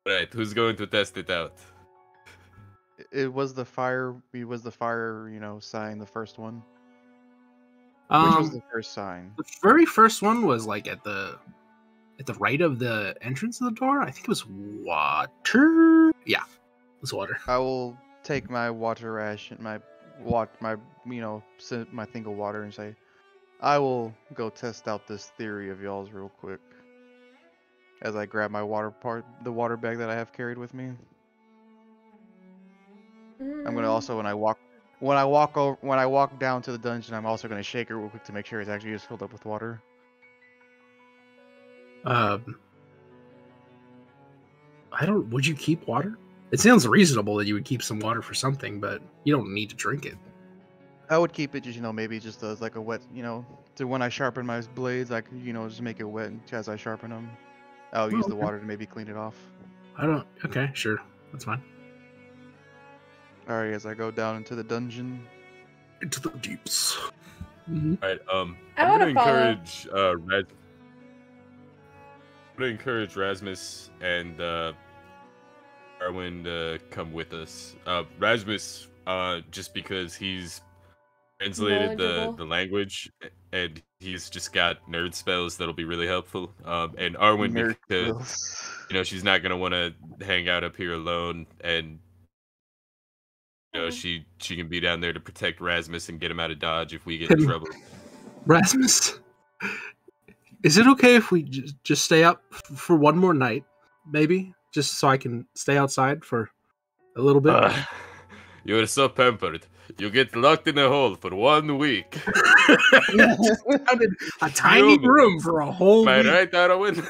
Right, who's going to test it out? It was the fire. It was the fire. Sign. The first one. Which was the first sign? The very first one was like at the right of the entrance of the door. I think it was water. Yeah, it was water. I will take my water ration, my thing of water, and say, I will go test out this theory of y'all's real quick. As I grab my the water bag that I have carried with me. I'm gonna also when I walk down to the dungeon, I'm also gonna shake it real quick to make sure it's actually just filled up with water. Would you keep water? It sounds reasonable that you would keep some water for something, but you don't need to drink it. I would keep it just, maybe just as like a wet, to when I sharpen my blades, I could, just make it wet as I sharpen them. I'll use the water to maybe clean it off. Okay, sure. That's fine. Alright, as I go down into the dungeon. Into the deeps. Alright, I'm I gonna wanna encourage Rasmus and Arwen to come with us. Rasmus, just because he's translated the language and he's just got nerd spells that'll be really helpful. And Arwen because she's not gonna want to hang out up here alone, and she can be down there to protect Rasmus and get him out of Dodge if we get in trouble. Rasmus, is it okay if we just stay up for one more night, maybe, just so I can stay outside for a little bit? You're so pampered. You get locked in a hole for 1 week. A tiny room for a whole week. Am I right, Arwen?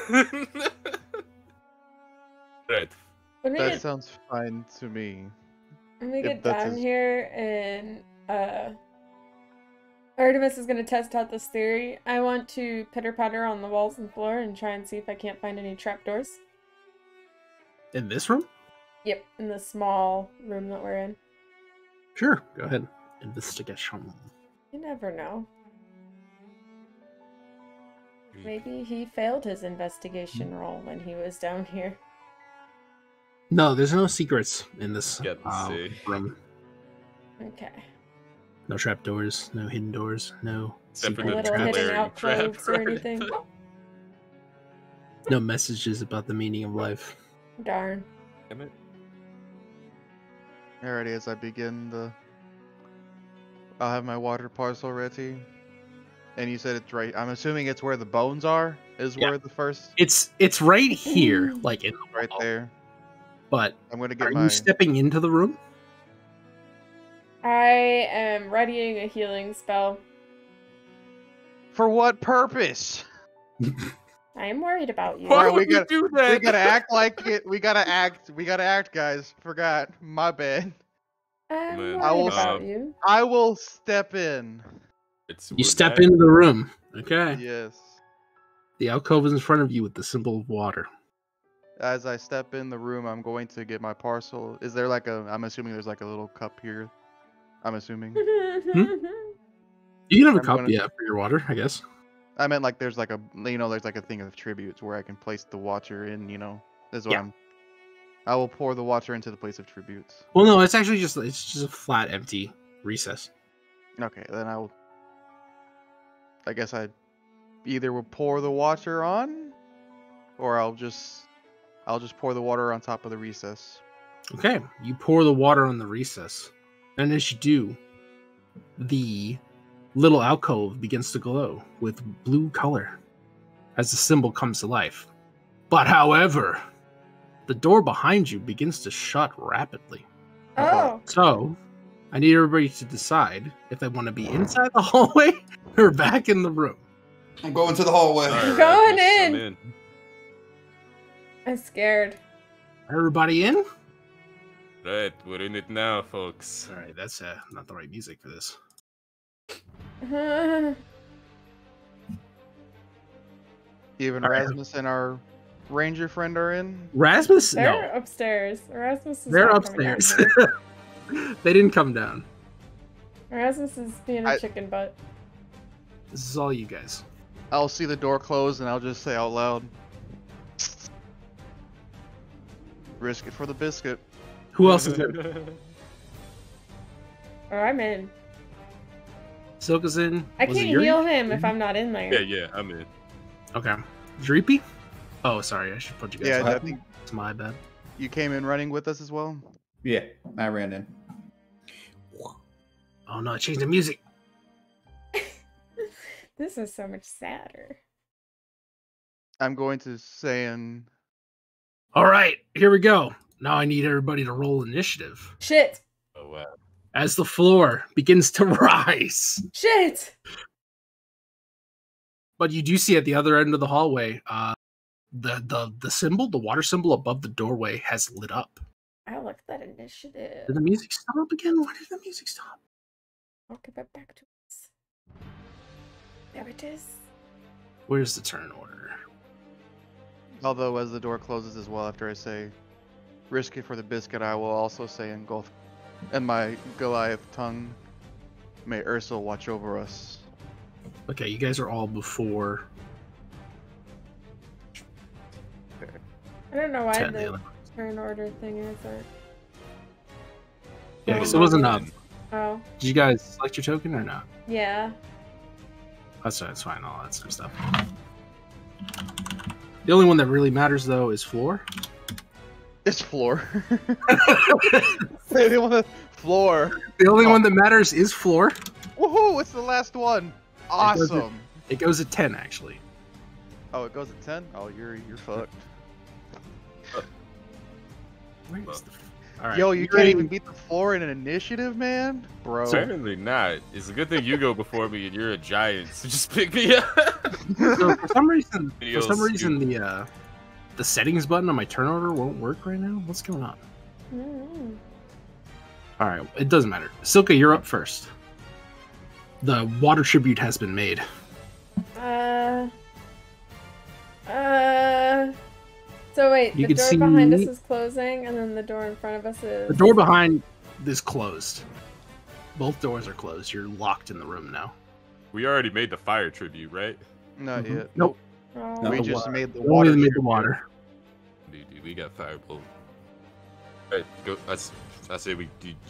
Right. That sounds fine to me. When we get down here and Artemis is going to test out this theory, I want to pitter-patter on the walls and floor and try and see if I can't find any trapdoors. In this room? Yep, in the small room that we're in. Sure, go ahead. Investigation. You never know. Maybe he failed his investigation roll when he was down here. No, there's no secrets in this room. Okay. No trapdoors, no hidden doors, no secret traps. Hidden alcoves or anything. No messages about the meaning of life. Darn. Damn it. Alrighty, as I begin I'll have my water parcel ready. And you said it's right. I'm assuming it's where the bones are. Where the first. It's right here, like in the right there. But I'm gonna get you stepping into the room? I am readying a healing spell. For what purpose? I am worried about you. Why would you do that? We gotta act like it. We gotta act, guys. Forgot. My bad. I'm worried about you. I will step in. You step into the room. Okay. Yes. The alcove is in front of you with the symbol of water. As I step in the room, I'm going to get my parcel. Is there I'm assuming there's like a little cup here. I'm assuming. You can have a cup, for your water, I guess. I meant like there's like a thing of tributes where I can place the water in, That's what I will pour the water into the place of tributes. Well, no, it's actually just a flat, empty recess. Okay, then I guess I either will pour the water on, or I'll just pour the water on top of the recess. Okay, you pour the water on the recess, and as you do, the little alcove begins to glow with blue color as the symbol comes to life. But however, the door behind you begins to shut rapidly. Oh. So, I need everybody to decide if they want to be inside the hallway or back in the room. I'm going to the hallway. Alright, Going I'm in. I'm scared. Everybody in? Right, we're in it now, folks. All right, that's not the right music for this. Even All right. Rasmus and our ranger friend are in. Rasmus? They're No, upstairs. Erasmus is they're not coming down upstairs. here. They didn't come down. Erasmus is being a chicken butt. This is all you guys. I'll see the door close and I'll just say out loud, risk it for the biscuit. Who else is in? Or I'm in. Silka's in. I Was it can't Yuri? heal him if I'm not in there. Yeah, I'm in. Okay. Dreepy? Oh, sorry. I should put you guys Yeah, on. I think It's my bad. you came in running with us as well. Yeah, I ran in. Oh no, I changed the music. This is so much sadder. I'm going to say in. All right, here we go. Now I need everybody to roll initiative Shit! Oh wow. as the floor begins to rise. Shit! But you do see at the other end of the hallway, the symbol, the water symbol above the doorway has lit up. I look at that initiative. Did the music stop again? Why did the music stop? I'll give it back to us. There it is. Where's the turn order? Although as the door closes as well after I say risk it for the biscuit, I will also say engulf in my Goliath tongue, may Ursula watch over us. Okay, you guys are all before I don't know why 10. the turn order thing is there. Yeah, because it wasn't up. Oh, Did you guys select your token or not? yeah. That's fine, all that sort of stuff. The only one that really matters, though, is floor. It's floor. Say they want the floor. The only one that matters is floor. Woohoo! It's the last one. Awesome. It goes at 10, actually. Oh, it goes at 10. Oh, you're fucked. Where is the... All right. Yo, you can't even beat the floor in an initiative, man, bro. Certainly not. It's a good thing you go before me and you're a giant, so just pick me up. So for some reason, Videos, the settings button on my turn order won't work right now. What's going on? Mm. All right, it doesn't matter. Silka, you're up first. The water tribute has been made. So wait, You the can door see- behind us is closing, and then the door in front of us is. The door behind is closed. Both doors are closed. You're locked in the room now. We already made the fire tribute, right? Not yet. Nope. Oh. No. We The just water. made the We water. only made the tribute. water. Dude, we got firebolt. Alright, go. I say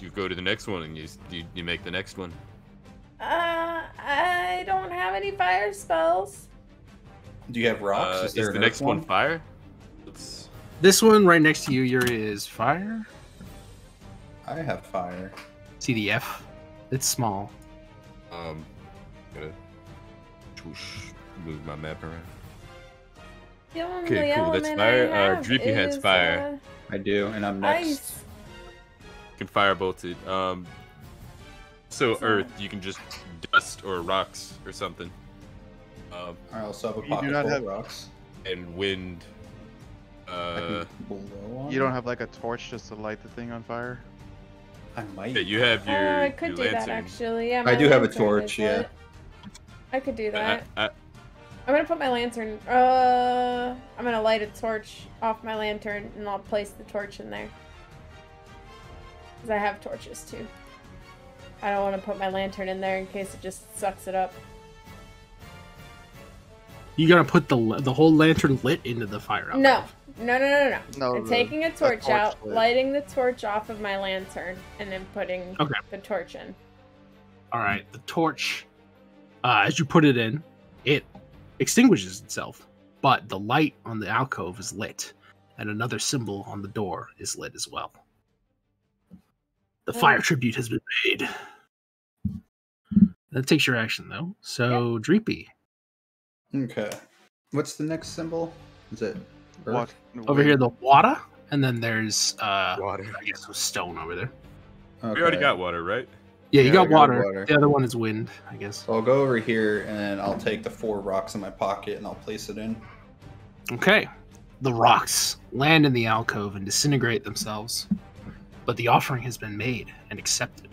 you go to the next one and you make the next one. I don't have any fire spells. Do you have rocks? Is there the an next earth one fire? Let's. This one right next to you, Yuri, is fire. I have fire. See the F? It's small. Gonna swoosh, move my map around. The only Okay, cool, that's element fire. I have Dreepy has is, fire. I do, and I'm next. Ice. You can firebolt it. So What's earth, that? you can just dust or rocks or something. I also have a You do pocket not full have- of rocks. And wind. I can blow on You don't it? have like a torch just to light the thing on fire? I might. Yeah, you have your. I could do your that lantern. actually. Yeah, I my do have a lantern torch, is yeah. lit. I could do that. I, I'm gonna put my lantern. I'm gonna light a torch off my lantern, and I'll place the torch in there. Cause I have torches too. I don't want to put my lantern in there in case it just sucks it up. You gonna put the whole lantern lit into the fire? No, no. No, I'm taking a torch torch out, lit. lighting the torch off of my lantern, and then putting Okay. the torch in. All right, the torch, as you put it in, it extinguishes itself, but the light on the alcove is lit, and another symbol on the door is lit as well. The fire tribute has been made. That takes your action though. So Dreepy. Okay. What's the next symbol? Is it Earth? What? Over here, the water, and then there's Water. I guess some stone over there. We already Okay. got water, right? Yeah, you Yeah, got I got water. water. The other one is wind, I guess. So I'll go over here and then I'll take the 4 rocks in my pocket and I'll place it in. Okay. The rocks land in the alcove and disintegrate themselves. But the offering has been made and accepted.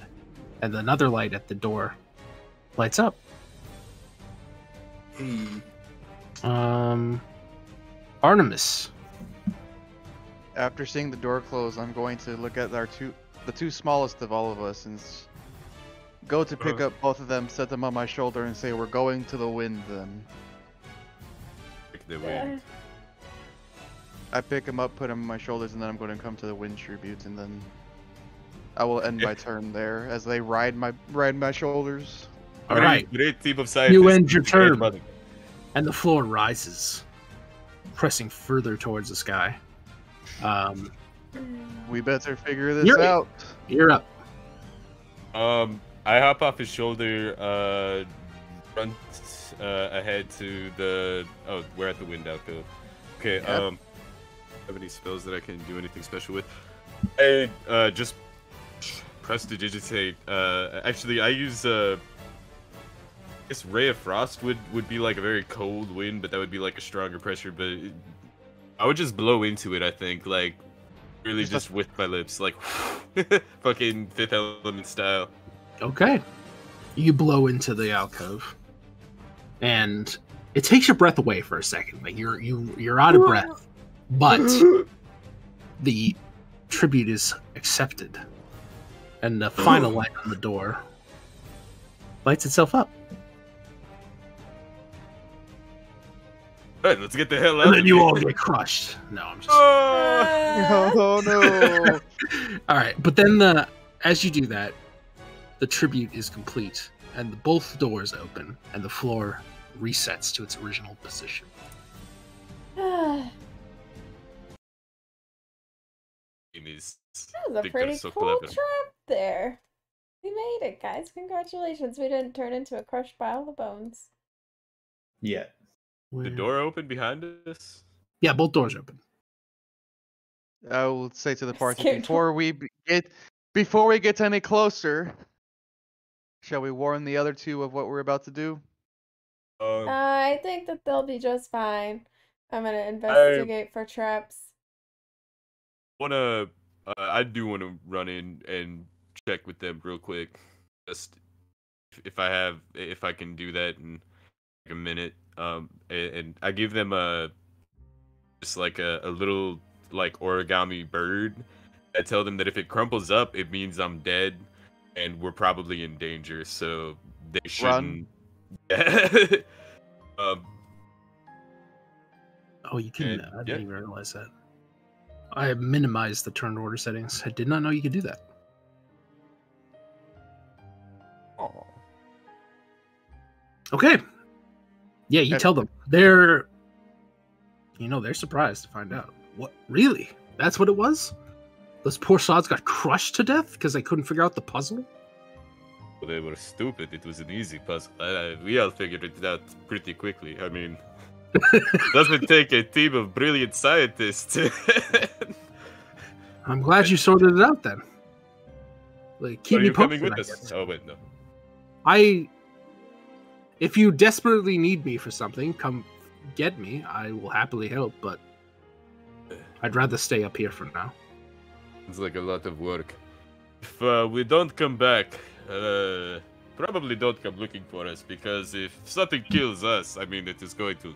And another light at the door lights up. Hey. Artemis. After seeing the door close, I'm going to look at the two smallest of all of us, and go to pick up both of them, set them on my shoulder, and say, "We're going to the wind." Then Pick the wind. I pick them up, put them on my shoulders, and then I'm going to come to the wind tribute, and then I will end my turn there as they ride my shoulders. All right. Great team of scientists. You end your Great turn. mother. And the floor rises, pressing further towards the sky. We better figure this You're- out. You're up. I hop off his shoulder, run ahead to the. Oh, we're at the wind alcove. Okay. Yep. Have any spells that I can do anything special with? I just prestidigitate. Actually, I use I guess Ray of Frost would be like a very cold wind, but that would be like a stronger pressure. But I would just blow into it. I think like really just with my lips, like fucking Fifth Element style. Okay. You blow into the alcove, and it takes your breath away for a second. Like you're out of breath, but the tribute is accepted, and the final light on the door lights itself up. Alright, let's get the hell out And of then you here. all get crushed. No, I'm just. Oh no! All right, but then as you do that, the tribute is complete, and both doors open, and the floor resets to its original position. Is That was a think they're pretty so cool clever. trap there. We made it, guys. Congratulations. We didn't turn into a crushed pile of bones. Yeah. the door open behind us? Yeah, both doors open. I will say to the party Scared. before we get any closer, shall we warn the other two of what we're about to do? I think that they'll be just fine. I'm gonna investigate for traps. I do want to run in and check with them real quick. Just if I can do that in like a minute. And I give them just like a little like origami bird. I tell them that if it crumples up, it means I'm dead, and we're probably in danger. So they shouldn't. Oh, you can. And- I yeah. didn't even realize that. I have minimized the turn order settings. I did not know you could do that. Aw. Okay. Yeah, you tell them. They're surprised to find out. What? Really? That's what it was? Those poor sods got crushed to death because they couldn't figure out the puzzle? Well, they were stupid. It was an easy puzzle. We all figured it out pretty quickly. I mean, doesn't take a team of brilliant scientists. I'm glad you sorted it out then. Like, keep Are me you coming posted, with I us? guess. Oh wait, no. If you desperately need me for something, come get me. I will happily help, but I'd rather stay up here for now. It's like a lot of work. If we don't come back, probably don't come looking for us, because if something kills us, I mean, it is going to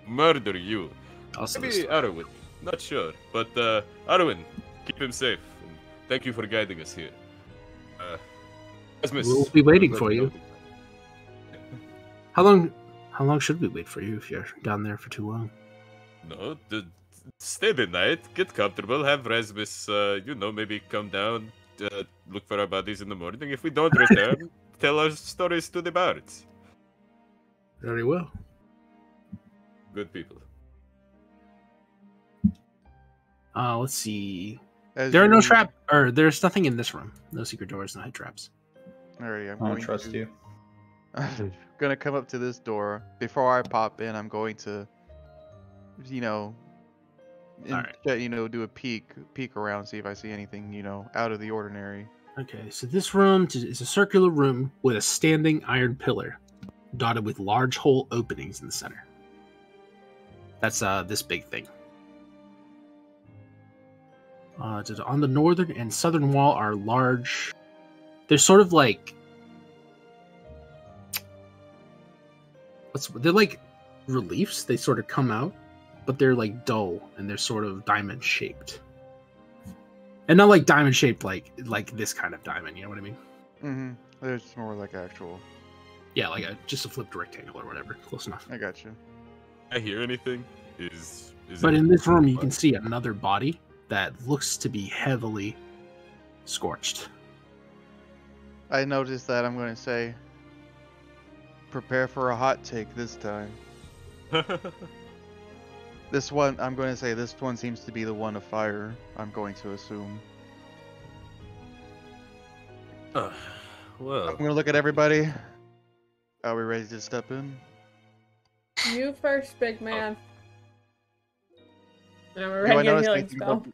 murder you. Also, Maybe Arwen. Not sure. But Arwen, keep him safe. And thank you for guiding us here. Asmus, We'll be waiting let for me you. know. How long should we wait for you if you're down there for too long? No, stay the night, get comfortable, have Rasmus, maybe come down, look for our bodies in the morning. If we don't return, tell our stories to the bards. Very well. Good people. Let's see. As There are no you- trap, or there's nothing in this room. No secret doors, no head traps. Alrighty, I'm I don't going trust to you. I'm gonna come up to this door. Before I pop in, I'm going to, you know, Alright. do a peek around, see if I see anything, out of the ordinary. Okay, so this room is a circular room with a standing iron pillar, dotted with large hole openings in the center. That's this big thing. On the northern and southern wall are large. They're sort of like they're like reliefs. They sort of come out, but they're like dull and they're sort of diamond shaped. And not like diamond shaped like this kind of diamond, you know what I mean? Mm-hmm. It's more like actual. Yeah, like just a flipped rectangle or whatever. Close enough. I got you. I hear anything? But in this room, you can see another body that looks to be heavily scorched. I noticed that. I'm going to say, prepare for a hot take this time. This one, I'm going to say, this one seems to be the one of fire, I'm going to assume. Well, I'm going to look at everybody. Are we ready to step in? You first, big man. And I'm Do ready I to get a notice healing anything spell.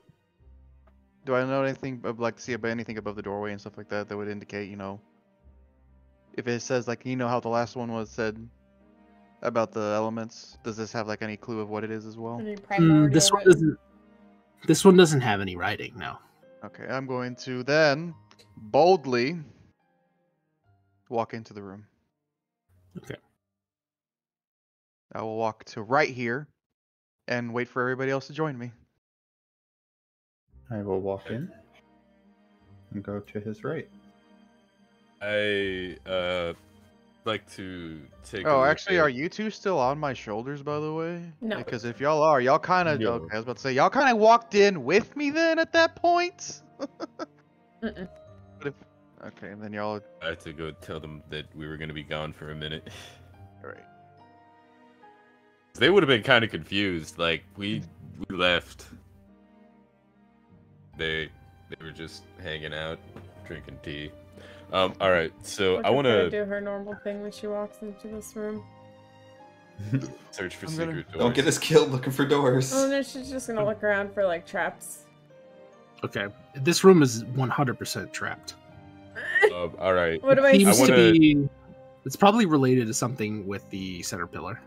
Do I know anything see about anything above the doorway and stuff like that that would indicate, if it says how the last one was said about the elements, does this have any clue of what it is as well? Any primordial This one doesn't have any writing, no. Okay, I'm going to then boldly walk into the room. Okay. I will walk to right here and wait for everybody else to join me. I will walk in and go to his right. I like to take. Oh, actually, are you two still on my shoulders, by the way? No. Because if y'all are, y'all kind of. No. Okay, I was about to say, y'all kind of walked in with me then at that point. Mm-mm. But if, okay, and then y'all. I had to go tell them that we were gonna be gone for a minute. All right. They would have been kind of confused. Like we left. They were just hanging out, drinking tea. All right, so Look I at want her to do her normal thing when she walks into this room. search for I'm gonna- secret doors. Don't get us killed looking for doors. Oh no, she's just gonna look around for traps. Okay. This room is 100% trapped. All right. What do I Seems see? to wanna- be. It's probably related to something with the center pillar.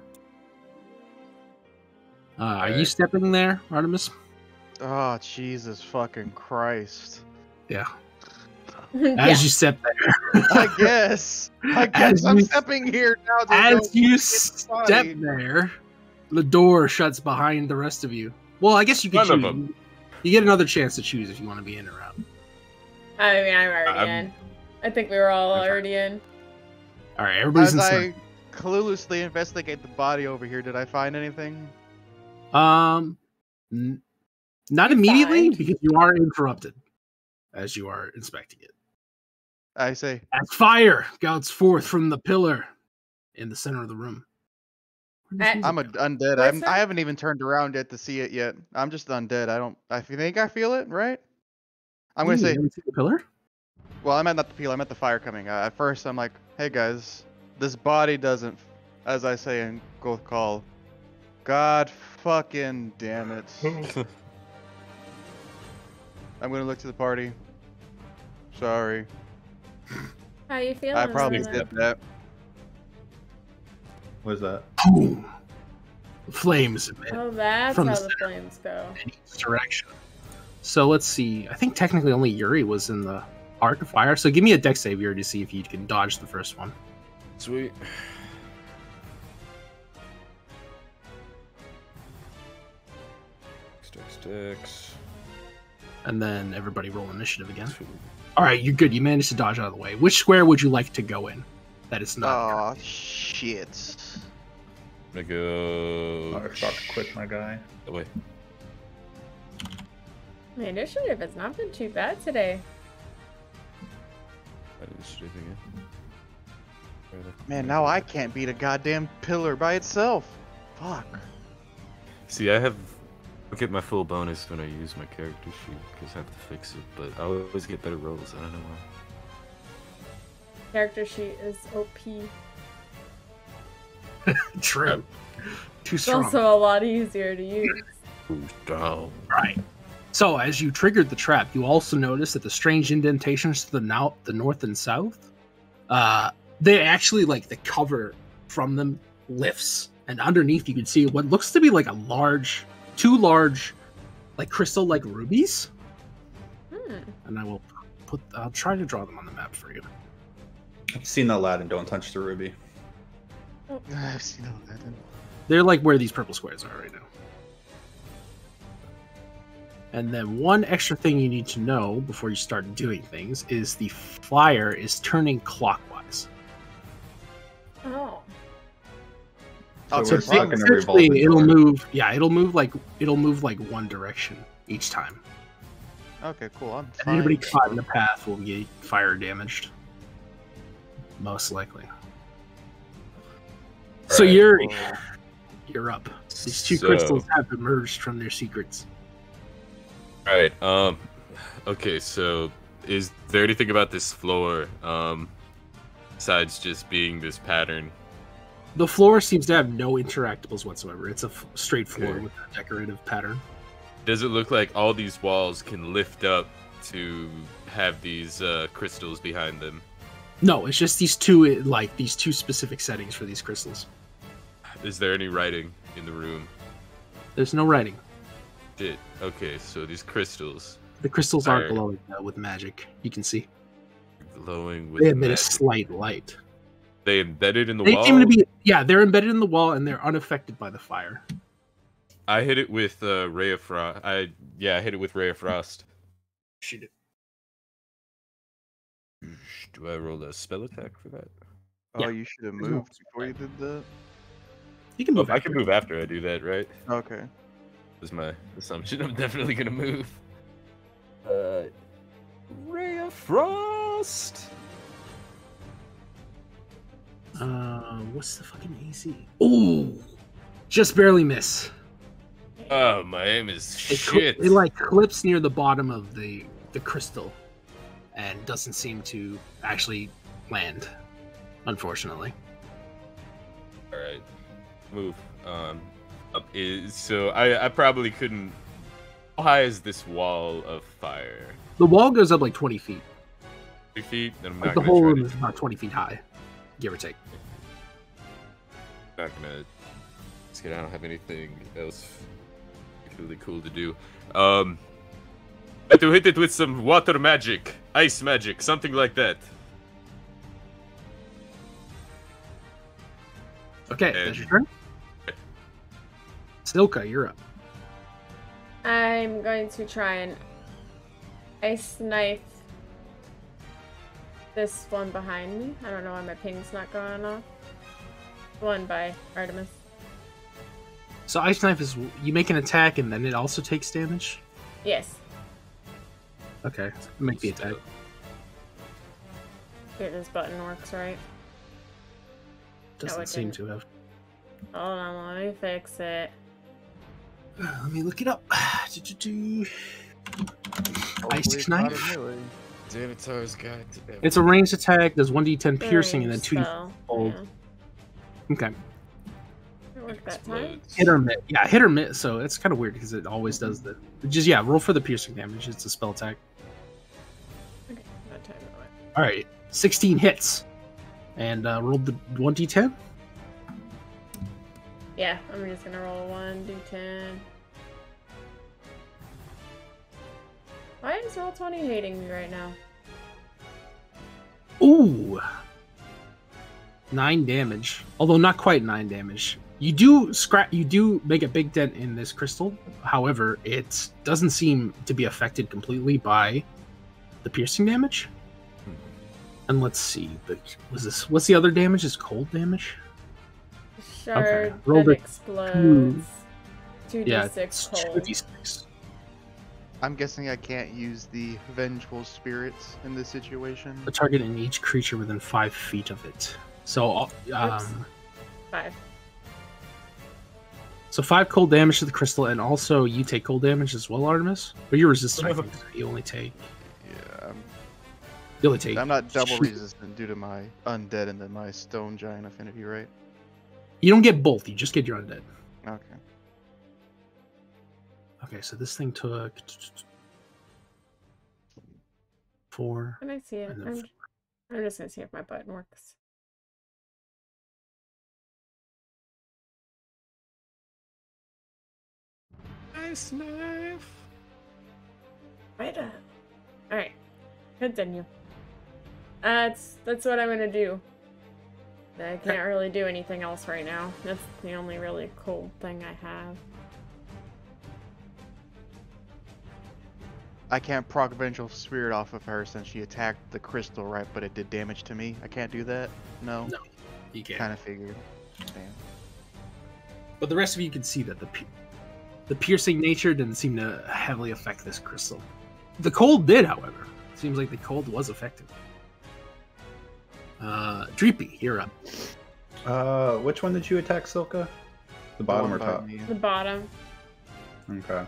Are you Alright. stepping there, Artemis? Oh, Jesus fucking Christ. Yeah. Yeah. As you step there. I guess. As I'm you- stepping here now. To As go you get step body. there, the door shuts behind the rest of you. Well, I guess you can None of choose. them. You get another chance to choose if you want to be in or out. I mean, I'm already I'm- in. I think we were all Okay. already in. All right, everybody's As inside. I cluelessly investigate the body over here, did I find anything? Not You immediately find- because you are interrupted as you are inspecting it. I say, As fire gouts forth from the pillar in the center of the room. I'm undead. Where's I her? haven't even turned around yet to see it yet. I'm just undead. I think I feel it, right? I'm gonna say, You see the pillar. well, I meant not the peel. I meant the fire coming. At first, I'm like, hey guys, this body doesn't, as I say in Goth Call, God fucking damn it. I'm gonna look to the party. Sorry, How you feeling? I probably Simon? did that. What is that? Boom! Flames emit Oh, that's From how the the flames go. in each direction. So let's see. I think technically only Yuri was in the arc of fire. So give me a dex save, Yuri, to see if you can dodge the first one. Sweet. Sticks. And then everybody roll initiative again. All right, you're good. You managed to dodge out of the way. Which square would you like to go in? That is not. Oh shit. I'm gonna go. I forgot to quit my guy. Oh, wait. My initiative has not been too bad today. Initiative again. Man, now I can't beat a goddamn pillar by itself. Fuck. See, I get my full bonus when I use my character sheet because I have to fix it, but I always get better rolls. I don't know why. Character sheet is OP. True. Too It's strong. also a lot easier to use. Down. Right. So, as you triggered the trap, you also notice that the strange indentations to the north and south, they actually, like, the cover from them lifts, and underneath you can see what looks to be like two large, like, crystal-like rubies. And I'll try to draw them on the map for you. I've seen Aladdin, don't touch the ruby. I've seen Aladdin. They're like where these purple squares are right now. And then one extra thing you need to know before you start doing things is the fire is turning clockwise. Oh. Oh, So we're so stuck in a revolving Essentially, it'll door. move. Yeah, it'll move like one direction each time. Okay, cool. I'm And fine. anybody caught in the path will get fire damaged. Most likely. So Right. you're up. These two So- crystals have emerged from their secrets. All right. Okay. So, is there anything about this floor, besides just being this pattern? The floor seems to have no interactables whatsoever. It's a straight floor Okay. with a decorative pattern. Does it look like all these walls can lift up to have these crystals behind them? No, it's just these two specific settings for these crystals. Is there any writing in the room? There's no writing. Shit. Okay. So these crystals The crystals aren't Fire. glowing with magic. You can see glowing with they emit a magic. slight light. They embedded in the They wall. seem to be they're embedded in the wall and they're unaffected by the fire. I hit it with Ray of Frost. I hit it with Ray of Frost. Shoot it. Do I roll a spell attack for that? Oh, Yeah. you should have There's no- moved before you did that. You can Oh, move. I can move after I do that, right? Okay. Is my assumption. I'm definitely gonna move. Ray of Frost. What's the fucking AC? Ooh, just barely miss. Oh, my aim is It, shit. it like clips near the bottom of the crystal, and doesn't seem to actually land. Unfortunately, All right, move. Up is so I probably couldn't. How high is this wall of fire? the wall goes up like 20 feet. 3 feet. Then I'm Like not the gonna whole try room to. is about 20 feet high, give or take. Not gonna. Just kidding, I don't have anything else really cool to do. I have to hit it with some water magic, ice magic, something like that. Okay, that's your turn. Silka, you're up. I'm going to try and ice knife this one behind me. I don't know why my ping's not going off. One by Artemis. So ice knife is you make an attack and then it also takes damage. Yes. Okay, make the attack. Here, this button works, right? Doesn't it seem didn't. to have. Hold on, let me fix it. Let me look it up. Hopefully Ice it's not knife. a melee. Xanatar's Guide to Everything. It's a ranged attack. Does 1d10 piercing and then Range 2d. spell, cold. yeah. Okay. It worked that time. Explodes. Hit or miss. Yeah, hit or miss. So it's kind of weird because it always does the. Just roll for the piercing damage. It's a spell attack. Okay, that time it went. All right, 16 hits, and rolled the 1d10. Yeah, I'm just gonna roll 1d10. Why is Roll20 hating me right now? Ooh, 9 damage. Although not quite 9 damage. You do make a big dent in this crystal. However, it doesn't seem to be affected completely by the piercing damage. And let's see, what's the other damage? Is cold damage? Shard roll that it explodes. Yeah, 2d6 it's cold. 2d6. I'm guessing I can't use the vengeful spirits in this situation. A target in each creature within 5 feet of it. So, Oops. 5. So 5 cold damage to the crystal, and also you take cold damage as well, Artemis. Or you're resistant. I think, so you only take. Yeah, You only take. I'm not double resistant due to my undead and then my stone giant affinity, right? You don't get both. You just get your undead. Okay. Okay, so this thing took 4. Can I see it? And then I'm just gonna see if my button works. Nice knife. Right. All right. Continue. That's what I'm gonna do. I can't really do anything else right now. That's the only really cool thing I have. I can't proc Vengeful Spirit off of her since she attacked the crystal, right? But it did damage to me. I can't do that? No? No, you can't. Kind of figured. Damn. But the rest of you can see that the piercing nature didn't seem to heavily affect this crystal. The cold did, however. Seems like the cold was effective. Dreepy, you're up. Which one did you attack, Silka? The bottom or top? The bottom. Okay.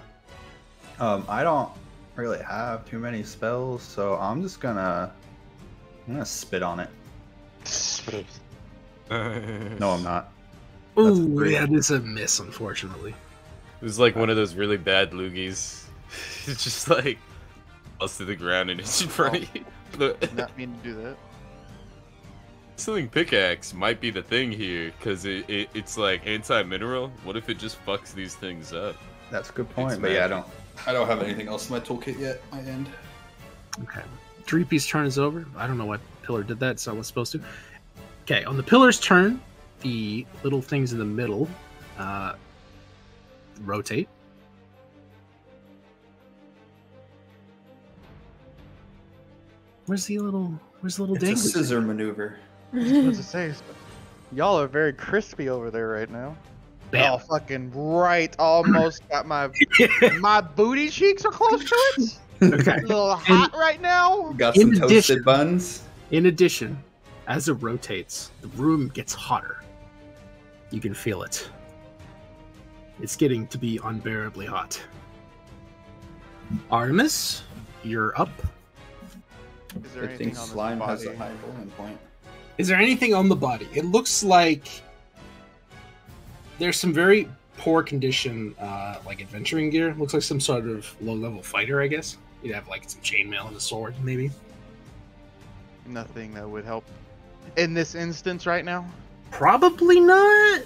I don't really have too many spells, so I'm gonna spit on it. No, I'm not. Ooh, yeah, this is a miss, unfortunately. It was like one of those really bad loogies. It's just like falls to the ground and it's in front of you. Not mean to do that. Stealing pickaxe might be the thing here, because it's like anti-mineral. What if it just fucks these things up? That's a good point, but yeah, I don't have anything else in my toolkit yet. My end. Okay. Dreepy's turn is over. I don't know what pillar did that, so I was supposed to. Okay, on the pillar's turn, the little things in the middle rotate. Where's the little It's dangly a scissor maneuver. I was supposed to say, y'all are very crispy over there right now. Bam. Oh, fucking right. Almost got my booty cheeks are close to it. Okay. A little hot right now. Got In some addition- toasted buns. In addition, as it rotates, the room gets hotter. You can feel it. It's getting to be unbearably hot. Artemis, you're up. Is there I think anything on slime this has a body? high boiling point. Is there anything on the body? It looks like there's some very poor condition, like adventuring gear. Looks like some sort of low-level fighter, I guess. You'd have like some chainmail and a sword, maybe. Nothing that would help in this instance right now. Probably not.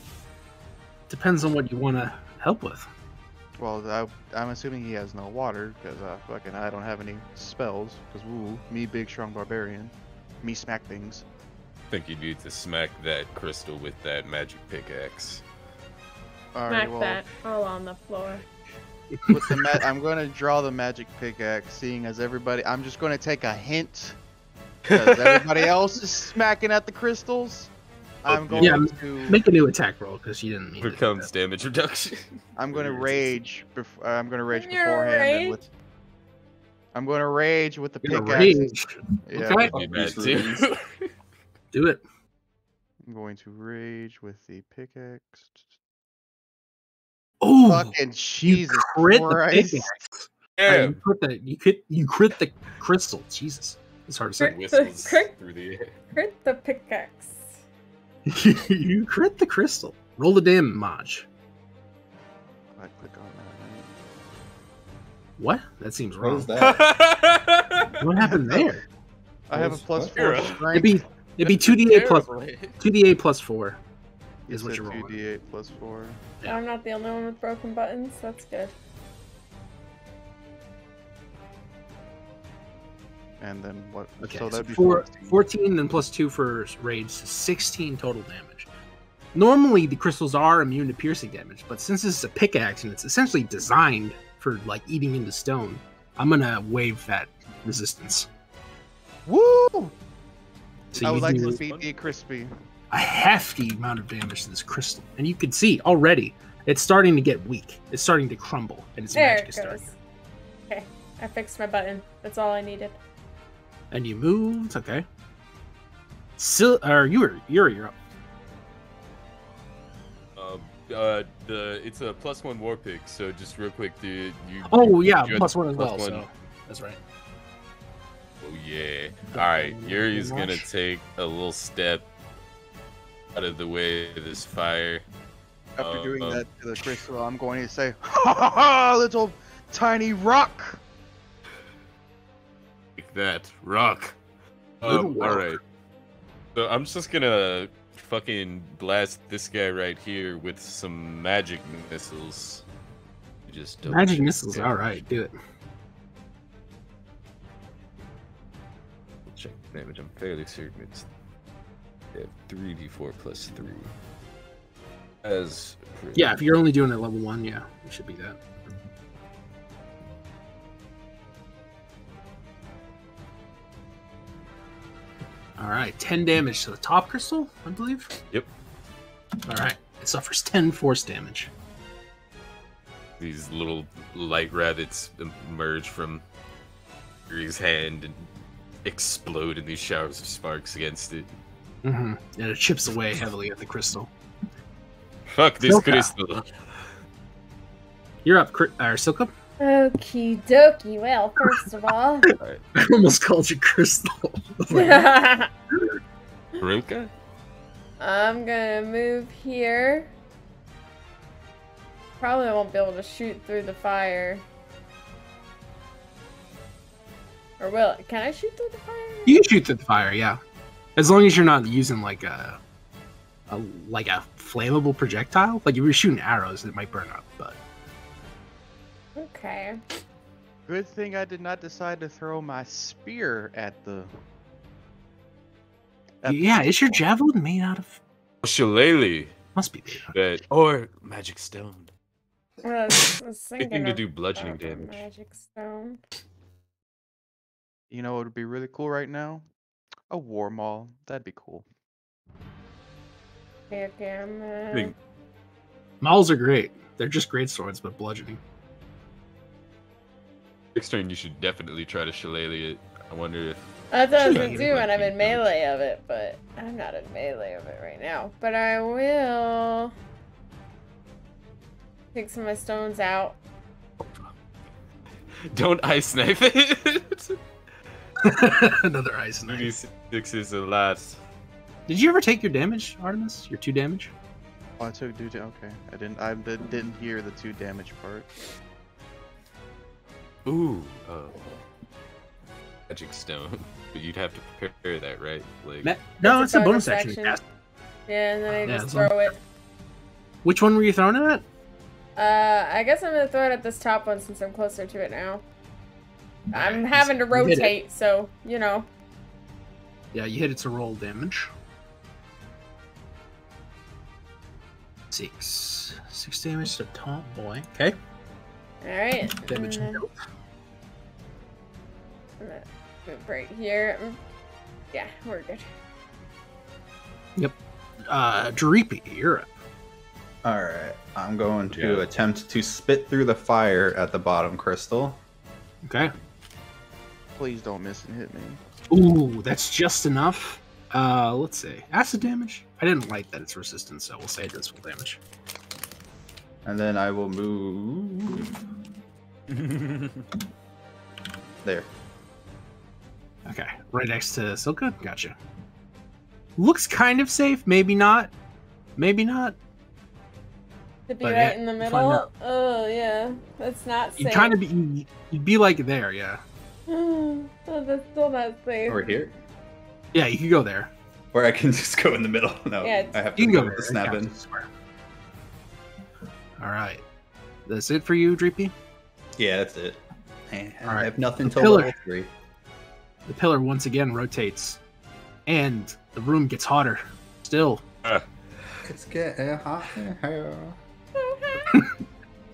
Depends on what you want to help with. Well, I'm assuming he has no water because I don't have any spells. Because me big strong barbarian, me smack things. I think you need to smack that crystal with that magic pickaxe. All Smack right, well, that all on the floor. with the I'm going to draw the magic pickaxe, seeing as everybody. I'm just going to take a hint because everybody else is smacking at the crystals. I'm going to Make a new attack roll because you didn't mean Here to do comes that. damage reduction. I'm going to rage. I'm going to rage You're beforehand. And rage? I'm going to rage with the You're pickaxe. rage. Yeah, Okay. Be mad These too. runes. Do it. I'm going to rage with the pickaxe. Oh, Fucking Jesus crit the Christ. pickaxe. Yeah. You crit the crystal. Jesus, it's hard to say. Whistles Crit. through the air. Crit the pickaxe. You crit the crystal. Roll the damage. I click on that. Right? What? That seems What wrong. was that? What happened there? I have a What? plus You're 4 a- strength. It'd be 2d8 plus Terribly. 2d8 plus 4 You is what said you're rolling. 2d8 plus 4. Yeah. I'm not the only one with broken buttons. That's good. And then what? Okay, so so that'd be 14, 14. then plus 2 for rage, 16 total damage. Normally, the crystals are immune to piercing damage, but since this is a pickaxe and it's essentially designed for like eating into stone, I'm gonna waive that resistance. Woo! So I would you like do to beat the crispy. a hefty amount of damage to this crystal, and you can see already it's starting to get weak. It's starting to crumble, and its There magic it is starting. goes. Okay, I fixed my button. That's all I needed. And you moved, okay. You're up. It's a +1 war pick, so just real quick, dude. Oh yeah, you had plus 1 as well. +1. So that's right. Oh yeah. All right, Yuri's gonna take a little step out of the way of this fire. After doing that to the crystal, I'm going to say, ha ha ha, little tiny rock. Like that. Rock. Little rock. Alright. So I'm just gonna fucking blast this guy right here with some magic missiles. Just double Magic check missiles. that. All right, do it. Check the damage. I'm fairly certain it's 3d4 plus 3. As Yeah, if you're only doing it at level 1, yeah, it should be that. All right, 10 damage to the top crystal, I believe. Yep. All right, it suffers 10 force damage. These little light rabbits emerge from Aria's hand and explode in these showers of sparks against it. Mm-hmm. And it chips away heavily at the crystal. Fuck this Silka. crystal. You're up, Silka. Okie dokie. Well, first of all, I almost called you Crystal. Rilka? I'm gonna move here. Probably won't be able to shoot through the fire. Or will it? Can I shoot through the fire? You can shoot through the fire, yeah. As long as you're not using like a flammable projectile. Like if you're shooting arrows, it might burn up, but Okay. Good thing I did not decide to throw my spear at the. yeah, is your javelin made out of? Shillelagh. Must be made out of. That or magic stone. I was Anything thinking to of do bludgeoning a damage. magic stone. You know what would be really cool right now? A war maul. That'd be cool. Okay, I'm I think Mauls are great. They're just great swords, but bludgeoning. next turn you should definitely try to shillelagh it. I wonder if That's what I was Sure, gonna you do when I'm might in be damaged. melee of it, but I'm not in melee of it right now. But I will take some of my stones out. don't ice knife it. Another ice knife. 36 is a lot. Did you ever take your damage, Artemis? Your 2 damage? Oh, I took dude. Okay, I didn't hear the 2 damage part. Ooh, magic stone. But you'd have to prepare that, right? Like No, It's it's a a bonus bonus action. action. Cast. Yeah, and then I Yeah, just as long- throw it. Which one were you throwing it at? I guess I'm gonna throw it at this top one since I'm closer to it now. I'm Alright, having to you hit it. rotate, so you know. Yeah, you hit it to roll damage. 6 damage to top boy. Okay. All right. Damage. and then I'm gonna move right here. Yeah, we're good. Dreepy, you're up. All right, I'm going to Yeah. attempt to spit through the fire at the bottom crystal. Okay. Please don't miss and hit me. Ooh, that's just enough. Let's see. Acid damage? I didn't like that it's resistant, so we'll say it does full damage. And then I will move there. Okay, right next to Silka? Gotcha. Looks kind of safe, maybe not. Maybe not. To be But right yeah, in the find middle. out. Oh yeah, that's not safe. You'd kind of be, you'd be like there, yeah. Oh, that's still not safe. Over here, Yeah, you could go there. or I can just go in the middle. No, Yeah, I have to You can go go with there. the snap It in. counts as square. All right. That's it for you, Dreepy? Yeah, that's it. Man, I Alright. have nothing The till pillar. level 3. The pillar once again rotates, and the room gets hotter. Still. It's getting hot in here.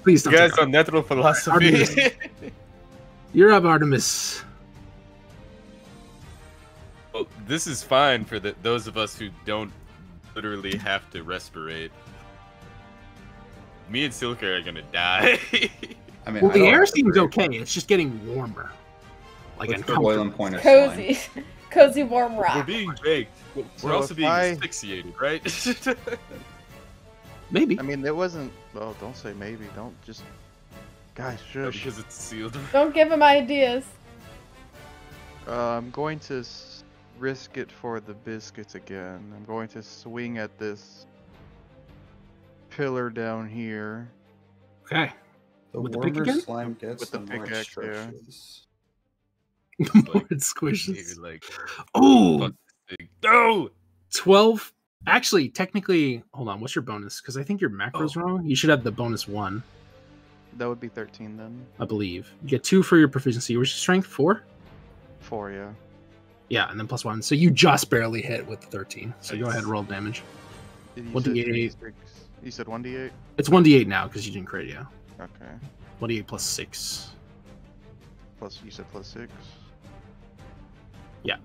Please don't You guys take off. on natural philosophy. Artemis. You're up, Artemis. Well, this is fine for those of us who don't literally have to respirate. Me and Silka are gonna die. I mean, Well, I the don't air have to seems break. okay. It's just getting warmer. Like What's the boiling uncomfortable. point of slime? Cozy, cozy warm We're rock. being baked. We're So also if being I- asphyxiated, right? Maybe. I mean, it wasn't. Oh, don't say maybe. Don't just. Guys, No, shush. because it's sealed. Don't give him ideas. I'm going to risk it for the biscuits again. I'm going to swing at this pillar down here. Okay. The With the pick warmer again? slime gets, With the the more it pickaxe, yeah. stretches. More it squishes. Dude, like, Oh, fuck this thing. No! 12. Actually, technically, hold on. What's your bonus? Because I think your macro's wrong. You should have the bonus 1, That would be 13 then. I believe. You get 2 for your proficiency. What's your strength? 4? 4, yeah. Yeah, and then plus 1. So you just barely hit with the 13. So go Nice. ahead and roll damage. You 1d8. said You said 1d8? It's 1d8 now because you didn't crit, yeah. Okay. 1d8 plus 6. You said plus 6? Yeah.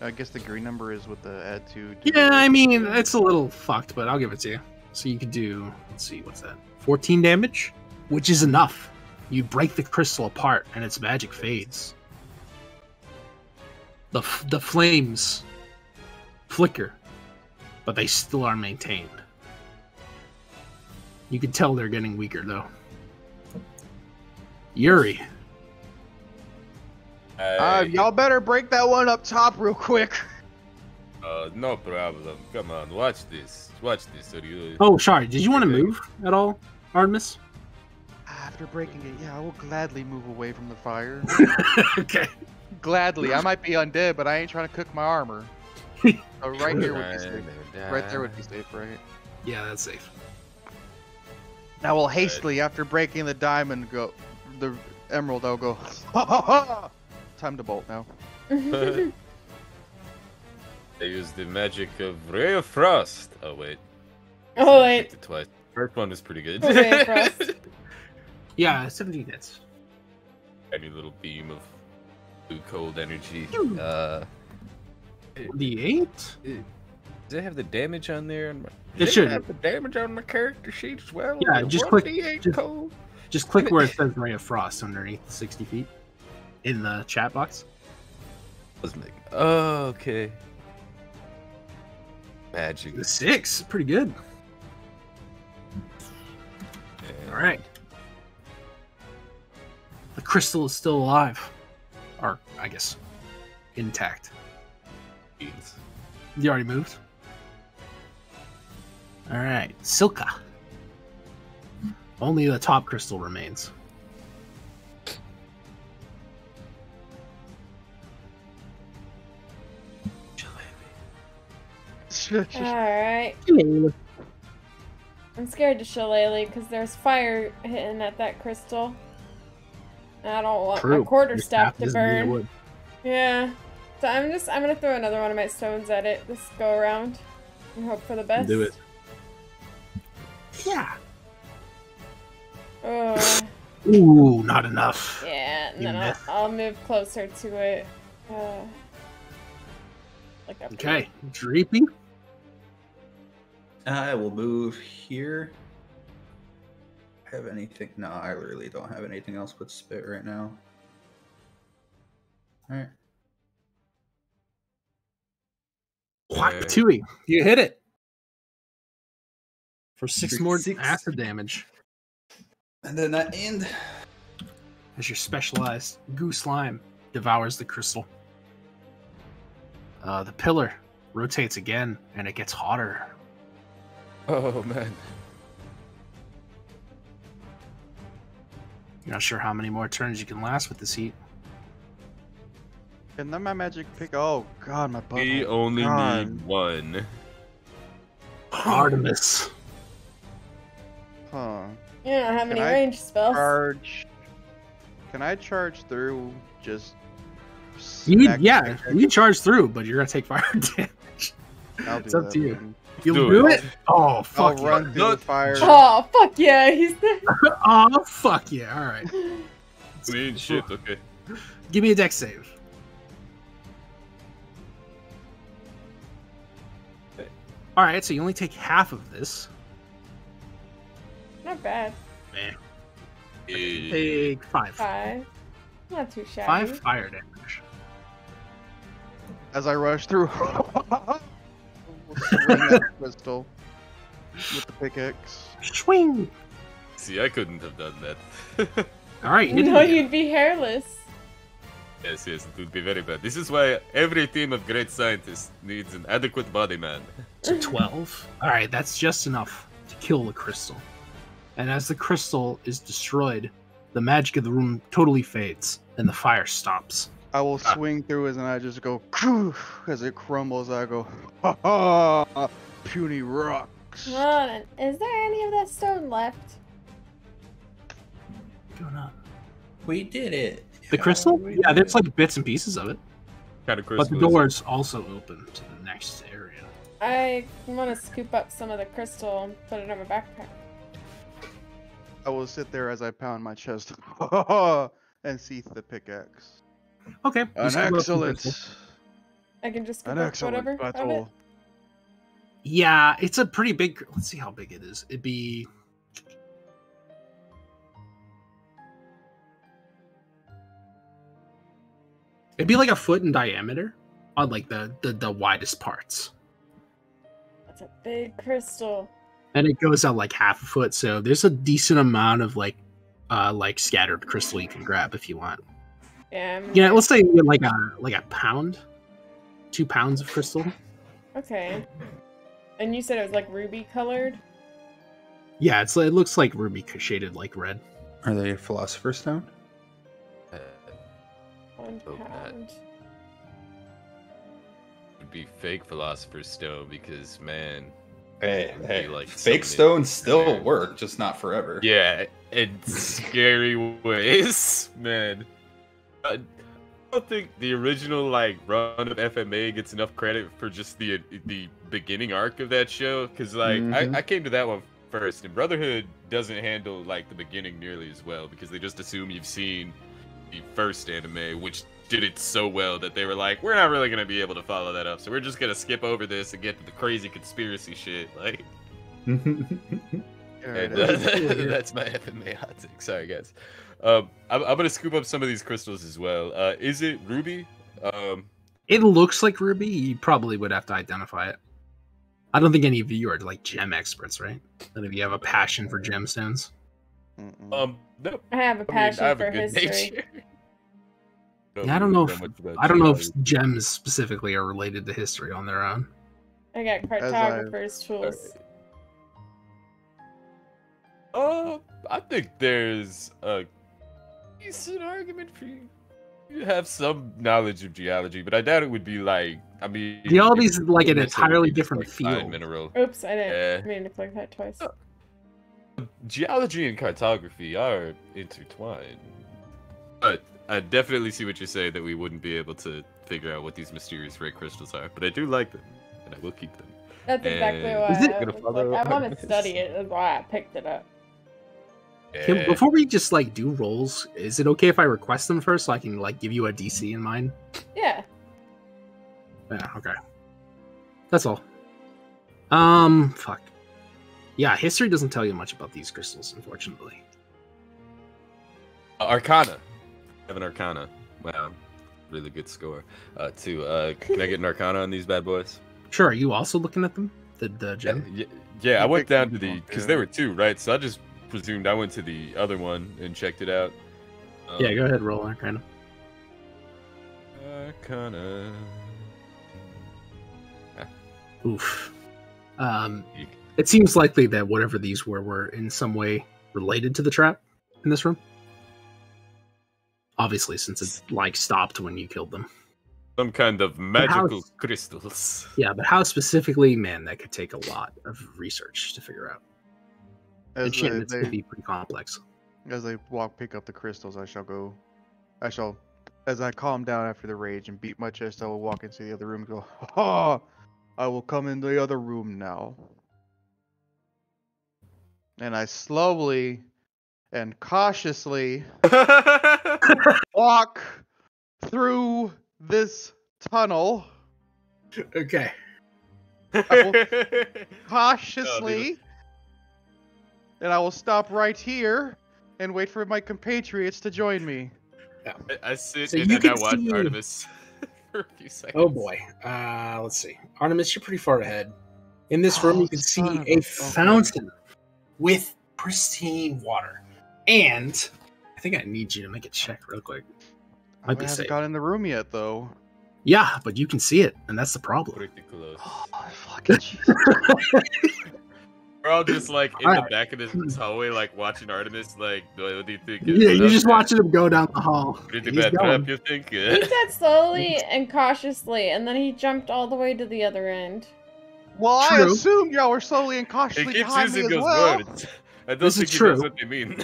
I guess the green number is with the add 2. Yeah, I mean, it's a little fucked, but I'll give it to you. So you could do, let's see, what's that? 14 damage? Which is enough. You break the crystal apart and its magic fades. The flames flicker, but they still are maintained. You can tell they're getting weaker, though. Yuri. Y'all better break that one up top real quick. No problem. Come on, watch this. Watch this. Or you... Oh, sorry. Did you want to move at all, Artemis? After breaking it, yeah, I will gladly move away from the fire. Okay. Gladly. I might be undead, but I ain't trying to cook my armor. So right here would be safe. Right there would be safe, right? Yeah, that's safe. Now we'll hastily, after breaking the diamond, the emerald, I'll go, ha ha ha! Time to bolt now. They use the magic of Ray of Frost. Oh, wait. Oh, wait. Picked it twice. First one was pretty good. Ray of Frost. Yeah, 17 hits. Any little beam of blue cold energy. D8? Does it have the damage on there? It should. have the damage on my character sheet as well. Yeah, just click- 1d8 cold. Just click where it says Ray of Frost underneath 60 feet in the chat box. Oh, okay. Magic. The 6, pretty good. Yeah. All right. The crystal is still alive, or I guess intact. Beans. You already moved. All right, Silka. Only the top crystal remains. Alright. I'm scared to shillelagh because there's fire hitting at that crystal. And I don't want my quarterstaff to burn. Yeah. So I'm gonna throw another one of my stones at it this go around and hope for the best. Do it. Yeah. Oh. Ooh, not enough. Yeah, and You then missed. I'll move closer to it. Like up here. Okay, Dreepy. I will move here. Have anything? No, I really don't have anything else but spit right now. Alright. Wakatui. You hit it. For 6 For more 6. acid damage. And then that end. As your specialized goo slime devours the crystal. The pillar rotates again, and it gets hotter. Oh, man. You're not sure how many more turns you can last with this heat. And then my magic pick. Oh god, my butt. We only God. need one. Artemis. Huh. You don't have any Can I range spells. Charge. Can I charge through just? You smack you charge through, but you're gonna take fire damage. I'll do It's up that to you. then. You'll Do do it. it? Oh, I'll fuck yeah. run through the Look. fire. Oh, fuck yeah, he's there. Oh, fuck yeah. Alright. Clean shit, okay. Give me a dex save. Alright, so you only take half of this. Not bad. Man. Eh, Take 5. 5. Not too shabby. 5 fire damage. As I rush through. Swing that crystal with the pickaxe. Yes, it would be very bad. This is why every team of great scientists needs an adequate body man. So 12. All right, that's just enough to kill the crystal. And as the crystal is destroyed, the magic of the room totally fades, and the fire stops. I will swing through it and I just go as it crumbles. I go, ha ha, puny rocks. Hold on. Is there any of that stone left? What's going on? We did it. The crystal? Yeah, there's like bits and pieces of it. Kind of But crystal. the door's also open to the next area. I want to scoop up some of the crystal and put it in my backpack. I will sit there as I pound my chest and seethe the pickaxe. Okay. you An scoop up some excellent, crystal. I can just scoop an up excellent whatever out of it. battle. Yeah, it's a pretty big. Let's see how big it is. It'd be. It'd be like a foot in diameter on like the widest parts. That's a big crystal. And it goes out like half a foot, so there's a decent amount of like scattered crystal you can grab if you want. Yeah. Yeah, let's say like a pound, 2 pounds of crystal. Okay. And you said it was like ruby colored? Yeah, it looks like ruby shaded like red. Are they Philosopher's Stone? 1 Oh, Matt. pound. Would be fake Philosopher's Stone because, man. Hey, would hey, be like fake something- stones still man. work, just not forever. Yeah, in scary ways, man. I don't think the original like run of FMA gets enough credit for just the beginning arc of that show, because like Mhm. I came to that one first, and Brotherhood doesn't handle like the beginning nearly as well because they just assume you've seen the first anime, which did it so well that they were like, we're not really gonna be able to follow that up, so we're just gonna skip over this and get to the crazy conspiracy shit. Like, Alright, and, that's my FMA hot take. Sorry, guys. I'm gonna scoop up some of these crystals as well. Is it ruby? It looks like ruby. You probably would have to identify it. I don't think any of you are like gem experts, right? None of you have a passion for gemstones. No. I have a passion I have for a good history. nature. Yeah, I don't know much about I don't know geology. if gems specifically are related to history on their own. I got cartographer's tools. I think there's a decent argument for you. You have some knowledge of geology, but I doubt it would be like. I mean, Geology's like an necessarily entirely just, different like, fine field. Mineral. Oops, I Yeah. didn't mean to click that twice. Geology and cartography are intertwined. But I definitely see what you're saying, that we wouldn't be able to figure out what these mysterious ray crystals are. But I do like them, and I will keep them. That's exactly And- why Is it- I Gonna was follow like, I want to Artemis. study it. That's why I picked it up. Kim, before we just like do rolls, is it okay if I request them first so I can like give you a DC in mind? Yeah. Yeah, okay. That's all. Fuck. Yeah, history doesn't tell you much about these crystals, unfortunately. Arcana. I have an Arcana. Wow. Really good score. Can I get an Arcana on these bad boys? Sure, are you also looking at them? The gem? Yeah, I You went picked down to them the... up, Because yeah. there were two, right? So I just presumed I went to the other one and checked it out. Yeah, go ahead, roll Arcana. Arcana. Oof. It seems likely that whatever these were in some way related to the trap in this room. Obviously, since it like stopped when you killed them. Some kind of how- magical crystals. Yeah, but how specifically, man, that could take a lot of research to figure out. As Enchantments could they, be pretty complex. as they pick up the crystals, I shall, as I calm down after the rage and beat my chest, I will walk into the other room and go, ha! I will come in the other room now. And I slowly and cautiously walk through this tunnel. Okay. Cautiously. And I will stop right here and wait for my compatriots to join me. I sit So and you then I can watch see- Artemis for a few seconds. Oh boy. Let's see. Artemis, you're pretty far ahead. In this room, Oh, you can see son of a a- fountain with pristine water. And I think I need you to make a check real quick. I Might be haven't safe. got in the room yet, though. Yeah, but you can see it, and that's the problem. Pretty close. Oh, fucking Jesus. We're all just like in the Alright. back of this hallway, like watching Artemis. Like, what do you think? Yeah, you're just watching him go down the hall. What do you think He's that going. trap? You think? He said slowly and cautiously, and then he jumped all the way to the other end. Well, I True. assumed y'all were slowly and He cautiously keeps behind me using as those well. words. I don't This think is he knows true. what they mean.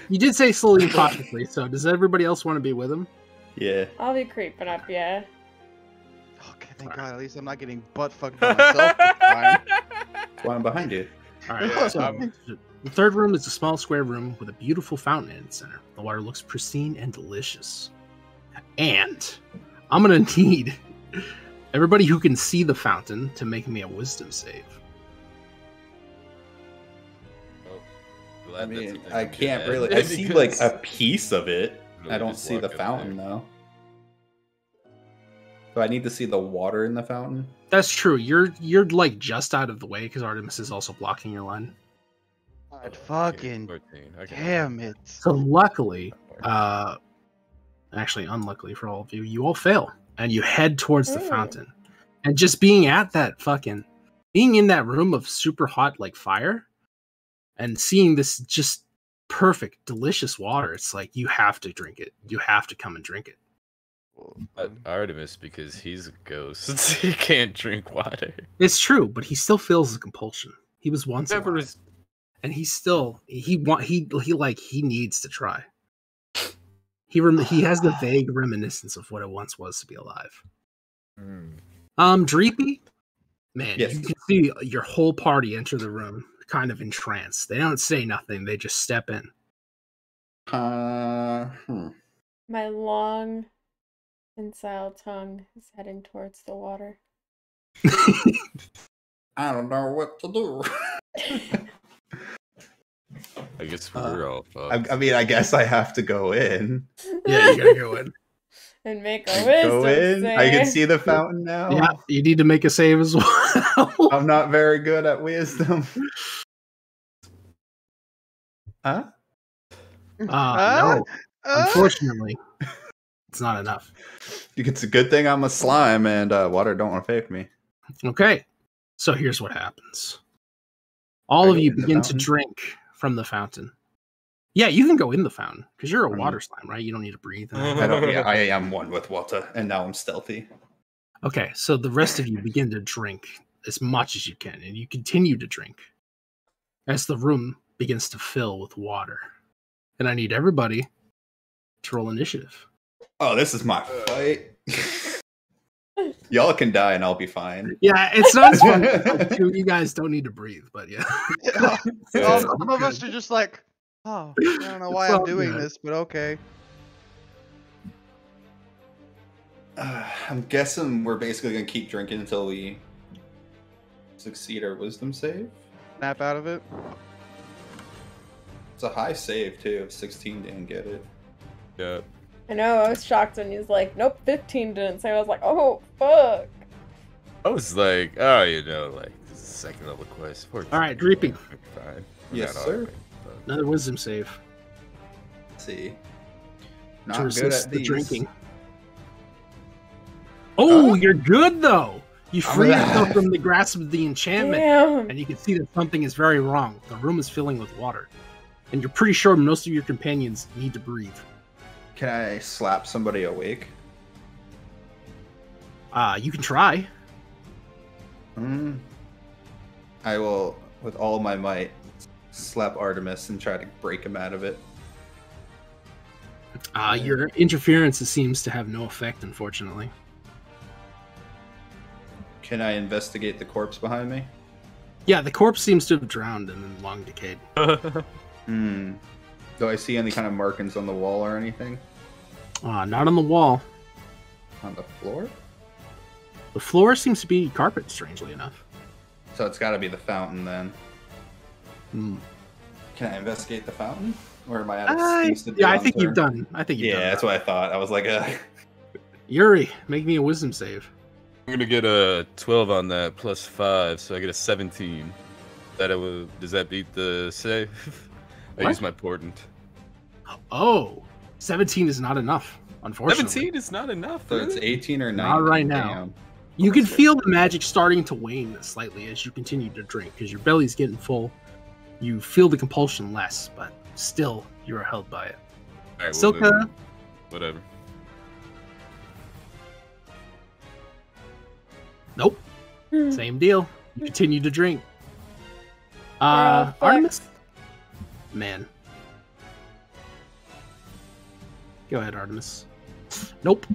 You did say slowly and cautiously, so does everybody else want to be with him? Yeah. I'll be creeping up, yeah. Okay, thank God. At least I'm not getting butt fucked by myself this time. That's why I'm behind you. All right. Yeah, So the third room is a small square room with a beautiful fountain in its center. The water looks pristine and delicious. And I'm gonna need everybody who can see the fountain to make me a wisdom save. Glad I that's mean, a thing I I'm good can't at, really. I see like because a piece of it. really I don't just see the walk up fountain there. though. Do I need to see the water in the fountain? That's true. You're like just out of the way because Artemis is also blocking your line. God, Okay, fucking 14. Okay. damn it. So luckily, actually unluckily for all of you, you all fail and you head towards the Ooh. fountain. And just being at that being in that room of super hot like fire and seeing this just perfect, delicious water, it's like you have to drink it. You have to come and drink it. Artemis, because he's a ghost, he can't drink water. It's true, but he still feels the compulsion. He was once Never alive, is. and he needs to try. He has the vague reminiscence of what it once was to be alive. Dreepy, man, Yes. you can see your whole party enter the room, kind of entranced. They don't say nothing; they just step in. My long, insile tongue is heading towards the water. I don't know what to do. I guess we're all fucked. I mean, I guess I have to go in. Yeah, you gotta go in. And make a wisdom Go in. save. I can see the fountain now. Yeah, you need to make a save as well. I'm not very good at wisdom. Huh? No, unfortunately, it's not enough. It's a good thing I'm a slime and water don't affect me. Okay, so here's what happens. All of go you in the begin to fountain? drink from the fountain. Yeah, you can go in the fountain because you're a Mhm. water slime, right? You don't need to breathe. I don't. Yeah, I am one with water, and now I'm stealthy. Okay, so the rest of you begin to drink as much as you can, and you continue to drink as the room begins to fill with water. And I need everybody to roll initiative. Oh, this is my fight. Y'all can die, and I'll be fine. Yeah, it's not as fun. Like, you guys don't need to breathe, but yeah. Some of us are just like, oh, I don't know why It's I'm all doing good. this, but okay. I'm guessing we're basically gonna keep drinking until we succeed our wisdom save. Snap out of it. It's a high save too. 16 didn't get it. Yeah. I know, I was shocked when he was like, nope, 15 didn't say. I was like, oh, fuck. I was like, oh, you know, like, this is a second level quest. All right, Dreepy. Fine. Yes, Not sir. alright, but- Another wisdom save Let's see. to Not good resist at the these. drinking. Oh, you're good though. You free yourself from the grasp of the enchantment, Damn. and you can see that something is very wrong. The room is filling with water, and you're pretty sure most of your companions need to breathe. Can I slap somebody awake? You can try. I will, with all my might, slap Artemis and try to break him out of it. Your interference seems to have no effect, unfortunately. Can I investigate the corpse behind me? Yeah, the corpse seems to have drowned and then long decayed. Do I see any kind of markings on the wall or anything? Not on the wall. On the floor? The floor seems to be carpet, strangely enough. So it's got to be the fountain then. Hmm. Can I investigate the fountain? Or am I out of seems to be Yeah, I on think turn? you've done. I think you've done. Yeah, that's that. what I thought. I was like, Yuri, make me a wisdom save. I'm gonna get a 12 on that plus 5, so I get a 17. Does that beat the save? I What? use my portent. Oh, 17 is not enough. Unfortunately, 17 is not enough. So it's really? 18 or 19. Not right now. Damn. you can feel the magic starting to wane slightly as you continue to drink because your belly's getting full. You feel the compulsion less, but still you are held by it. All right, Silka, whatever. nope, Hmm. same deal. You continue to drink. Oh, fuck. Artemis, man, go ahead, Artemis. Nope.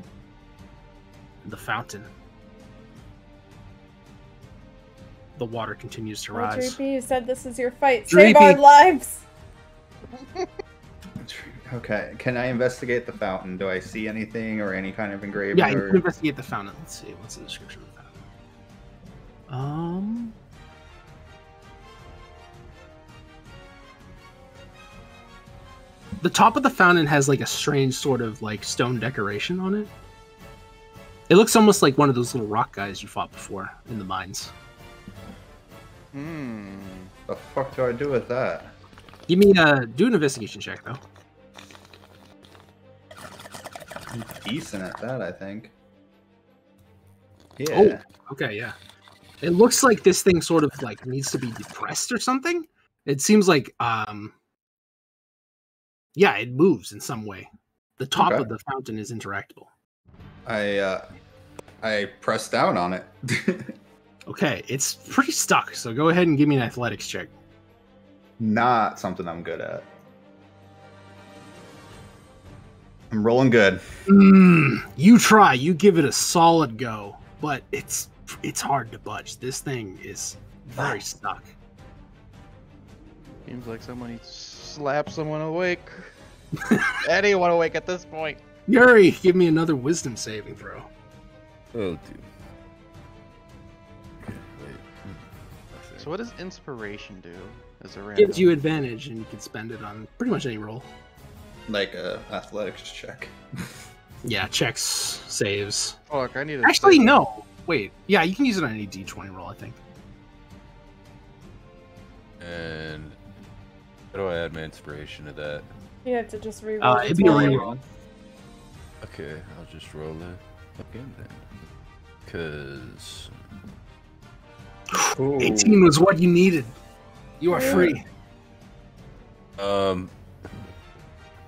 The fountain. The water continues to Oh, rise. Dreepy, you said this is your fight. Dreepy. Save our lives! Okay, can I investigate the fountain? Do I see anything or any kind of engraving? Yeah, you or... can investigate the fountain. Let's see. What's the description of the fountain? The top of the fountain has like a strange sort of like stone decoration on it. It looks almost like one of those little rock guys you fought before in the mines. The fuck do I do with that? Give me do an investigation check though. I'm decent at that, I think. Yeah. Oh, okay, yeah. It looks like this thing sort of like needs to be depressed or something. It seems like yeah, it moves in some way. The top Okay. of the fountain is interactable. I press down on it. Okay, it's pretty stuck, so go ahead and give me an athletics check. Not something I'm good at. I'm rolling good. You try, you give it a solid go, but it's hard to budge. This thing is very stuck. Seems like someone needs to slap someone awake. Anyone awake at this point? Yuri, give me another wisdom saving throw. Oh, dude. Okay, wait. So what does inspiration do as a random? Gives you advantage, and you can spend it on pretty much any roll. Like a athletics check. Yeah, checks, saves. Fuck, I need to Actually, no. Wait. Yeah, you can use it on any d20 roll, I think. And how do I add my inspiration to that? You have to just reroll. It'd be a twice. reroll. Okay, I'll just roll it again then. Because 18 was what you needed. You are Yeah. free.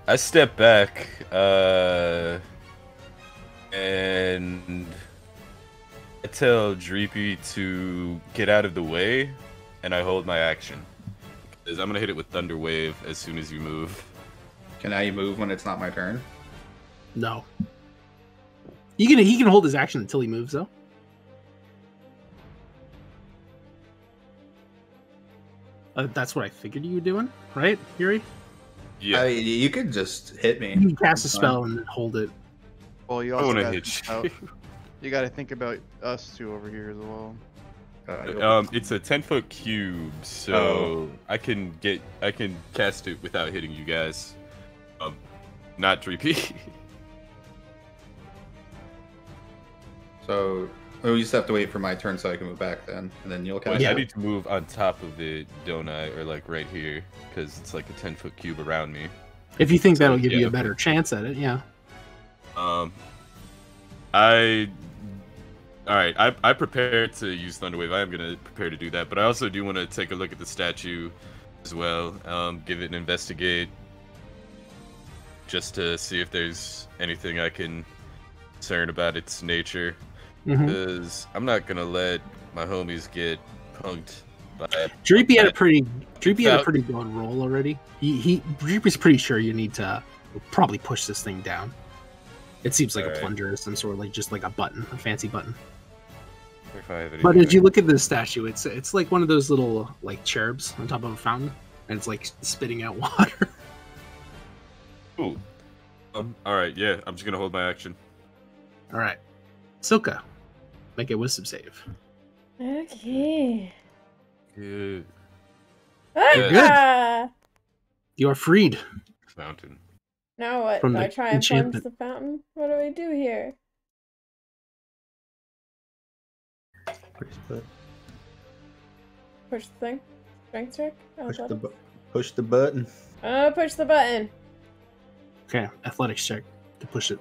I step back, and I tell Dreepy to get out of the way, and I hold my action. Because I'm gonna hit it with Thunder Wave as soon as you move. Can I move when it's not my turn? No. He can hold his action until he moves, though. That's what I figured you were doing, right, Yuri? Yeah, You could just hit me. You can cast a It's spell and then hold it. Well, you I also wanna gotta hit think you. about, you gotta think about us two over here as well. It's a 10-foot cube, so I can cast it without hitting you guys. Not Dreepy. So we just have to wait for my turn so I can move back then, and then you'll Well, cast I it. need to move on top of it, don't I? Or like right here, because it's like a 10-foot cube around me. If you think that'll give Yeah. you a better chance at it, yeah. I prepared to use Thunderwave. I am gonna prepare to do that, but I also do want to take a look at the statue as well. Give it an investigate, just to see if there's anything I can discern about its nature. Mm-hmm. Because I'm not gonna let my homies get punked by. Dreepy had a pretty good Without- roll already. Dreepy's pretty sure you need to probably push this thing down. It seems like a Alright. plunger or some sort, like just like a button, a fancy button. If I have But anything as you look at the statue, it's like one of those little like cherubs on top of a fountain, and it's like spitting out water. Cool. All right. Yeah, I'm just gonna hold my action. All right, Silka, make a wisdom save. Okay. Good. Ah! You are freed. Fountain. Now what? From Do I the try and plunge enchantment. the fountain? What do I do here? Push the thing? Strength check? Athletics? Push the button. Push the button. Okay, athletics check to push it.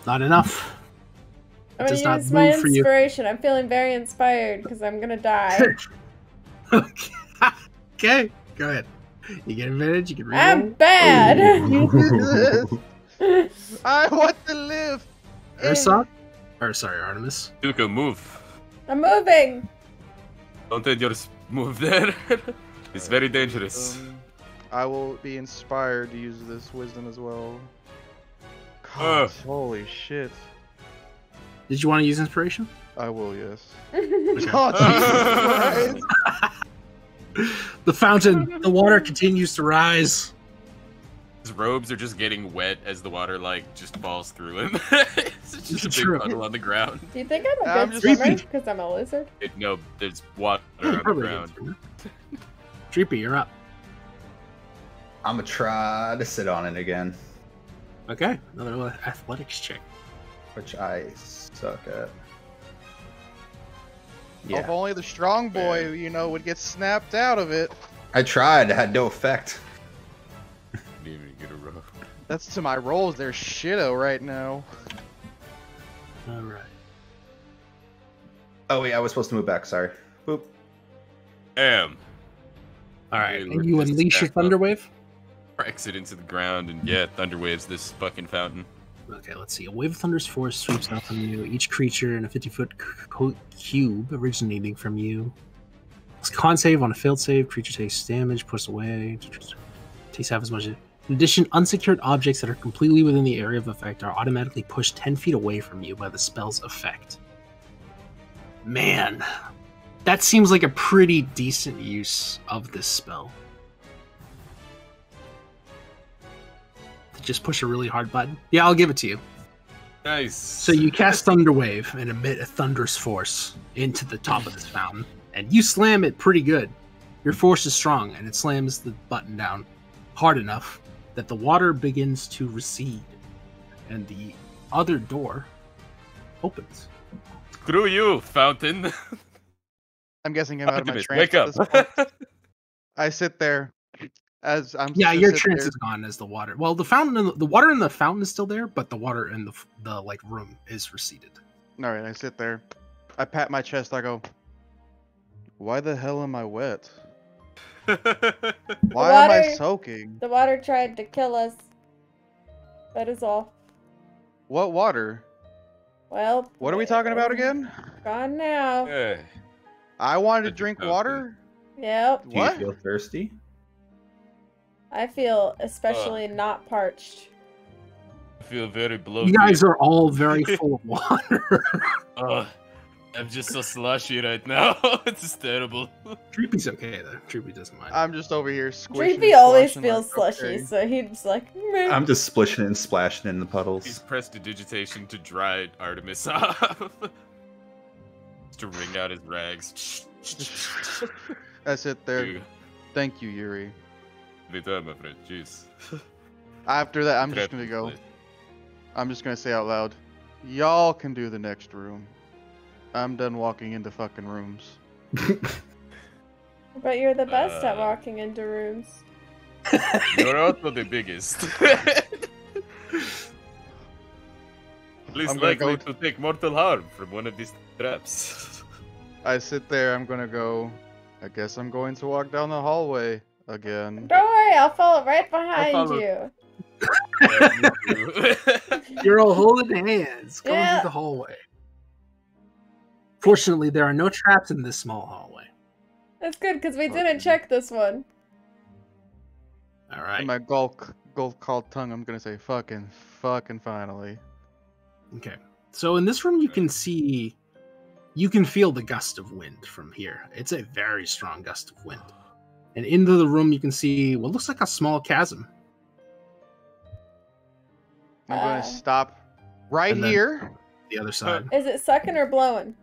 Not enough. I'm Does gonna not use my move for you. inspiration. I'm feeling very inspired because I'm gonna die. Okay, go ahead. You get advantage. You can reroll. I'm bad. You did this. I want to live. Ursa? Or sorry, Artemis. Tuka, move. I'm moving. Don't let yours move there. It's very dangerous. I will be inspired to use this wisdom as well. God, holy shit. Did you want to use inspiration? I will, yes. Okay. Oh, Jesus Christ. The fountain, the water continues to rise. His robes are just getting wet as the water like just falls through him. It's just a True. big puddle on the ground. Do you think I'm a I'm good just- swimmer because I'm a lizard? No, there's water Yeah, on the probably ground. is. Dreepy, you're up. I'm gonna try to sit on it again, Okay, another athletics check. which I suck at. If Yeah, only the strong boy, you know, would get snapped out of it. I tried. It had no effect. Didn't even get a rope. That's to my rolls. They're shitto right now. All right. Oh wait, I was supposed to move back. Sorry. Boop. Am. All right, Hey, and you let's unleash your back up. thunder wave. Exit into the ground and yeah, thunder waves this fucking fountain. Okay, let's see. A wave of thunder's force sweeps out from you. Each creature in a 50-foot cube originating from you. It's con save on a failed save. Creature takes damage, pushed away. Takes half as much. In addition, unsecured objects that are completely within the area of effect are automatically pushed 10 feet away from you by the spell's effect. Man, that seems like a pretty decent use of this spell. To just push a really hard button. Yeah, I'll give it to you. Nice. So you cast Thunder Wave and emit a thunderous force into the top of this fountain, and you slam it pretty good. Your force is strong, and it slams the button down hard enough that the water begins to recede, and the other door opens. Screw you, fountain. I'm guessing I'm out of my Optimus, trance wake at up. this point. I sit there as I'm. Yeah, just your sit trance there. is gone as the water. Well, the fountain, the water in the fountain is still there, but the water in the like room is receded. All right, I sit there. I pat my chest. I go, "Why the hell am I wet? Why am I water- soaking? The water tried to kill us. That is all. What water? Well, What are we talking about again? Gone now. Yeah. I wanted to Magic drink fountain. water. Yep. Do What? you feel thirsty? I feel especially not parched. I feel very bloated. You guys are all very full of water. I'm just so slushy right now. It's terrible. Droopy's okay though. Droopy doesn't mind. I'm just over here squishing. Dreepy and always squashing feels like, slushy, okay. so he's like, meh. I'm just splishing and splashing in the He's puddles. prestidigitation to dry Artemis off. Just to wring out his rags. I sit there. Dude, Thank you, Yuri. anytime, my friend. Jeez. After that, I'm just Crap gonna go. place. I'm just gonna say out loud, y'all can do the next room. I'm done walking into fucking rooms. But you're the best at Uh, walking into rooms. You're also the biggest. Least I'm gonna likely go- to take mortal harm from one of these traps. I sit there. I'm gonna go. I guess I'm going to walk down the hallway again. Don't worry, I'll follow right behind follow. you. Yeah, me too. You're all holding hands, going Yeah. through the hallway. Fortunately, there are no traps in this small hallway. That's good because we Okay. didn't check this one. All In right. my gulk called tongue, I'm gonna say fucking finally. Okay. So in this room, you can see, you can feel the gust of wind from here. It's a very strong gust of wind. And into the room, you can see what looks like a small chasm. I'm gonna Uh. stop right And then- here. The other side. Is it sucking or blowing?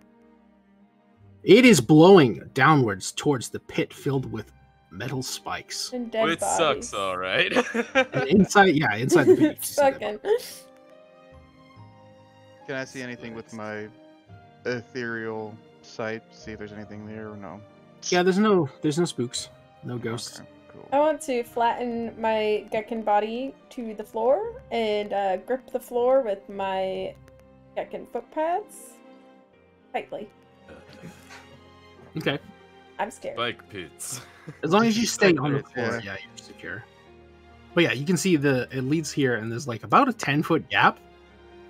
It is blowing downwards towards the pit filled with metal spikes. And dead Well, it bodies. sucks, alright. And inside, yeah, inside the pit. you can It's see that. fucking. Can I see anything with my ethereal sight? See if there's anything there or no? Yeah, there's no spooks, no ghosts. Okay, Cool. I want to flatten my Gekken body to the floor and grip the floor with my Gekken foot pads tightly. Okay. I'm scared. Bike pits. As long as you stay on the Right, floor, yeah. yeah, you're secure. But yeah, you can see it leads here, and there's like about a 10-foot gap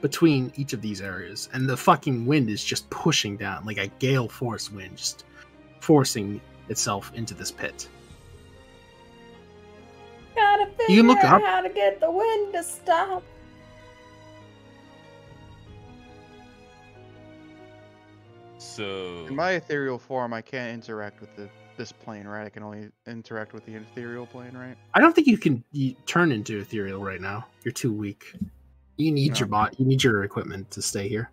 between each of these areas, and the fucking wind is just pushing down, like a gale force wind, just forcing itself into this pit. Gotta You figure can look out up. how to get the wind to stop. So In my ethereal form, I can't interact with this plane, right? I can only interact with the ethereal plane, right? I don't think you can turn into ethereal right now. You're too weak. You need No. your bot. You need your equipment to stay here.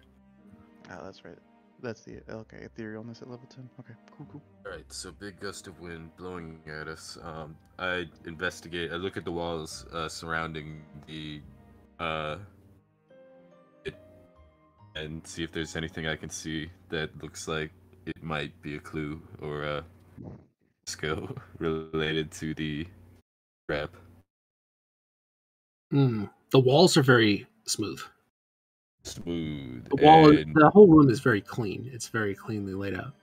Oh, that's right. That's the okay etherealness at level 10. Okay, cool. Alright, so big gust of wind blowing at us. I investigate. I look at the walls surrounding the it, and see if there's anything I can see that looks like it might be a clue or a skill related to the trap. The walls are very smooth. Smooth. The whole room is very clean. It's very cleanly laid out.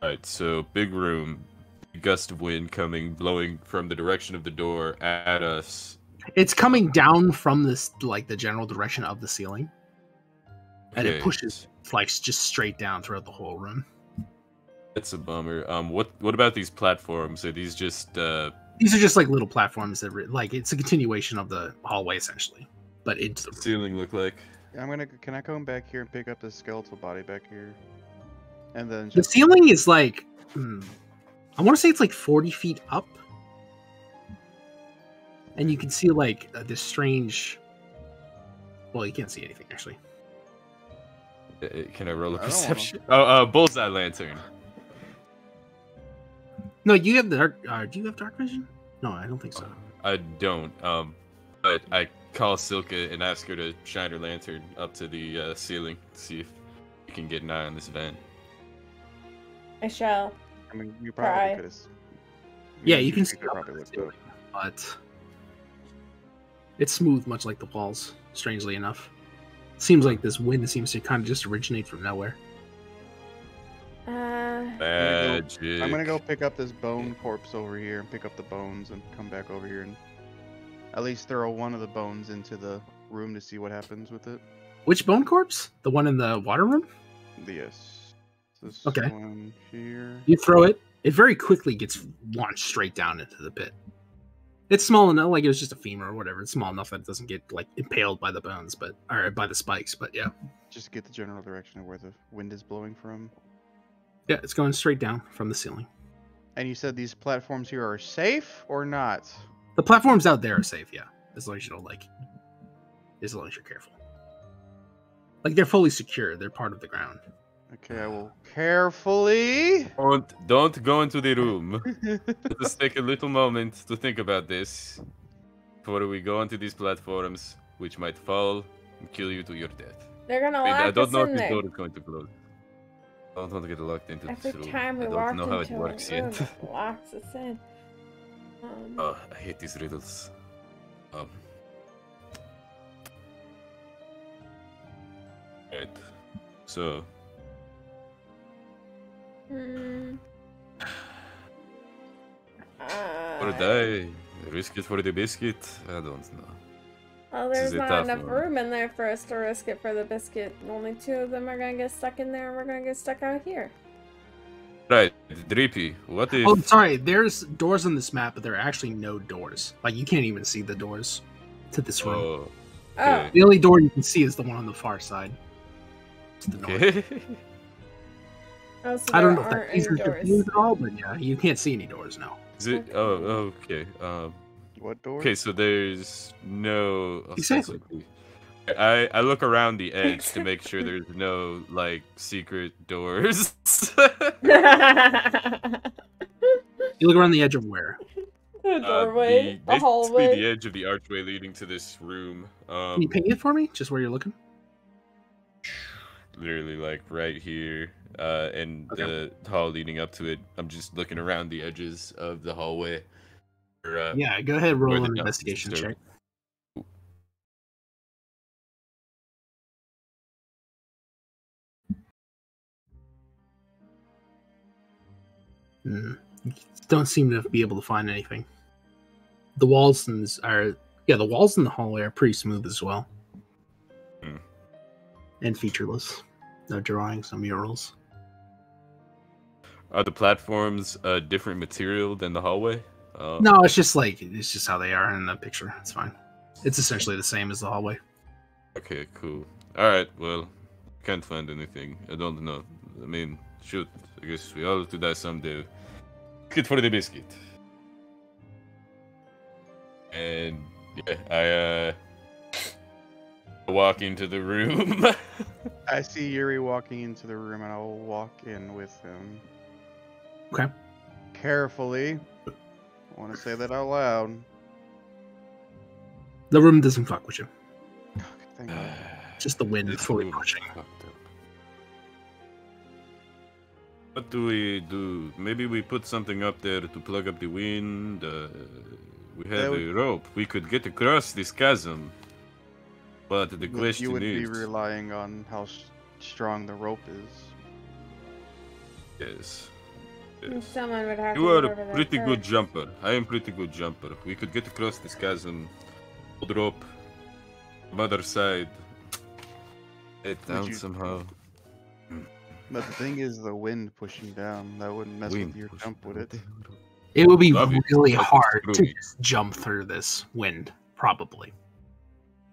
Alright, so big room, gust of wind coming, blowing from the direction of the door at us. It's coming down from this, like the general direction of the ceiling, and it Okay, pushes like just straight down throughout the whole room. That's a bummer. What about these platforms? Are these just These are just like little platforms that, like, it's a continuation of the hallway essentially, but into the room. ceiling look like? Yeah, Can I come back here and pick up the skeletal body back here? And then The just ceiling is like, I want to say it's like 40 feet up, and you can see like this strange. Well, you can't see anything actually. Can I roll a I don't perception? Oh, bullseye lantern. No, you have the dark. Do you have dark vision? No, I don't think so. I don't. But I call Silka and ask her to shine her lantern up to the ceiling, see if you can get an eye on this vent. I shall. I mean, you Try. probably could have. Yeah, you can see could probably looked up. but it's smooth, much like the walls. Strangely enough, seems like this wind seems to kind of just originate from nowhere. Magic. I'm gonna go pick up this bone corpse over here and pick up the bones and come back over here and at least throw one of the bones into the room to see what happens with it. Which bone corpse? The one in the water room? Yes. This Okay. one here. You throw it. It very quickly gets launched straight down into the pit. It's small enough, like it was just a femur or whatever. It's small enough that it doesn't get like impaled by the bones, or by the spikes. But yeah, Just get the general direction of where the wind is blowing from. yeah, it's going straight down from the ceiling. And you said these platforms here are safe or not? The platforms out there are safe, yeah, as long as you don't as long as you're careful. Like they're fully secure. They're part of the ground. Okay, I will carefully. Don't go into the room. Let's take a little moment to think about this before we go onto these platforms, which might fall and kill you to your death. They're gonna I lock don't us know if in this there. door is going to close. I don't want to get locked into Every this room. time we I walk don't know how it into works a room, yet. it locks us in. Oh, I hate these riddles. Right. So, Hmm. or die, risk it for the biscuit. I don't know. Well, This there's is a not tough enough one. room in there for us to risk it for the biscuit. Only two of them are gonna get stuck in there, and we're gonna get stuck out here. Right, Drippy. What if? Oh, sorry. There's doors on this map, but there are actually no doors. Like you can't even see the doors to this room. Oh, Oh, okay. The only door you can see is the one on the far side. To the north. Okay. oh, so I don't there know if aren't that any eases the doors. views at all, but yeah, you can't see any doors now. Is it? Oh, okay. What door? Okay, so there's no. Exactly. I look around the edge to make sure there's no like secret doors. You look around the edge of where? The doorway, the basically hallway. the edge of the archway leading to this room. Can you paint it for me? Just where you're looking? Literally like right here, and Okay. the hall leading up to it. I'm just looking around the edges of the hallway. Yeah, go ahead, roll the an dust investigation disturbed. check. You don't seem to be able to find anything. The walls in the hallway are pretty smooth as well. And featureless. No drawings, no murals. Are the platforms a different material than the hallway? No, it's just how they are in the picture. It's fine. It's essentially the same as the hallway. Okay, cool. Alright, well, can't find anything. I don't know. I mean, shoot. I guess we all have to die someday. Good for the biscuit. And, yeah, I walk into the room. I see Yuri walking into the room, and I'll walk in with him. Okay. Carefully. I want to say that out loud. The room doesn't fuck with you. Okay, thank God. Just the wind This fully room pushing. fucked up. What do we do? Maybe we put something up there to plug up the wind. We have a rope. We could get across this chasm. But the question You would be is... relying on how strong the rope is. Yes. Someone would have You to are get a over there pretty good first. jumper. I am pretty good jumper. We could get across this chasm. Hold rope. From other side. It down you- somehow. But the thing is, the wind pushing down, that wouldn't mess Wind with your push- jump, would it? It would be Love it. really Love it. hard Screw to me. jump through this wind, probably.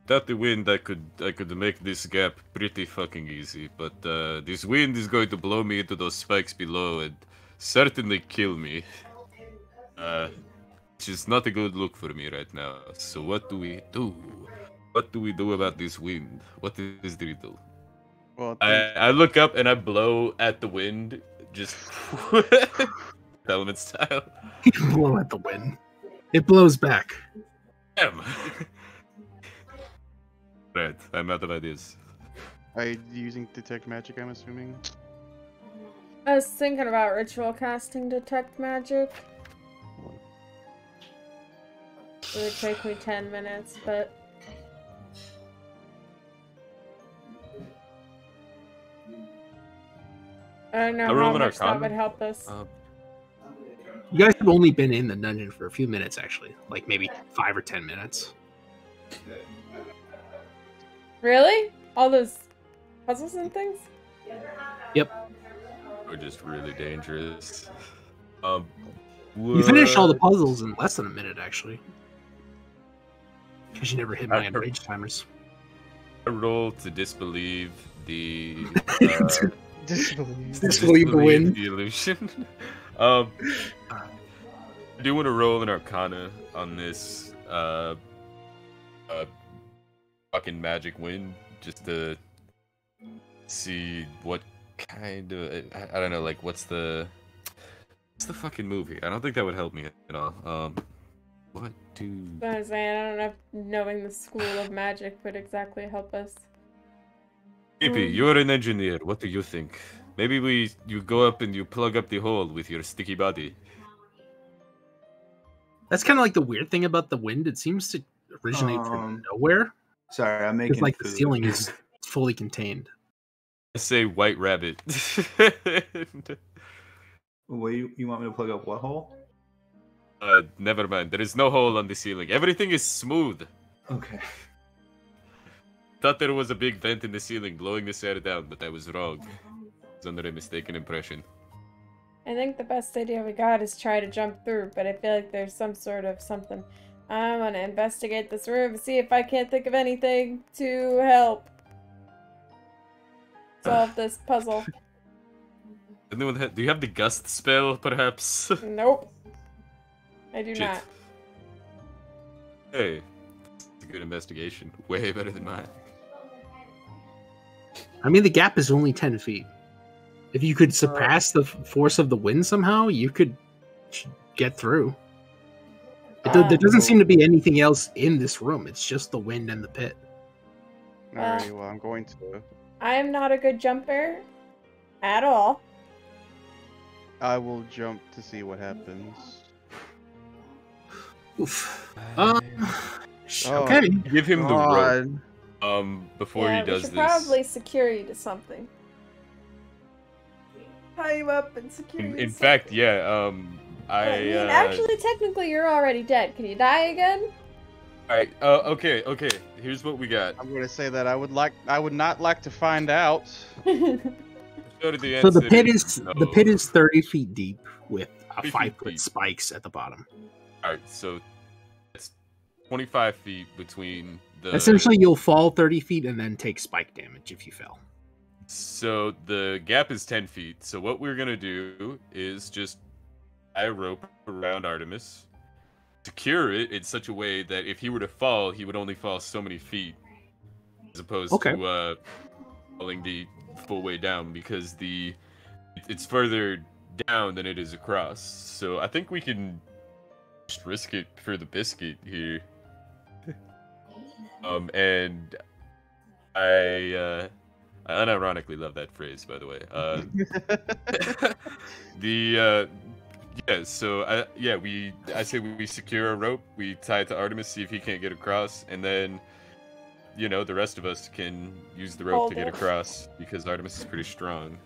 Without the wind, I could make this gap pretty fucking easy. But this wind is going to blow me into those spikes below and certainly kill me. Which is not a good look for me right now. So what do we do? What do we do about this wind? What is the riddle? Well, I look up and I blow at the wind, just element style. You blow at the wind. It blows back. Damn. Right, I'm out of ideas. are you using detect magic, I'm assuming? I was thinking about ritual casting detect magic. It would take me 10 minutes, but I don't know I how roll an much that Arcana. would help us. You guys have only been in the dungeon for a few minutes, actually. Like maybe 5 or 10 minutes. Really? All those puzzles and things? Yep. We're just really dangerous. You finished all the what? puzzles in less than a minute, actually. Because you never hit my rage timers. I roll to disbelieve the Disbelief. Disbelieve the wind. the illusion. I do want to roll an Arcana on this fucking magic wind, just to see what kind of I don't know, like what's the fucking movie? I don't think that would help me at all. What do I was saying, I don't know if knowing the school of magic would exactly help us. Harpy, you're an engineer. What do you think? Maybe you go up and you plug up the hole with your sticky body. That's kind of like the weird thing about the wind. It seems to originate from nowhere. Sorry, I'm Because making like the food. ceiling is fully contained. I say white rabbit. What you want me to plug up? What hole? Never mind. There is no hole on the ceiling. Everything is smooth. Okay. Thought there was a big vent in the ceiling blowing this air down, but I was wrong. I was under a mistaken impression. I think the best idea we got is try to jump through, but I feel like there's some sort of something. I want to investigate this room, see if I can't think of anything to help solve this puzzle. Do you have the gust spell, perhaps? Nope. I do Shit. not. Hey, it's a good investigation. Way better than mine. I mean, the gap is only 10 feet. If you could surpass the force of the wind somehow, you could get through. There doesn't seem to be anything else in this room. It's just the wind and the pit. Alrighty, well, I'm going to. I am not a good jumper at all. I will jump to see what happens. Oof. Oh, Okay. Give him the rope. God. Before Yeah, he does we should this. probably secure you to something. Tie you up and secure you to In fact, something. yeah. I mean, actually, technically, you're already dead. Can you die again? All right. Okay. Here's what we got. I'm gonna say that I would not like to find out. Go to the So end the pit city. is No. the pit is 30 feet deep with 30 feet 5-foot deep. spikes at the bottom. All right. So it's 25 feet between the. Essentially, you'll fall 30 feet and then take spike damage if you fell. So the gap is 10 feet. So what we're gonna do is just tie a rope around Artemis, secure it in such a way that if he were to fall, he would only fall so many feet, as opposed to falling the full way down, because it's further down than it is across. So I think we can just risk it for the biscuit here. And I unironically love that phrase, by the way. I say we secure a rope, we tie it to Artemis, see if he can't get across, and then the rest of us can use the rope to get across, because Artemis is pretty strong.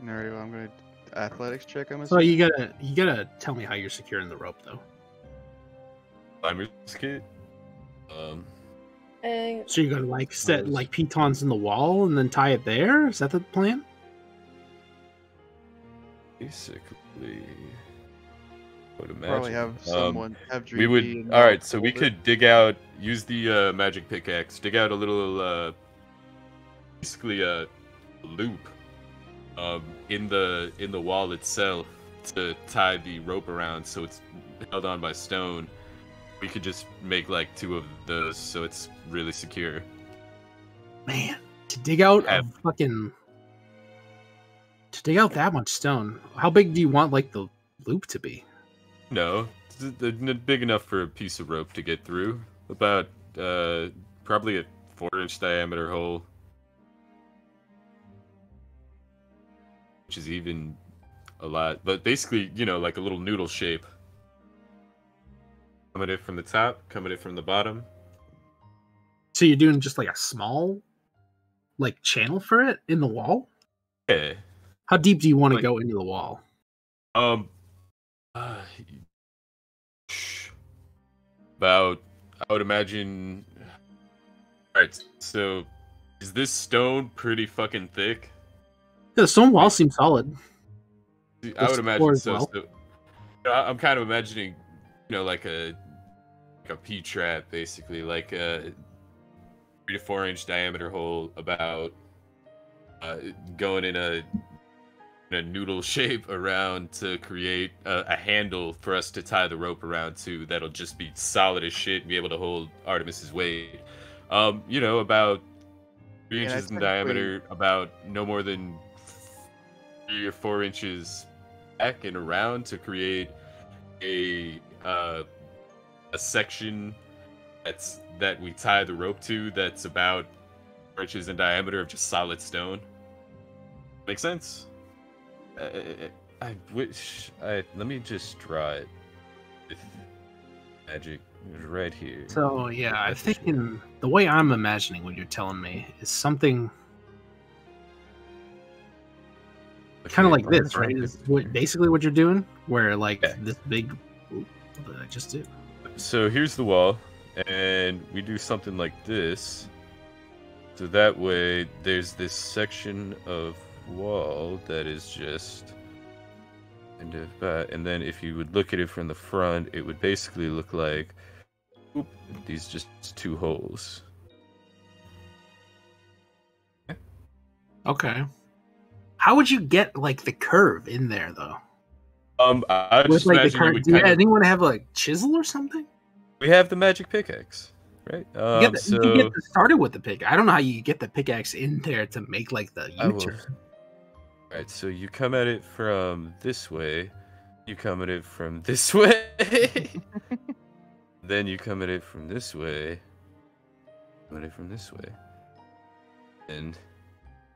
Nario, I'm gonna athletics check. I'm So assuming. you gotta tell me how you're securing the rope though. Climber's kit. So you're gonna like set like pitons in the wall and then tie it there? Is that the plan? Basically, I would imagine. Probably have someone have We Dream would. Bee and All right, not so we hold it. could dig out, use the magic pickaxe, dig out a little, basically a loop, in the wall itself to tie the rope around, so it's held on by stone. We could just make like 2 of those, so it's really secure. Man, to dig out that much stone. How big do you want like the loop to be? No, it's big enough for a piece of rope to get through. About probably a 4-inch diameter hole, which is even a lot. But basically, like a little noodle shape. Coming in from the top, coming in from the bottom. So you're doing just like a small like channel for it in the wall? Yeah. How deep do you want to go into the wall? About, I would imagine. Alright, so is this stone pretty fucking thick? Yeah, the stone wall seems solid. I would imagine so. Well. So I'm kind of imagining, like a P-trap, basically, like a 3 to 4-inch diameter hole, about going in a noodle shape around to create a handle for us to tie the rope around to. That'll just be solid as shit and be able to hold Artemis's weight. About 3 inches in diameter, about no more than 3 or 4 inches back and around to create a section that we tie the rope to, that's about 4 inches in diameter of just solid stone. Make sense? I wish let me just draw it with magic right here. So yeah, I'm thinking the way I'm imagining what you're telling me is something kind of like this, right? Is basically what you're doing, where like this big. What did I just do? So here's the wall, and we do something like this. So that way, there's this section of wall that is just kind of and then if you would look at it from the front, it would basically look like these just 2 holes. Okay. How would you get like the curve in there though? I With just like the imagine curve, do anyone have like chisel or something? We have the magic pickaxe, right? You can get started with the pick. I don't know how you get the pickaxe in there to make like the U-turn. Right, so you come at it from this way, you come at it from this way, then you come at it from this way, come at it from this way, and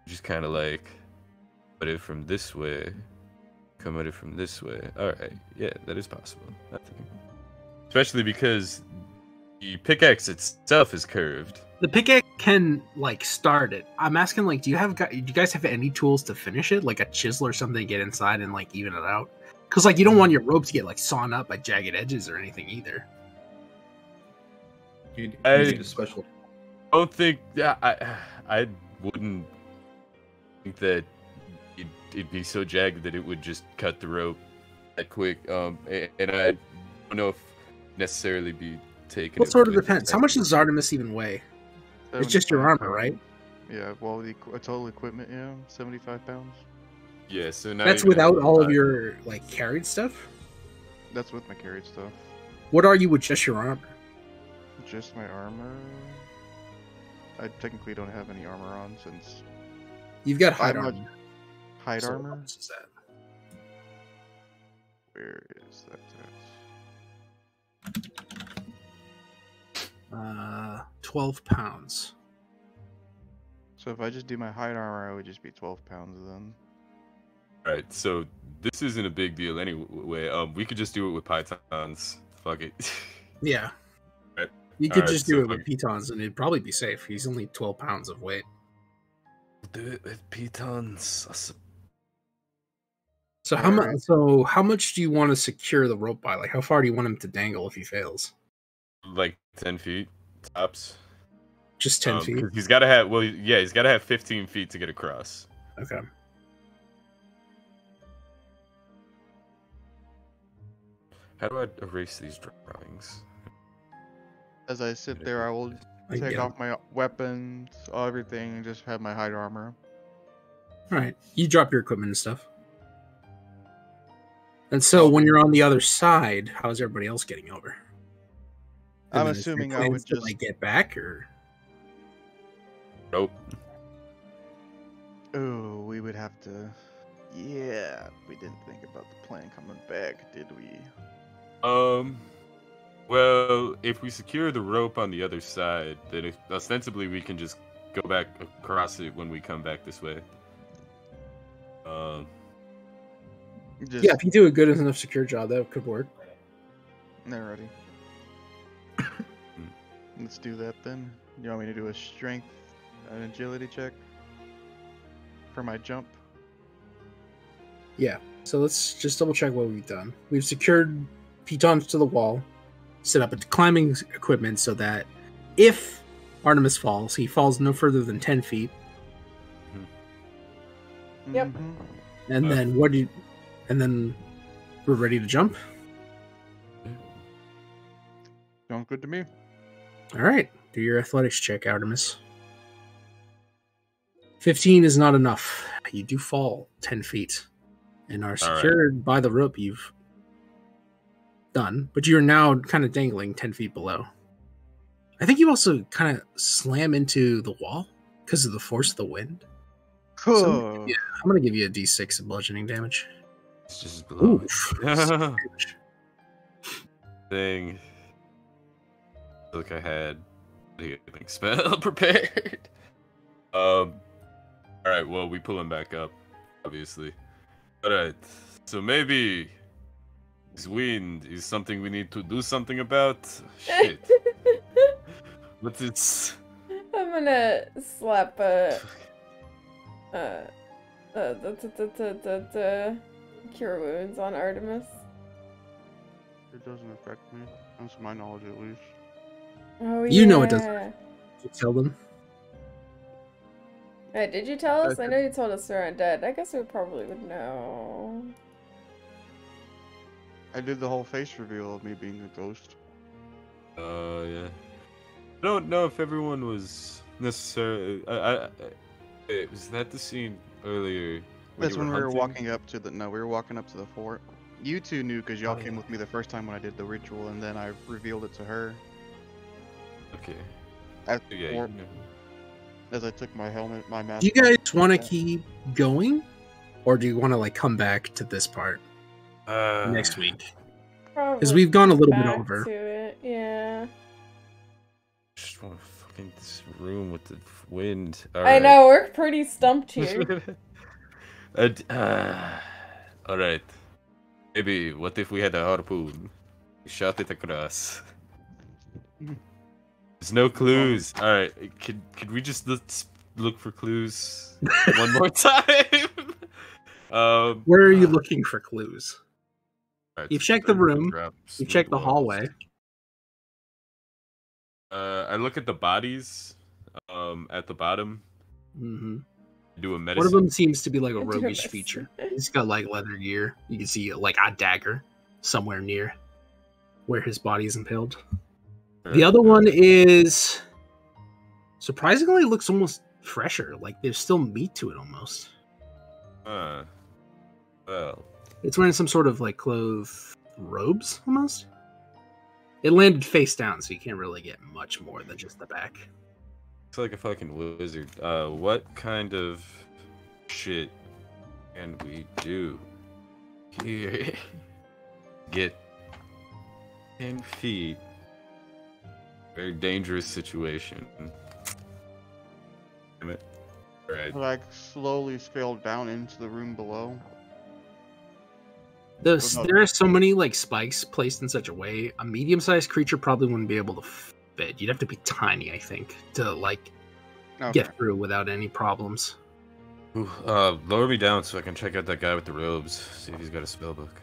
just kind of like put it from this way, come at it from this way. All right, yeah, that is possible. I think. especially because the pickaxe itself is curved. The pickaxe can like start it. I'm asking like, do you guys have any tools to finish it, like a chisel or something to get inside and like even it out? Because like you don't want your rope to get like sawn up by jagged edges or anything either. You need a special. I don't think. Yeah, I wouldn't think that it'd be so jagged that it would just cut the rope that quick. And I don't know if necessarily be taken. What sort of depends? How much does Artemis even weigh? It's just your armor, right? Yeah, well, the total equipment, yeah, 75 pounds. Yeah, so now That's without all of your like carried stuff. That's with my carried stuff. What are you with just your armor? Just my armor. I technically don't have any armor on since You've got hide armor. Hide So armor? how much is that? Where is that? 12 pounds. So if I just do my hide armor, it would just be 12 pounds then. Alright, so this isn't a big deal anyway. We could just do it with pythons. Fuck it. Yeah. Right. You could Alright, just do so it with pitons and it'd probably be safe. He's only 12 pounds of weight. Do it with pitons. So how much do you want to secure the rope by? Like how far do you want him to dangle if he fails? Like 10 feet tops. Just 10 feet? 'Cause he's got to have. Well, yeah, he's got to have 15 feet to get across. Okay. How do I erase these drawings? As I sit there, I will take off my weapons, everything, and just have my hide armor. Alright. You drop your equipment and stuff. And so when you're on the other side, how's everybody else getting over? I'm Is there assuming I plans would to, just like get back or Nope. Oh, we would have to. Yeah, we didn't think about the plane coming back, did we? Well, if we secure the rope on the other side, then ostensibly we can just go back across it when we come back this way. Just, yeah, if you do a good enough secure job, that could work. They're ready. Let's do that then. You want me to do a strength and agility check for my jump? Yeah. So let's just double check what we've done. We've secured pitons to the wall, set up a climbing equipment so that if Artemis falls, he falls no further than 10 feet. Yep. Mhm. And then we're ready to jump. Sounds good to me. All right. Do your athletics check, Artemis. 15 is not enough. You do fall 10 feet and are secured by the rope you've done, but you're now kind of dangling 10 feet below. I think you also kind of slam into the wall because of the force of the wind. So, yeah, I'm going to give you a d6 of bludgeoning damage. It's just below. Oof. Thing. Look, I had a spell prepared. All right. Well, we pull him back up, obviously. All right. So maybe this wind is something we need to do something about. Shit. But it's. I'm gonna slap cure wounds on Artemis. It doesn't affect me. That's my knowledge, at least. Oh, You know it doesn't. You tell them. Hey, did you tell us? I know you told us we're undead. I guess we probably would know. I did the whole face reveal of me being a ghost. Yeah. I don't know if everyone was necessarily. Was that the scene earlier? That's when we were hunting? walking up to the. No, we were walking up to the fort. You two knew because y'all came with me the first time when I did the ritual, and then I revealed it to her. Okay. At the Yeah. fort, as I took my helmet, my mask. Do you guys off. want to keep going? Or do you want to like come back to this part next week? Because we've gone a little bit back over. to it, yeah. Just want to fucking this room with the wind. I know, we're pretty stumped here. All right. Maybe what if we had a harpoon? Shout it across. There's no clues. All right, could we just look for clues one more time? Where are you looking for clues? Right, You've checked the room. You've checked the hallway. I look at the bodies at the bottom. Mm-hmm. Do a medicine. One of them seems to be like a roguish feature. He's got like leather gear. You can see like a dagger somewhere near where his body is impaled. The other one is surprisingly looks almost fresher. Like there's still meat to it almost. Well, it's wearing some sort of like cloth robes almost. It landed face down, so you can't really get much more than just the back. It's like a fucking wizard. What kind of shit can we do here? Get 10 feet. Very dangerous situation. Damn it. Right. Like slowly scale down into the room below. There are so many like spikes placed in such a way a medium-sized creature probably wouldn't be able to fit. You'd have to be tiny, I think, to like get through without any problems. Ooh, lower me down so I can check out that guy with the robes. See if he's got a spell book.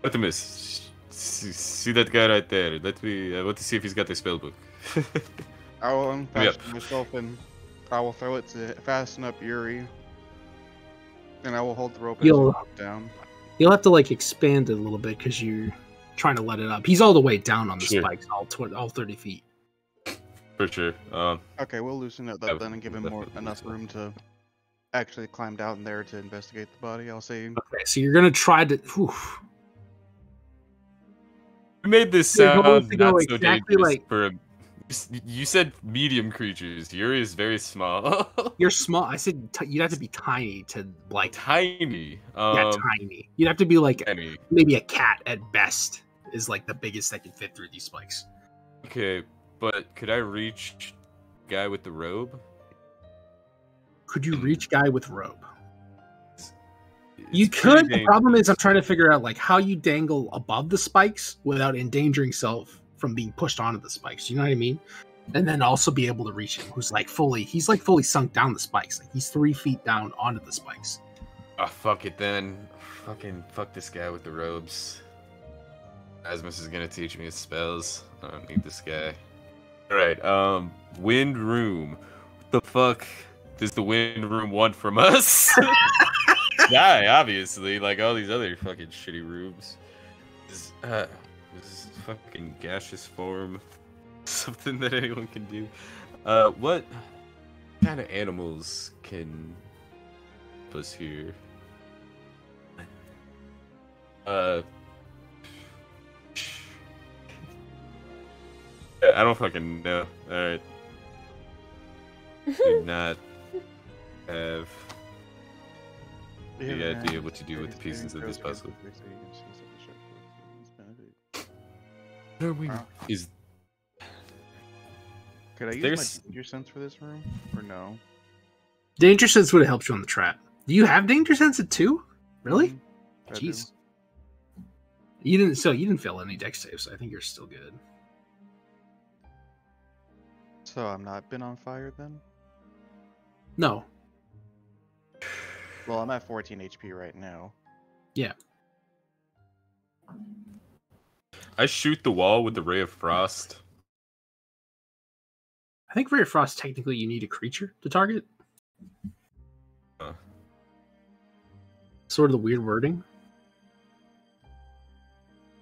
Optimus, see that guy right there. I want to see if he's got the spell book. I will unfasten myself and I will throw it to fasten up Yuri. And I will hold the rope down. You'll have to like expand it a little bit because you're trying to let it up. He's all the way down on the spikes, all 30 feet. For sure. Okay, we'll loosen it up then and give him enough room to actually climb down there to investigate the body. I'll say. Okay, so you're gonna try to. Whew. You made this sound not so dangerous for him. You said medium creatures. Yuri is very small. You're small. I said you'd have to be tiny to like. Tiny. Yeah, tiny. You'd have to be like tiny. Maybe a cat at best is like the biggest that can fit through these spikes. Okay, but could I reach guy with the robe? Could you reach guy with robe? You could. The problem is I'm trying to figure out like how you dangle above the spikes without endangering self from being pushed onto the spikes. You know what I mean? And then also be able to reach him, he's like fully sunk down the spikes. Like he's 3 feet down onto the spikes. Oh, fuck it then. Fuck this guy with the robes. Asmus is gonna teach me his spells. I don't need this guy. Alright, wind room. What the fuck does the wind room want from us? Die, obviously, like all these other fucking shitty rooms. This is fucking gaseous form. Something that anyone can do. What kind of animals can us here? I don't fucking know. Alright. Do not have the idea what to do with the pieces of this puzzle. Is could I use my danger sense for this room or no? Danger sense would have helped you on the trap. Do you have danger sense at 2? Really? Jeez. You didn't fail any dex saves, so I think you're still good. So I'm not been on fire then? No. Well, I'm at 14 HP right now. Yeah. I shoot the wall with the Ray of Frost. I think Ray of Frost, technically, you need a creature to target. Sort of the weird wording.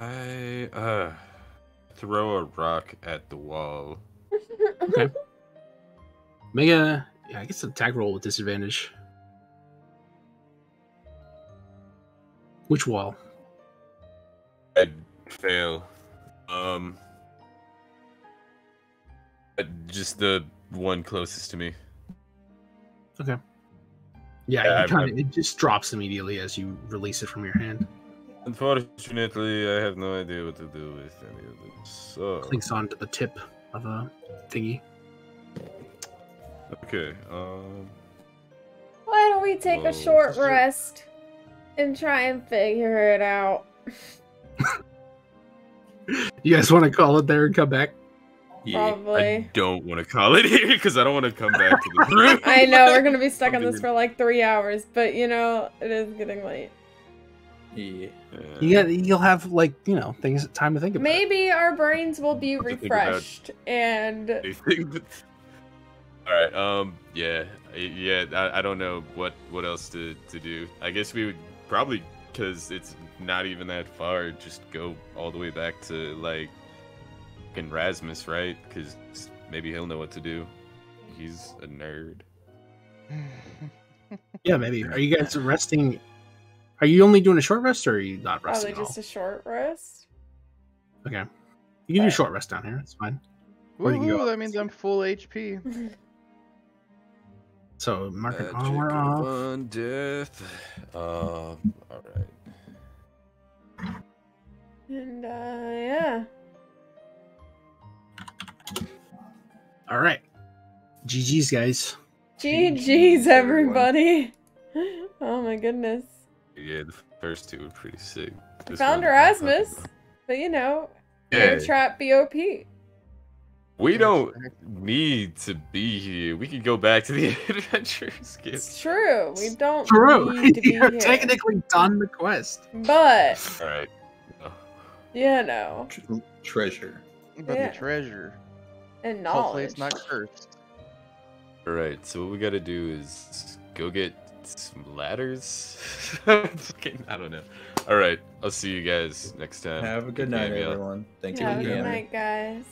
I throw a rock at the wall. Okay. Make a I guess an attack roll with disadvantage. Which wall? I fail. Just the one closest to me. Okay. Yeah, it just drops immediately as you release it from your hand. Unfortunately, I have no idea what to do with any of them. So clinks onto the tip of a thingy. Okay. Why don't we take a short rest and try and figure it out? You guys want to call it there and come back? Yeah. Probably. I don't want to call it here because I don't want to come back to the room. I know we're gonna be stuck on this for like 3 hours, but you know it is getting late. Yeah. You'll have like things time to think about. Maybe our brains will be What to think about. refreshed and Anything. All right. Yeah. I don't know what else to do. I guess we would probably, because it's not even that far, just go all the way back to like fucking Rasmus, right? Because maybe he'll know what to do. He's a nerd. Yeah, maybe. Are you guys resting? Are you only doing a short rest, or are you not resting? probably just a short rest. Okay. You can do short rest down here. It's fine. Or you can Woohoo, go that up. means I'm full HP. So mark an Magic hour of off. Undeath. All right. And yeah. All right. GG's, guys. GG's everybody. Oh my goodness. Yeah, the first two were pretty sick. I This found one- Erasmus, but you know, air Yeah. trap BOP. We don't need to be here. We can go back to the adventures. It's true. We don't True. need to be You're here. technically done the quest. But All right. you know, Treasure. But Yeah. the treasure. and Hopefully knowledge. it's not cursed. All right. So what we gotta do is go get some ladders. Fucking, I don't know. All right. I'll see you guys next time. Have a good Yeah, night, yeah. everyone. Thanks Have for a being good here. night, guys.